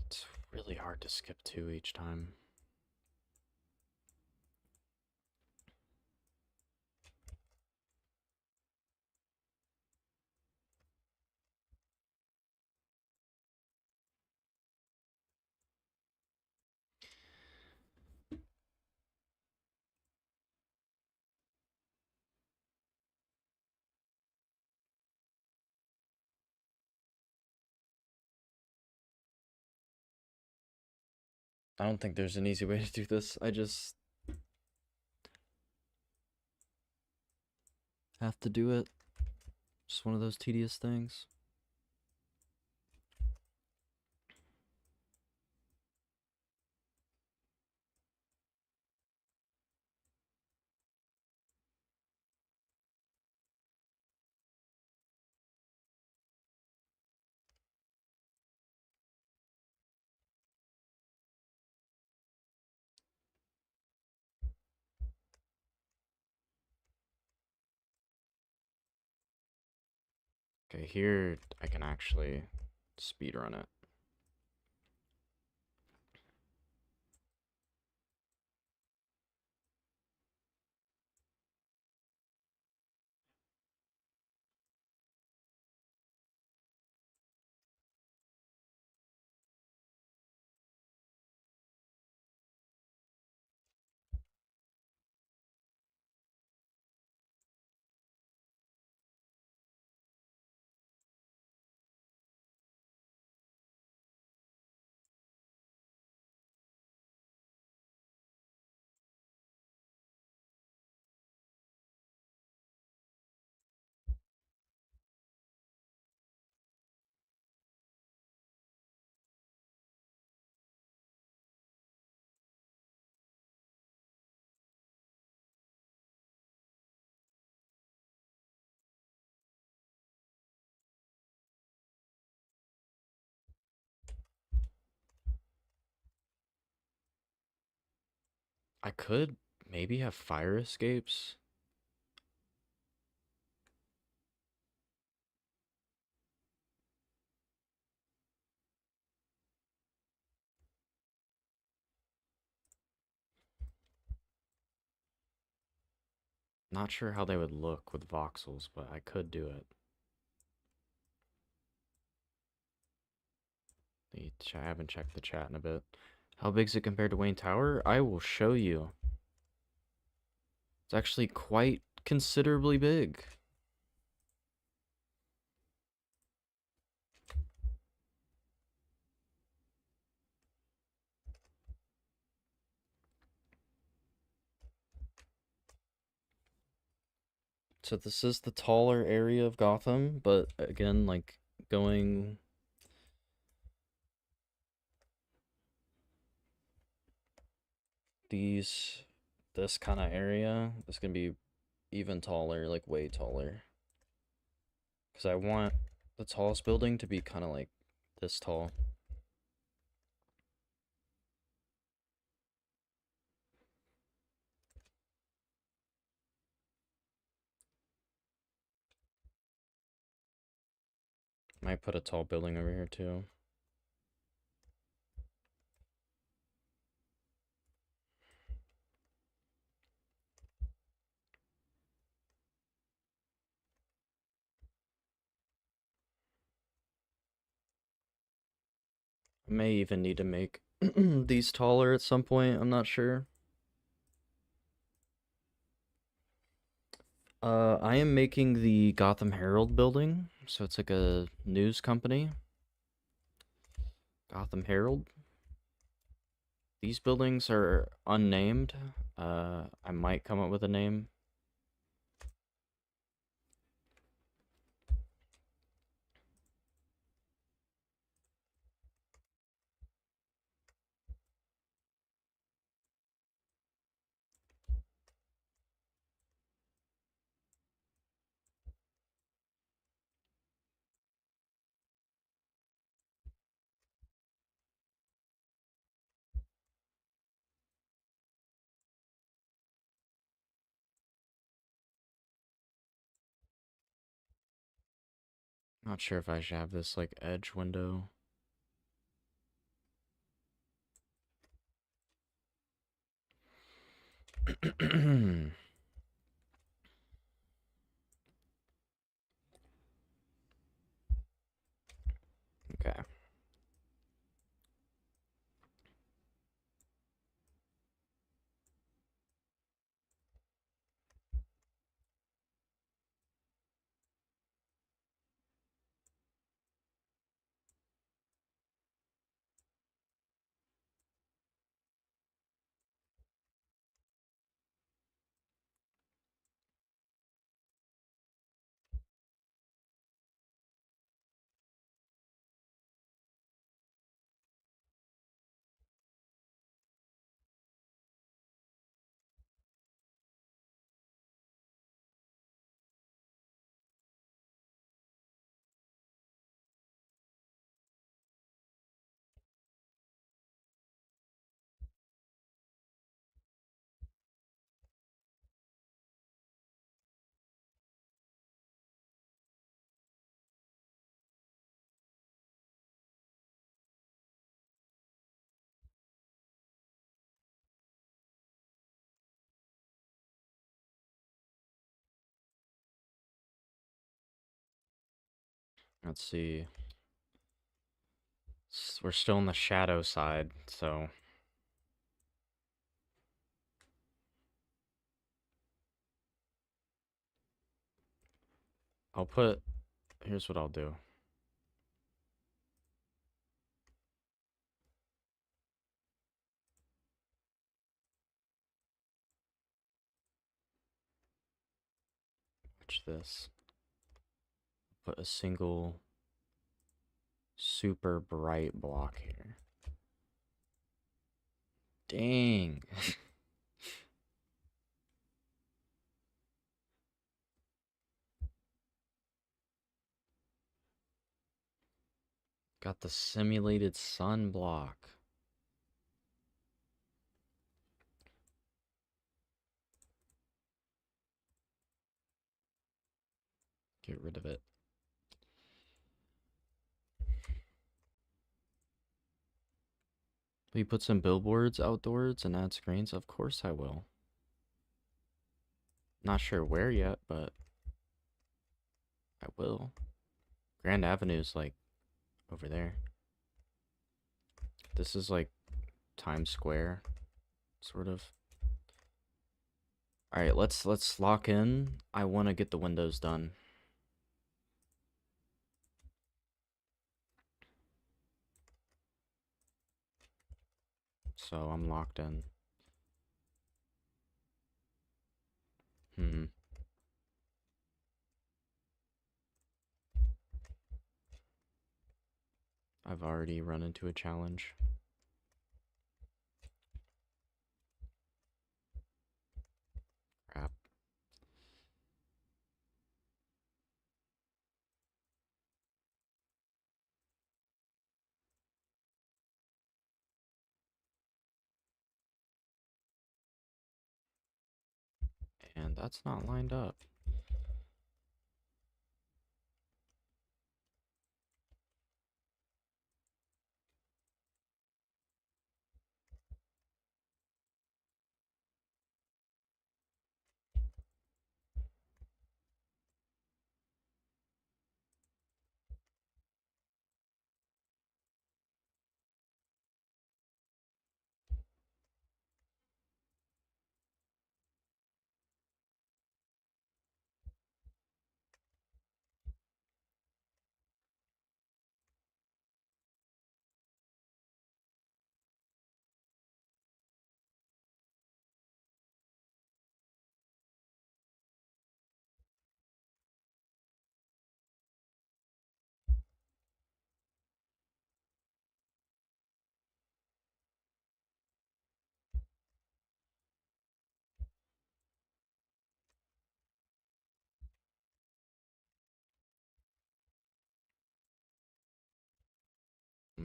It's really hard to skip to each time. I don't think there's an easy way to do this. I just have to do it. Just one of those tedious things. Okay, here I can actually speedrun it. I could maybe have fire escapes. Not sure how they would look with voxels, but I could do it. I haven't checked the chat in a bit. How big is it compared to Wayne Tower? I will show you. It's actually quite considerably big. So this is the taller area of Gotham, but again, like going this kind of area is gonna be even taller, like way taller. Because I want the tallest building to be kind of like this tall. Might put a tall building over here too. I may even need to make these taller at some point. I'm not sure. I am making the Gotham Herald building, so it's like a news company. Gotham Herald. These buildings are unnamed. I might come up with a name. Not sure if I should have this like edge window. Okay. Let's see. We're still on the shadow side, so I'll put. Here's what I'll do. Watch this. Put a single super bright block here. Dang. Got the simulated sun block. Get rid of it. Will you put some billboards outdoors and add screens? Of course I will. Not sure where yet, but I will. Grand Avenue's like over there. This is like Times Square, sort of. All right, let's lock in. I want to get the windows done. So I'm locked in. Hmm. I've already run into a challenge. Crap. And that's not lined up.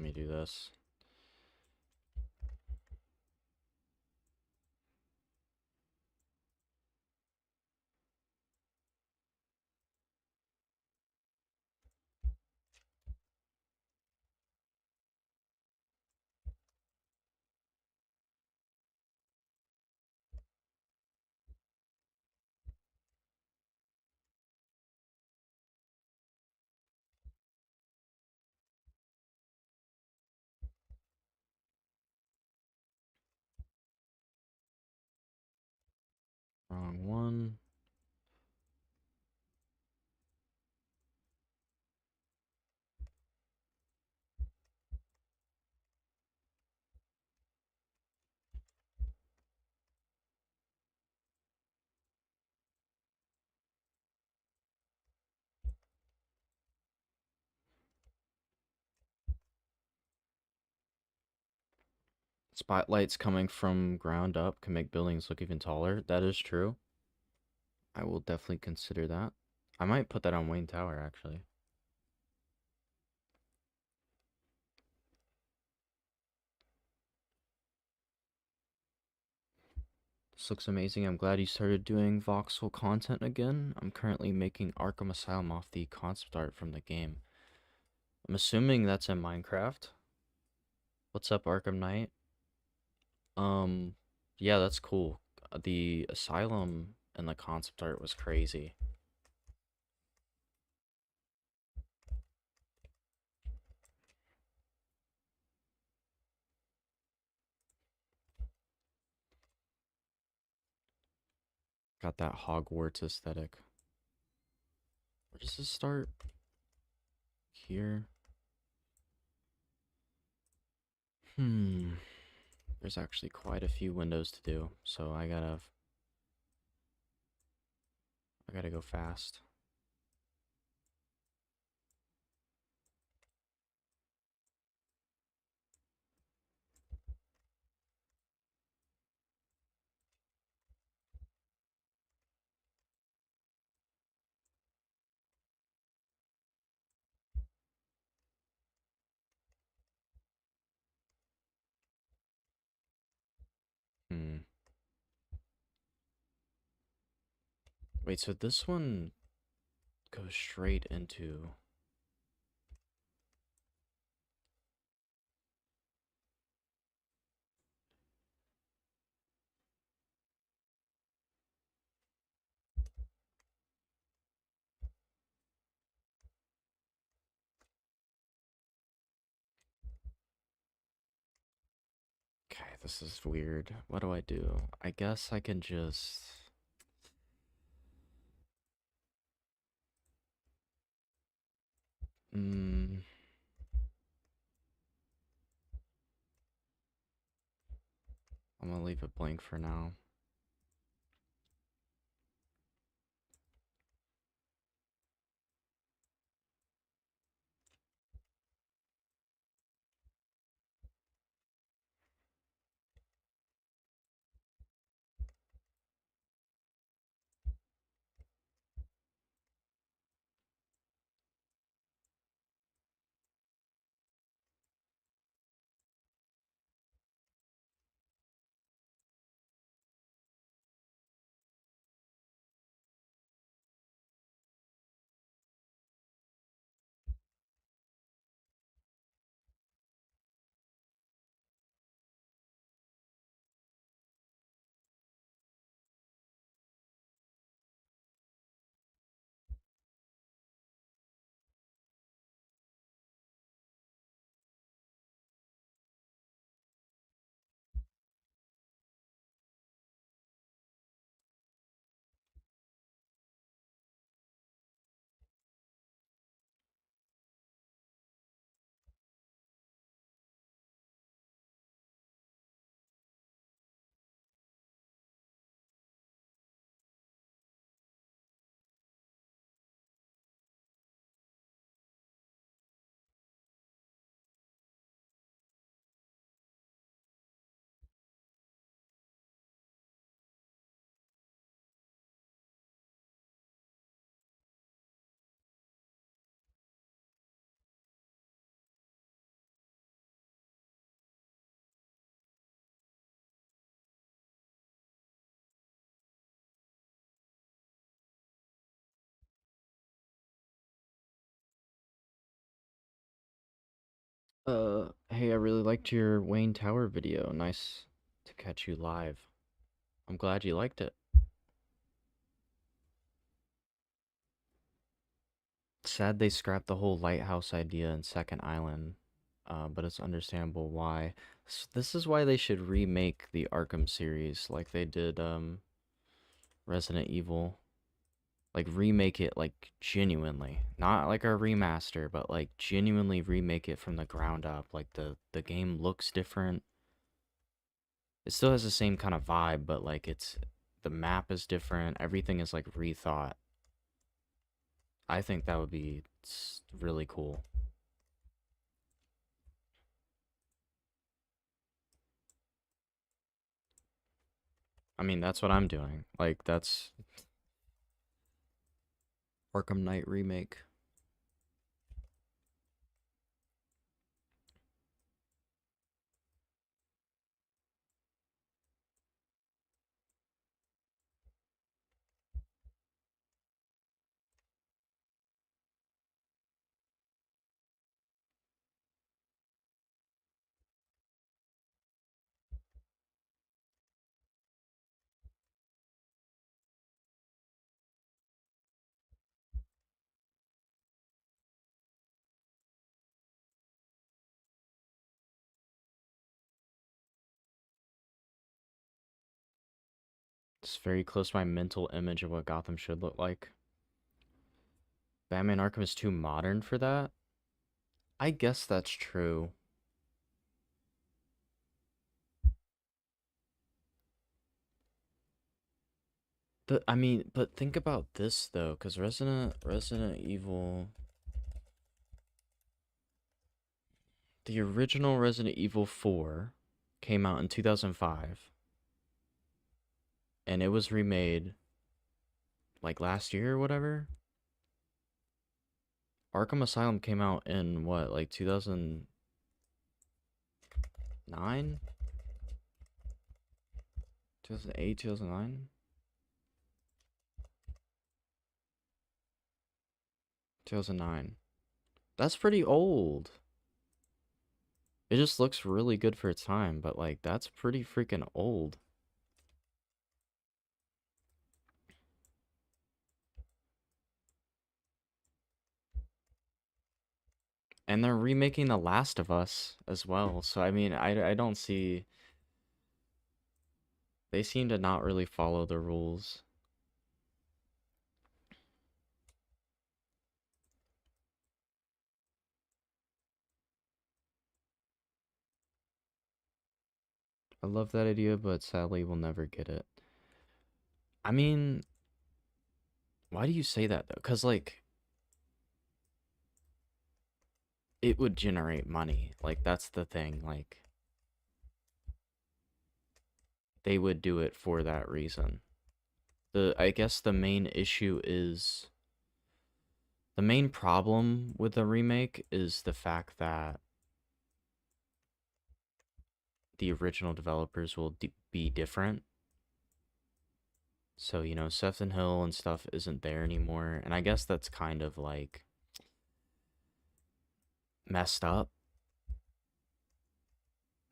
me do this. Wrong one. Spotlights coming from ground up can make buildings look even taller. That is true. I will definitely consider that. I might put that on Wayne Tower, actually. This looks amazing. I'm glad you started doing voxel content again. I'm currently making Arkham Asylum off the concept art from the game. I'm assuming that's in Minecraft. What's up, Arkham Knight? Um, yeah, that's cool. The asylum and the concept art was crazy. Got that Hogwarts aesthetic. Where does this start? Here. Hmm. There's actually quite a few windows to do, so I gotta go fast. Hmm. Wait, so this one goes straight into. Okay, this is weird. What do I do? I guess I can just. Hmm. I'm gonna leave it blank for now. Hey, I really liked your Wayne Tower video. Nice to catch you live. I'm glad you liked it. Sad they scrapped the whole lighthouse idea in Second Island, but it's understandable why. This is why they should remake the Arkham series like they did, Resident Evil. Like, remake it, like, genuinely. Not like a remaster, but, like, genuinely remake it from the ground up. Like, the game looks different. It still has the same kind of vibe, but like the map is different. Everything is like rethought. I think that would be really cool. I mean, that's what I'm doing. Like that's Arkham Knight remake. It's very close to my mental image of what Gotham should look like. Batman Arkham is too modern for that. I guess that's true. I mean, but think about this though, because Resident Evil, the original Resident Evil 4 came out in 2005, and it was remade like last year or whatever. Arkham Asylum came out in what, like 2009? 2008, 2009? 2009. That's pretty old. It just looks really good for its time, but like that's pretty freaking old. And they're remaking The Last of Us as well. So I mean, I don't see, they seem to not really follow the rules. I love that idea, but sadly we'll never get it. I mean, why do you say that though? Cuz like it would generate money. Like that's the thing. Like they would do it for that reason. I guess the main issue is, the main problem with the remake is the fact that the original developers will be different. So, you know, Sefton Hill and stuff isn't there anymore. And I guess that's kind of like messed up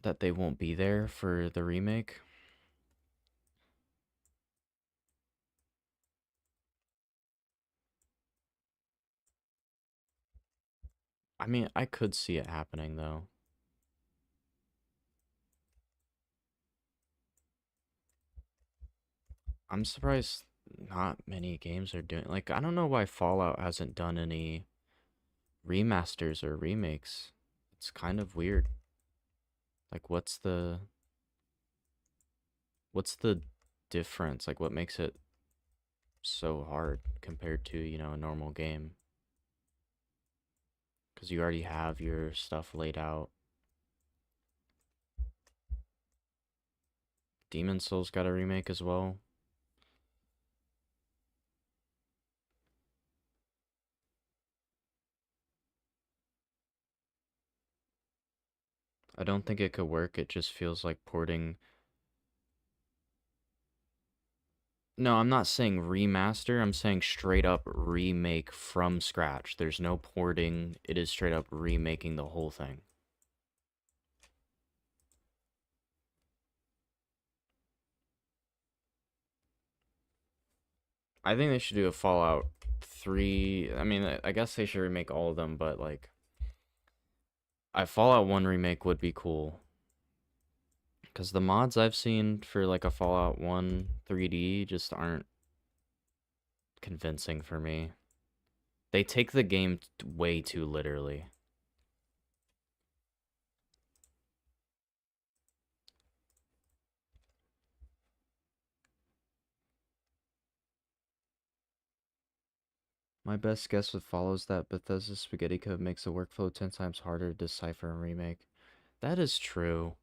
that they won't be there for the remake. I mean, I could see it happening though. I'm surprised not many games are doing, like, I don't know why Fallout hasn't done any remasters or remakes. It's kind of weird. Like what's the difference? Like what makes it so hard compared to, you know, a normal game? Cuz you already have your stuff laid out. Demon Souls got a remake as well. I don't think it could work. It just feels like porting. No, I'm not saying remaster. I'm saying straight up remake from scratch. There's no porting. It is straight up remaking the whole thing. I think they should do a Fallout 3. I mean, I guess they should remake all of them, but like a Fallout 1 remake would be cool. Because the mods I've seen for like a Fallout 1 3D just aren't convincing for me. They take the game way too literally. My best guess would follows that Bethesda's spaghetti code makes the workflow 10 times harder to decipher and remake. That is true.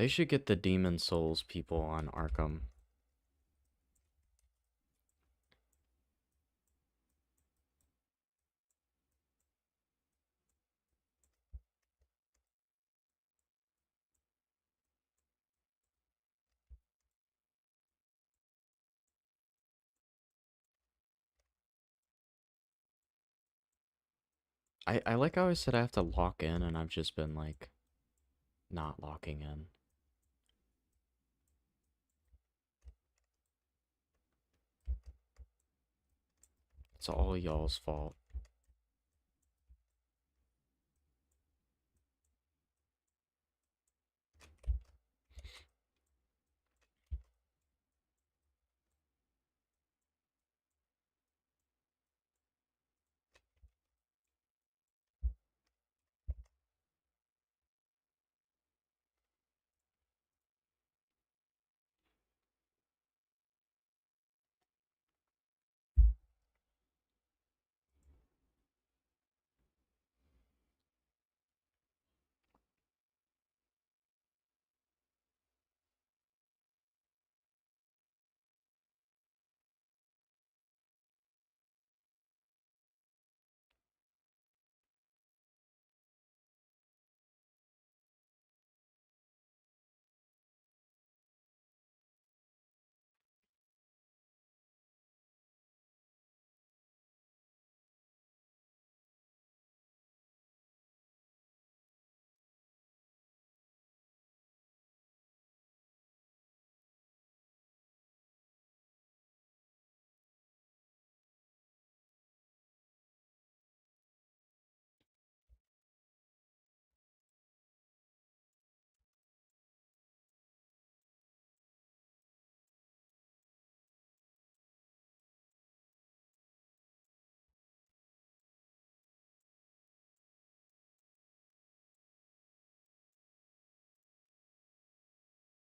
They should get the Demon Souls people on Arkham. I like how I said I have to lock in and I've just been like not locking in. It's all y'all's fault.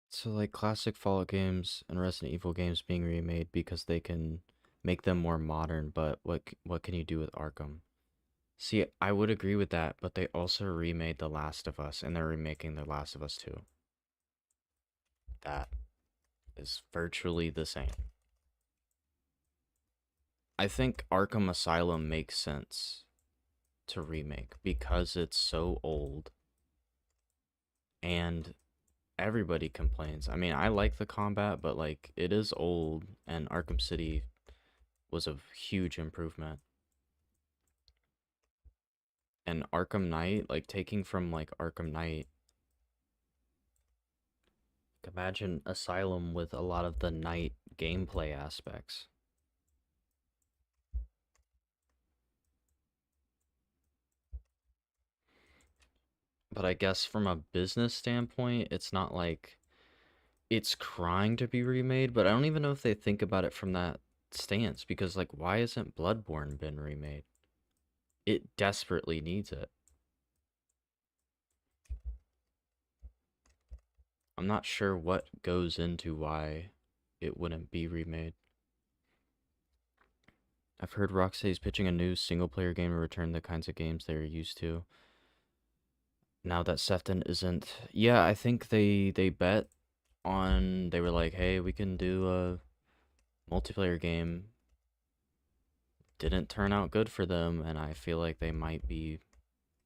So like classic Fallout games and Resident Evil games being remade because they can make them more modern, but what can you do with Arkham? See, I would agree with that, but they also remade The Last of Us and they're remaking The Last of Us 2. That is virtually the same. I think Arkham Asylum makes sense to remake because it's so old and everybody complains. I mean, I like the combat, but like it is old and Arkham City was a huge improvement. And Arkham Knight, like taking from like Arkham Knight, imagine Asylum with a lot of the Knight gameplay aspects. But I guess from a business standpoint, it's not like it's crying to be remade, but I don't even know if they think about it from that stance because like why isn't Bloodborne been remade? It desperately needs it. I'm not sure what goes into why it wouldn't be remade. I've heard Rocksteady's pitching a new single-player game to return the kinds of games they're used to. Now that Sefton isn't, yeah, I think they bet on. They were like, hey, we can do a multiplayer game. Didn't turn out good for them, and I feel like they might be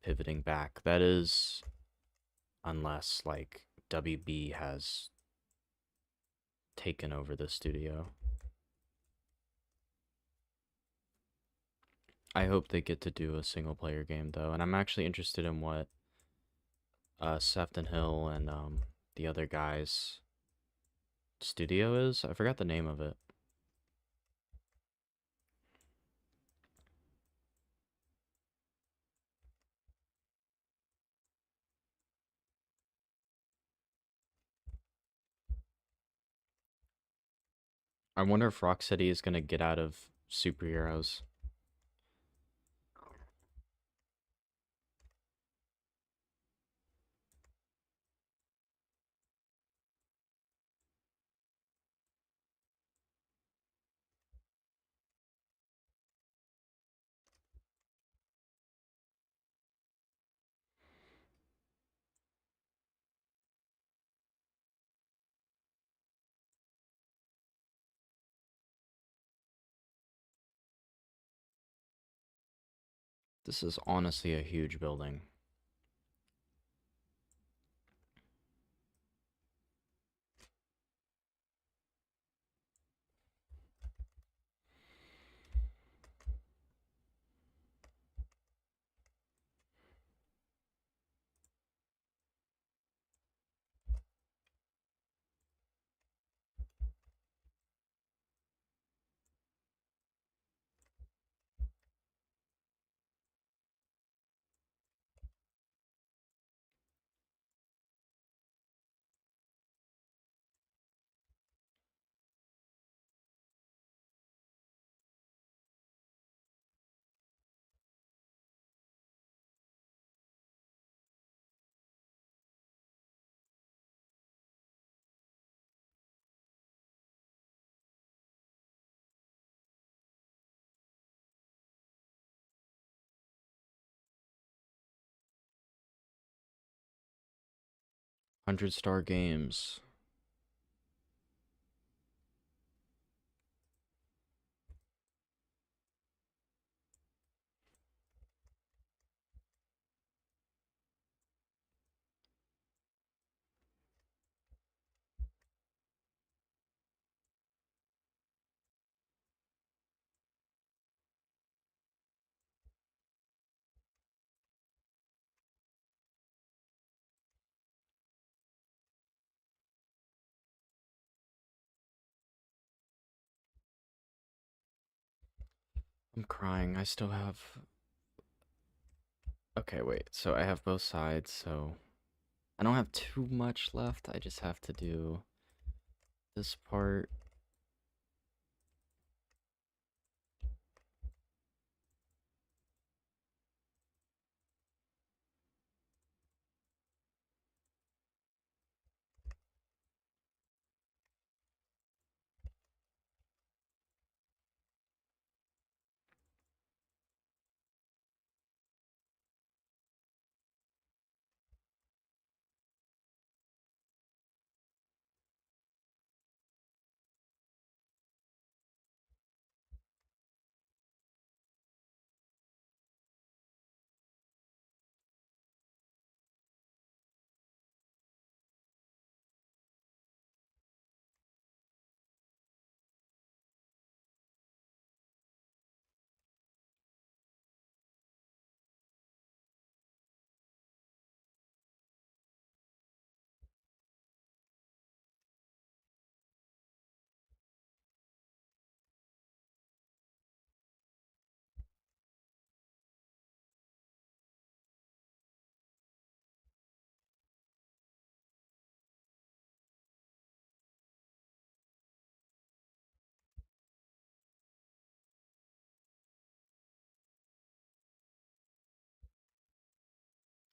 pivoting back. That is unless like WB has taken over the studio. I hope they get to do a single player game though, and I'm actually interested in what Sefton Hill and the other guys studio is. I forgot the name of it. I wonder if Rocksteady is gonna get out of superheroes. This is honestly a huge building. $100 games. I'm crying. I still have. Okay, wait. So I have both sides, so I don't have too much left. I just have to do this part.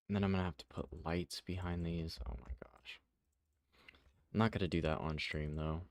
And then I'm gonna have to put lights behind these. Oh my gosh. I'm not gonna do that on stream though.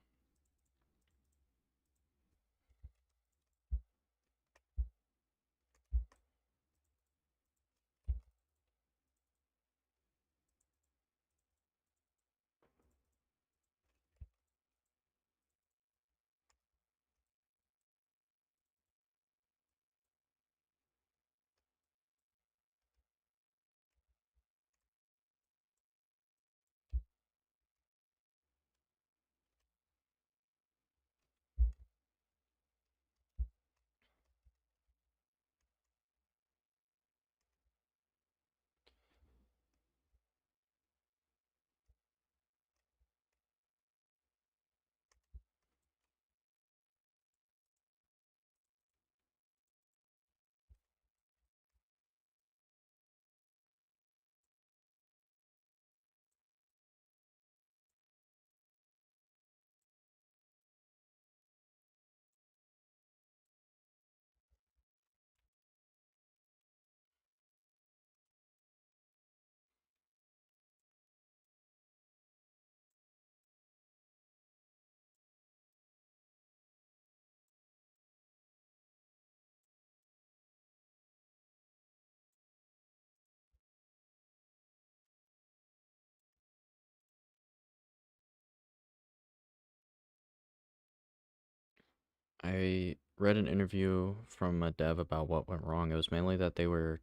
I read an interview from a dev about what went wrong. It was mainly that they were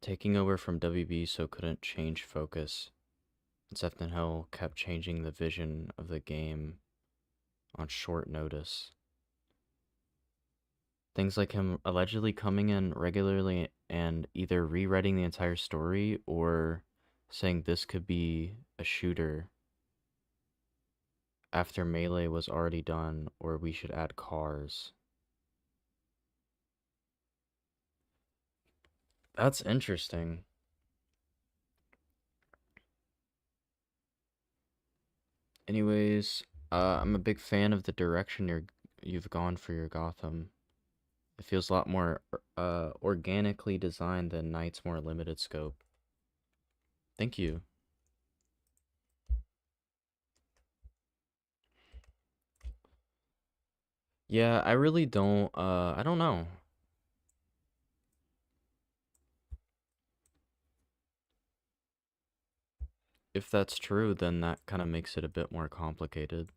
taking over from WB, so couldn't change focus. Sefton Hill kept changing the vision of the game on short notice. Things like him allegedly coming in regularly and either rewriting the entire story or saying this could be a shooter after Melee was already done, or we should add cars. That's interesting. Anyways, I'm a big fan of the direction you've gone for your Gotham. It feels a lot more organically designed than Knight's more limited scope. Thank you. Yeah, I really don't I don't know. If that's true, then that kind of makes it a bit more complicated.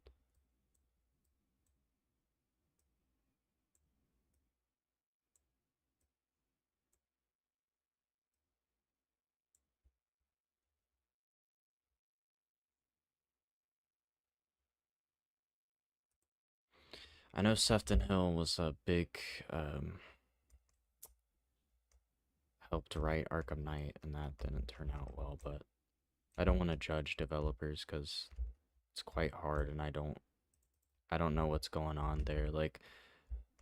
I know Sefton Hill was a big um helped write Arkham Knight and that didn't turn out well, but I don't want to judge developers cuz it's quite hard and I don't know what's going on there. Like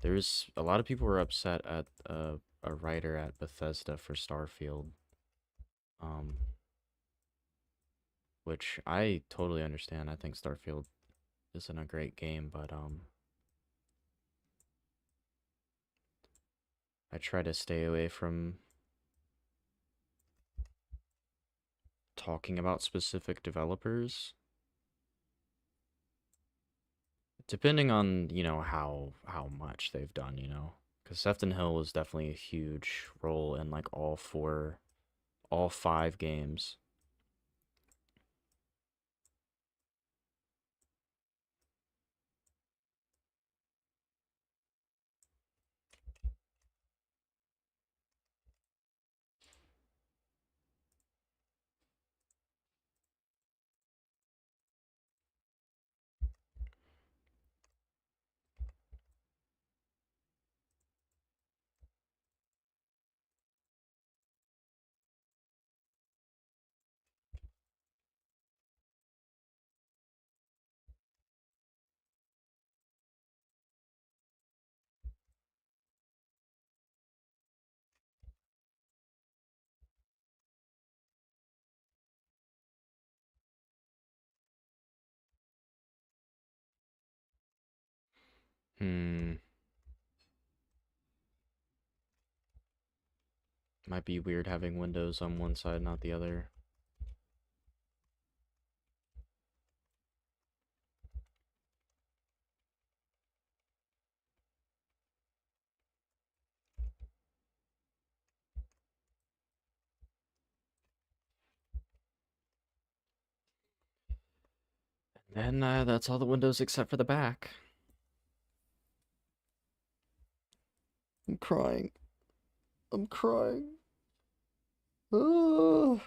there's a lot of people were upset at a writer at Bethesda for Starfield. Um which I totally understand. I think Starfield isn't a great game, but I try to stay away from talking about specific developers depending on, how much they've done, cuz Sefton Hill was definitely a huge role in like all 5 games. Hmm, might be weird having windows on one side not the other. And that's all the windows except for the back. I'm crying. I'm crying. Ugh.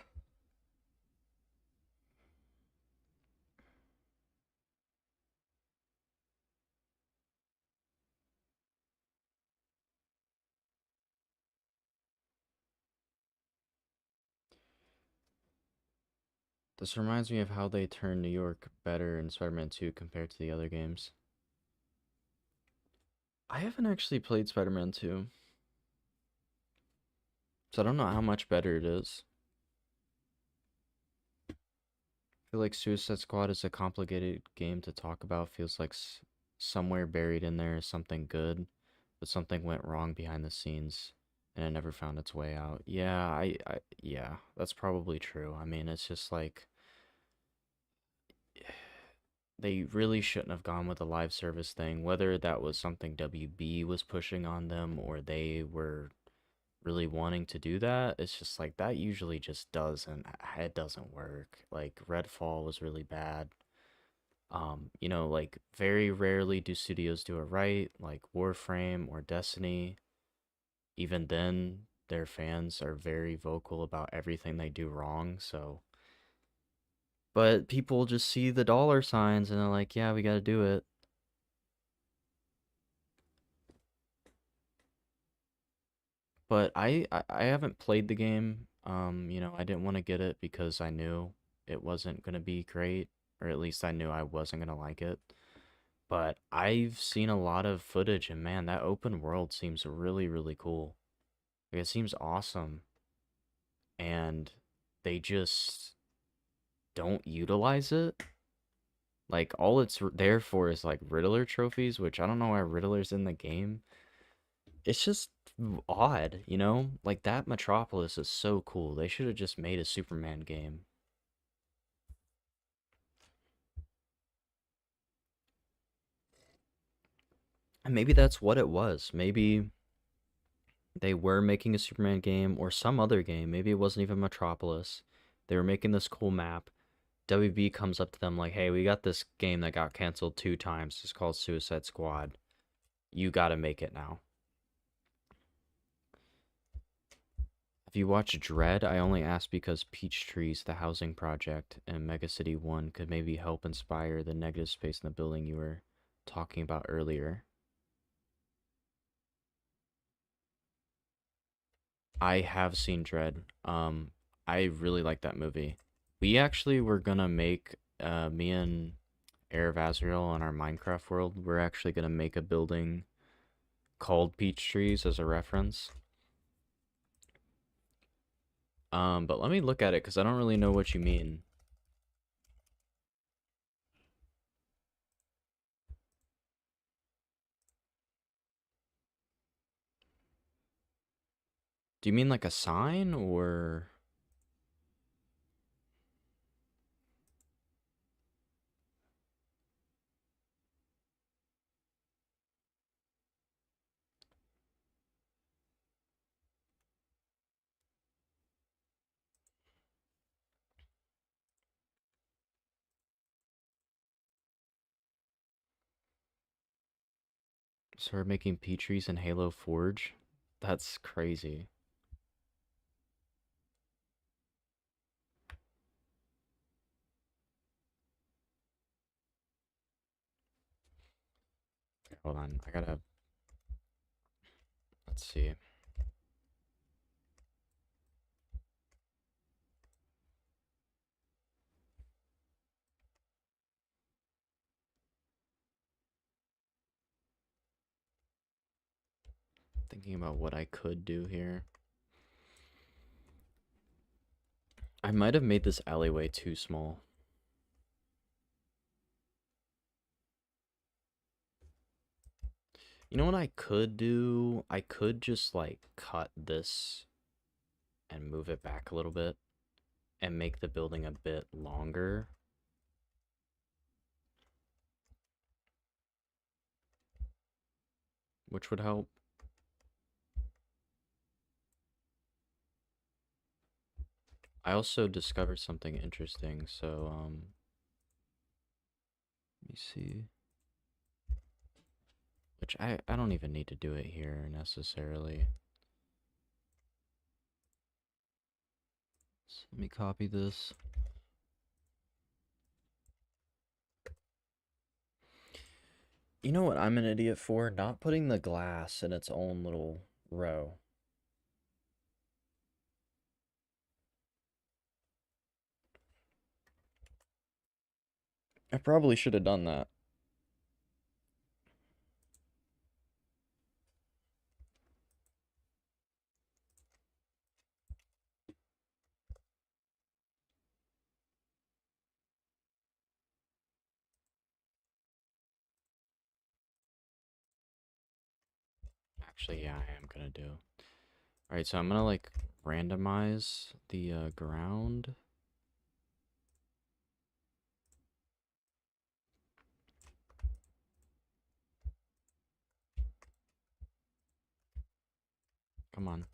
This reminds me of how they turned New York better in Spider-Man 2 compared to the other games. I haven't actually played Spider-Man 2, so I don't know how much better it is. I feel like Suicide Squad is a complicated game to talk about. Feels like somewhere buried in there is something good, but something went wrong behind the scenes and it never found its way out. Yeah, yeah, that's probably true. I mean, it's just like they really shouldn't have gone with a live service thing, whether that was something WB was pushing on them or they were really wanting to do that. It's just like that usually just doesn't it doesn't work. Like Redfall was really bad. You know, like very rarely do studios do it right, like Warframe or Destiny. Even then, their fans are very vocal about everything they do wrong, so but people just see the dollar signs and they're like, yeah, we gotta do it. But I haven't played the game. You know, I didn't want to get it because I knew it wasn't gonna be great, or at least I knew I wasn't gonna like it. But I've seen a lot of footage, and man, that open world seems really, really cool. Like, it seems awesome, and they just don't utilize it. Like, all it's there for is like Riddler trophies, which I don't know why Riddler's in the game. It's just odd, you know? Like, that Metropolis is so cool. They should have just made a Superman game. And maybe that's what it was. Maybe they were making a Superman game or some other game. Maybe it wasn't even Metropolis. They were making this cool map. WB comes up to them like, hey, we got this game that got canceled 2 times. It's called Suicide Squad. You gotta make it now. If you watch Dread, I only asked because Peachtree's the housing project and Mega City 1 could maybe help inspire the negative space in the building you were talking about earlier. I have seen Dread. I really like that movie. We actually were gonna make me and Air of Azrael on our Minecraft world. We're actually gonna make a building called Peachtrees as a reference. But let me look at it because I don't really know what you mean. Do you mean like a sign or start making Peachtrees in Halo Forge? That's crazy. Hold on, I gotta. Let's see. Thinking about what I could do here. I might have made this alleyway too small. You know what I could do? I could just like cut this and move it back a little bit and make the building a bit longer. Which would help. I also discovered something interesting, so let me see. Which I don't even need to do it here necessarily. So let me copy this. You know what I'm an idiot for? Not putting the glass in its own little row. I probably should have done that. Actually, yeah, I am gonna do. Alright, so I'm gonna like randomize the ground. Come on.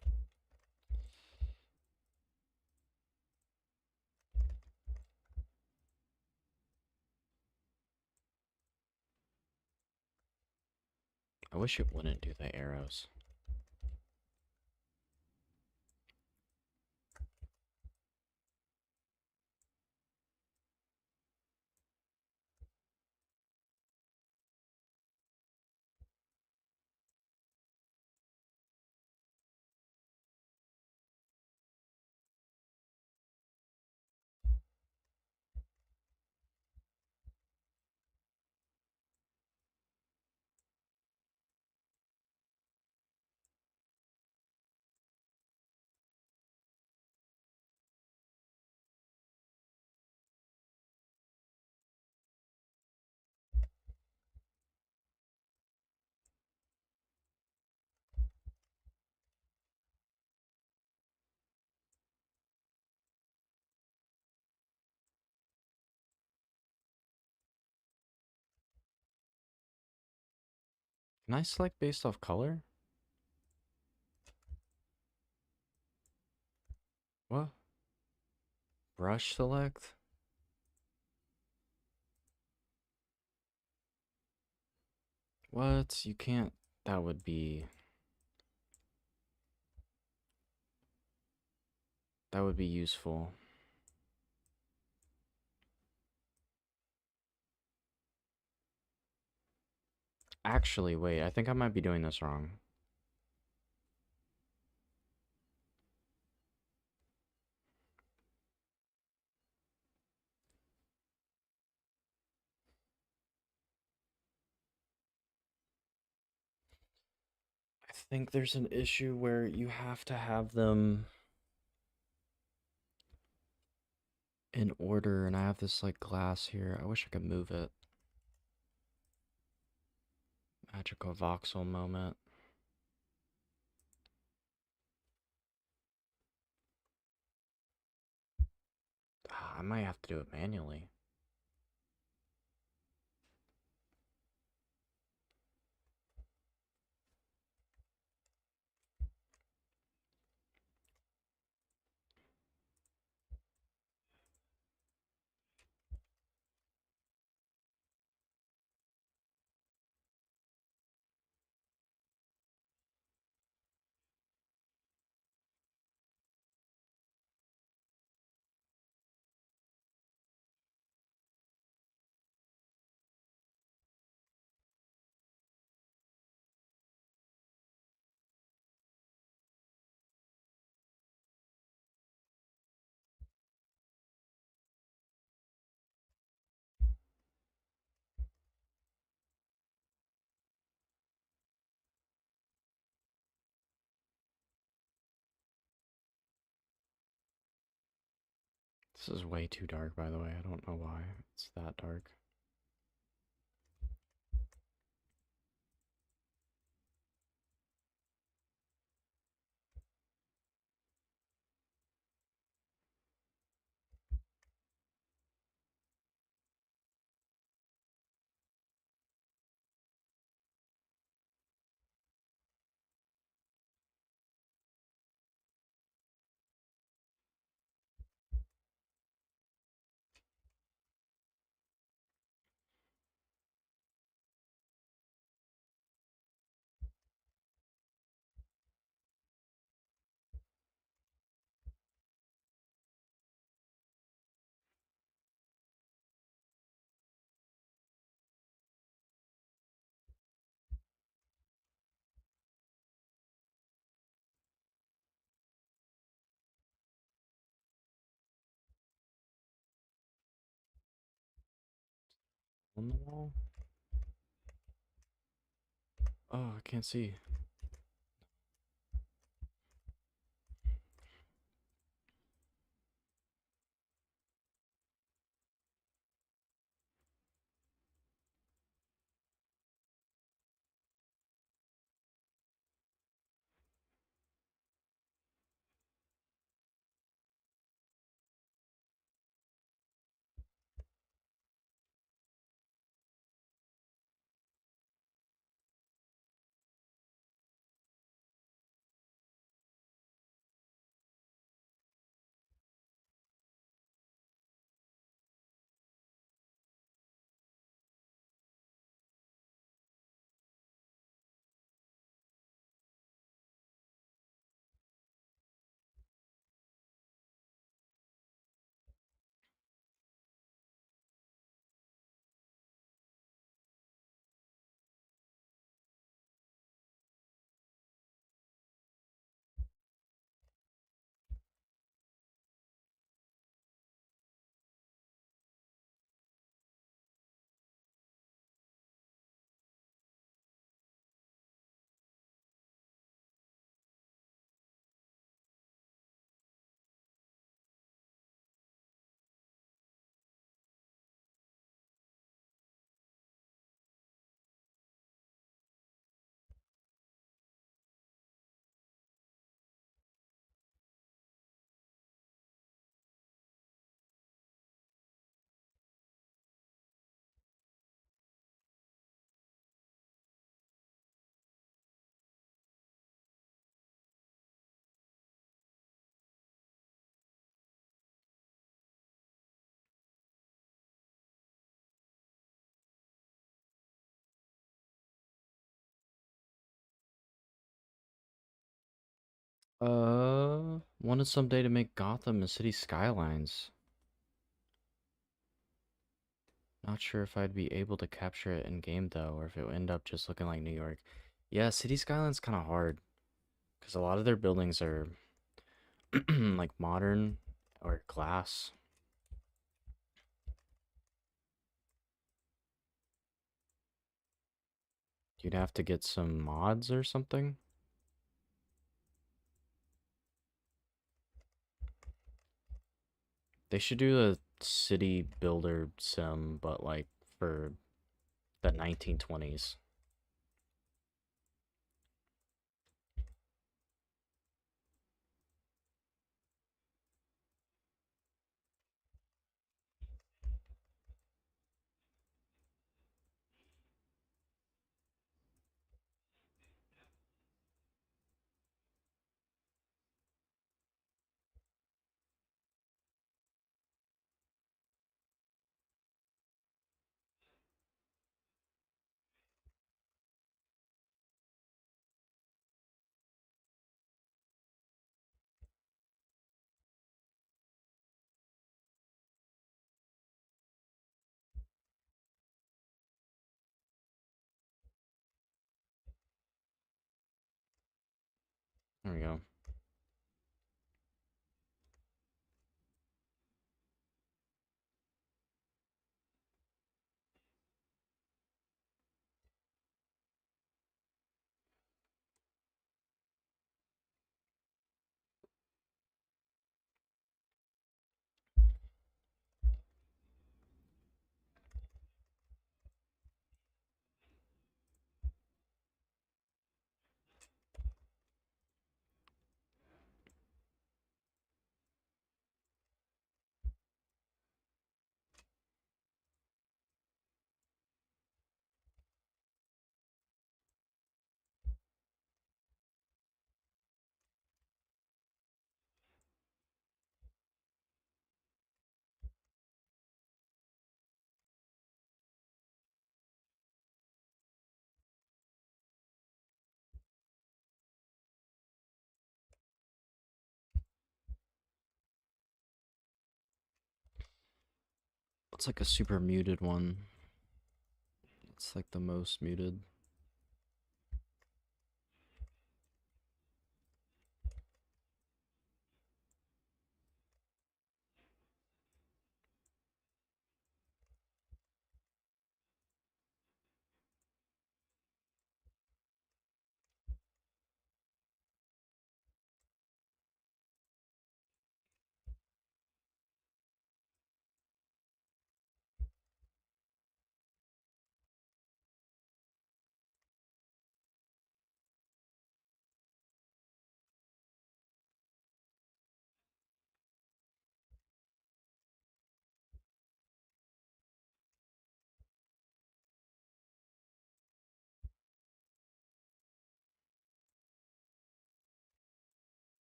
I wish it wouldn't do the arrows. Can I select based off color? What? Brush select? What? You can't. That would be. That would be useful. Actually, wait. I think I might be doing this wrong. I think there's an issue where you have to have them in order, and I have this like glass here. I wish I could move it. MagicaVoxel moment. I might have to do it manually. This is way too dark, by the way. I don't know why it's that dark. On the wall? Oh, I can't see. Wanted someday to make Gotham and city skylines. Not sure if I'd be able to capture it in game though, or if it would end up just looking like New York. Yeah, city skyline's kind of hard because a lot of their buildings are like modern or glass. You'd have to get some mods or something. They should do a city builder sim, but like for the 1920s. There we go. It's like a super muted one. It's like the most muted.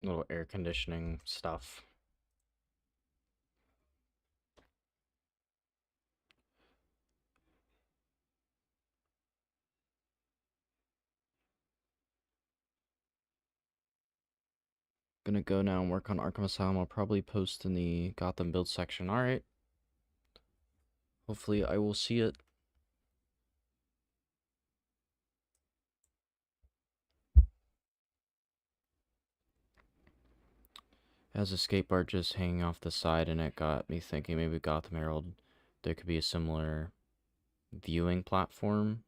Little air conditioning stuff. Gonna go now and work on Arkham Asylum. I'll probably post in the Gotham build section. Alright. Hopefully I will see it. Has a skateboard just hanging off the side, and it got me thinking maybe Gotham Herald, there could be a similar viewing platform.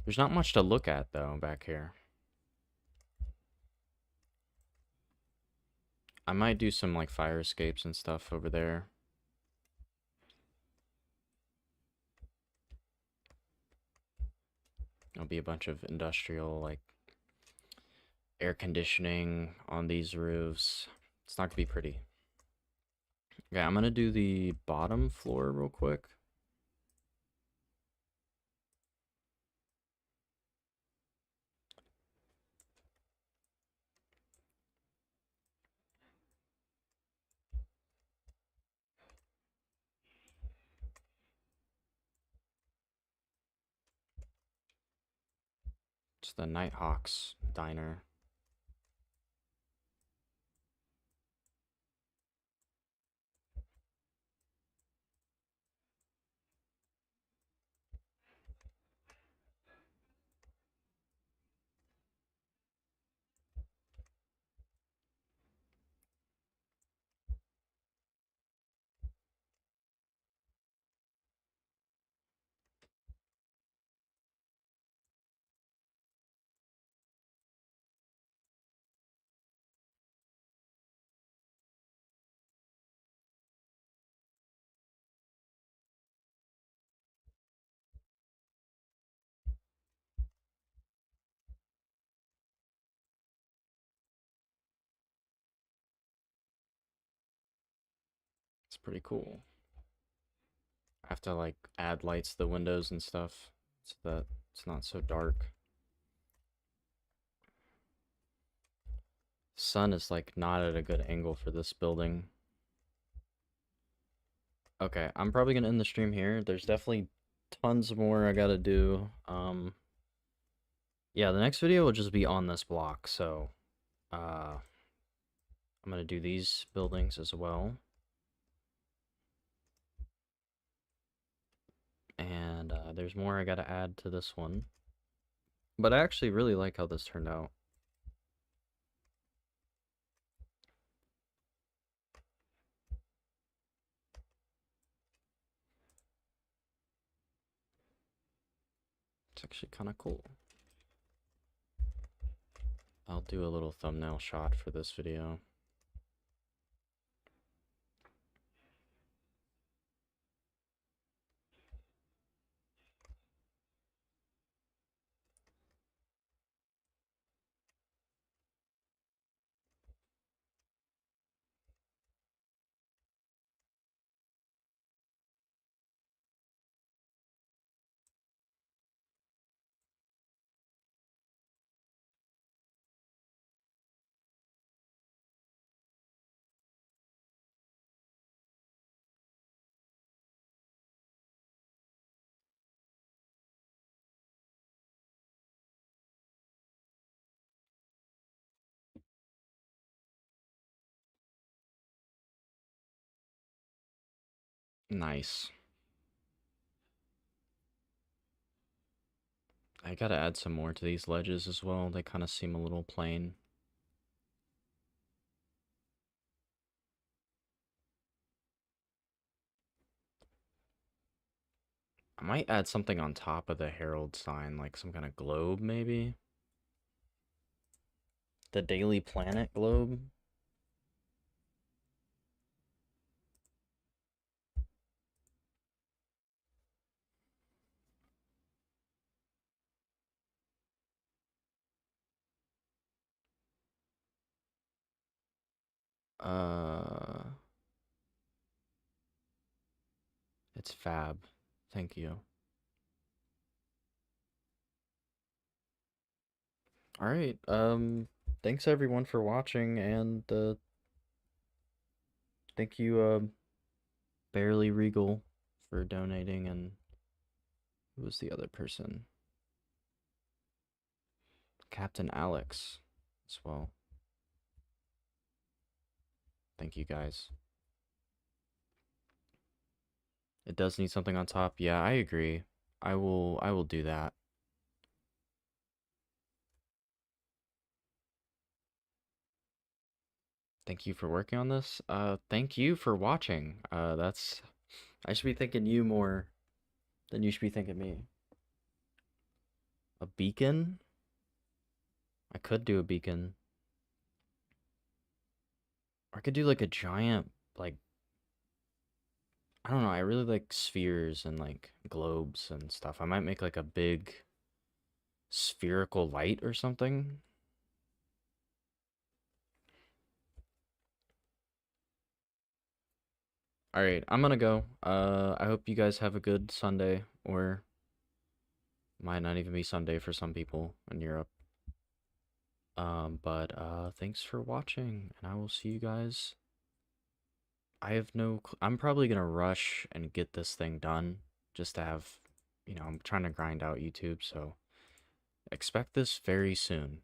There's not much to look at, though, back here. I might do some, like, fire escapes and stuff over there. There'll be a bunch of industrial, like, air conditioning on these roofs. It's not gonna be pretty. Okay, I'm gonna do the bottom floor real quick. It's the Nighthawks diner. It's pretty cool. I have to like add lights to the windows and stuff so that it's not so dark. Sun is like not at a good angle for this building. Okay, I'm probably gonna end the stream here. There's definitely tons more I gotta do. Yeah, the next video will just be on this block, so I'm gonna do these buildings as well. And there's more I gotta add to this one. But I actually really like how this turned out. It's actually kind of cool. I'll do a little thumbnail shot for this video. Nice. I gotta add some more to these ledges as well. They kind of seem a little plain. I might add something on top of the Herald sign, like some kind of globe, maybe? The Daily Planet globe? Uh, it's fab. Thank you. All right. Thanks everyone for watching, and thank you, Barely Regal, for donating, and who was the other person? Captain Alex, as well. Thank you guys. It does need something on top. Yeah, I agree. I will do that. Thank you for working on this. Thank you for watching. That's I should be thanking you more than you should be thanking me. A beacon? I could do a beacon. Or I could do like a giant, like, I don't know, I really like spheres and like globes and stuff. I might make like a big spherical light or something. All right, I'm gonna go. I hope you guys have a good Sunday, or might not even be Sunday for some people in Europe. But thanks for watching, and I will see you guys. I have no. I'm probably gonna rush and get this thing done just to have, I'm trying to grind out YouTube, so expect this very soon.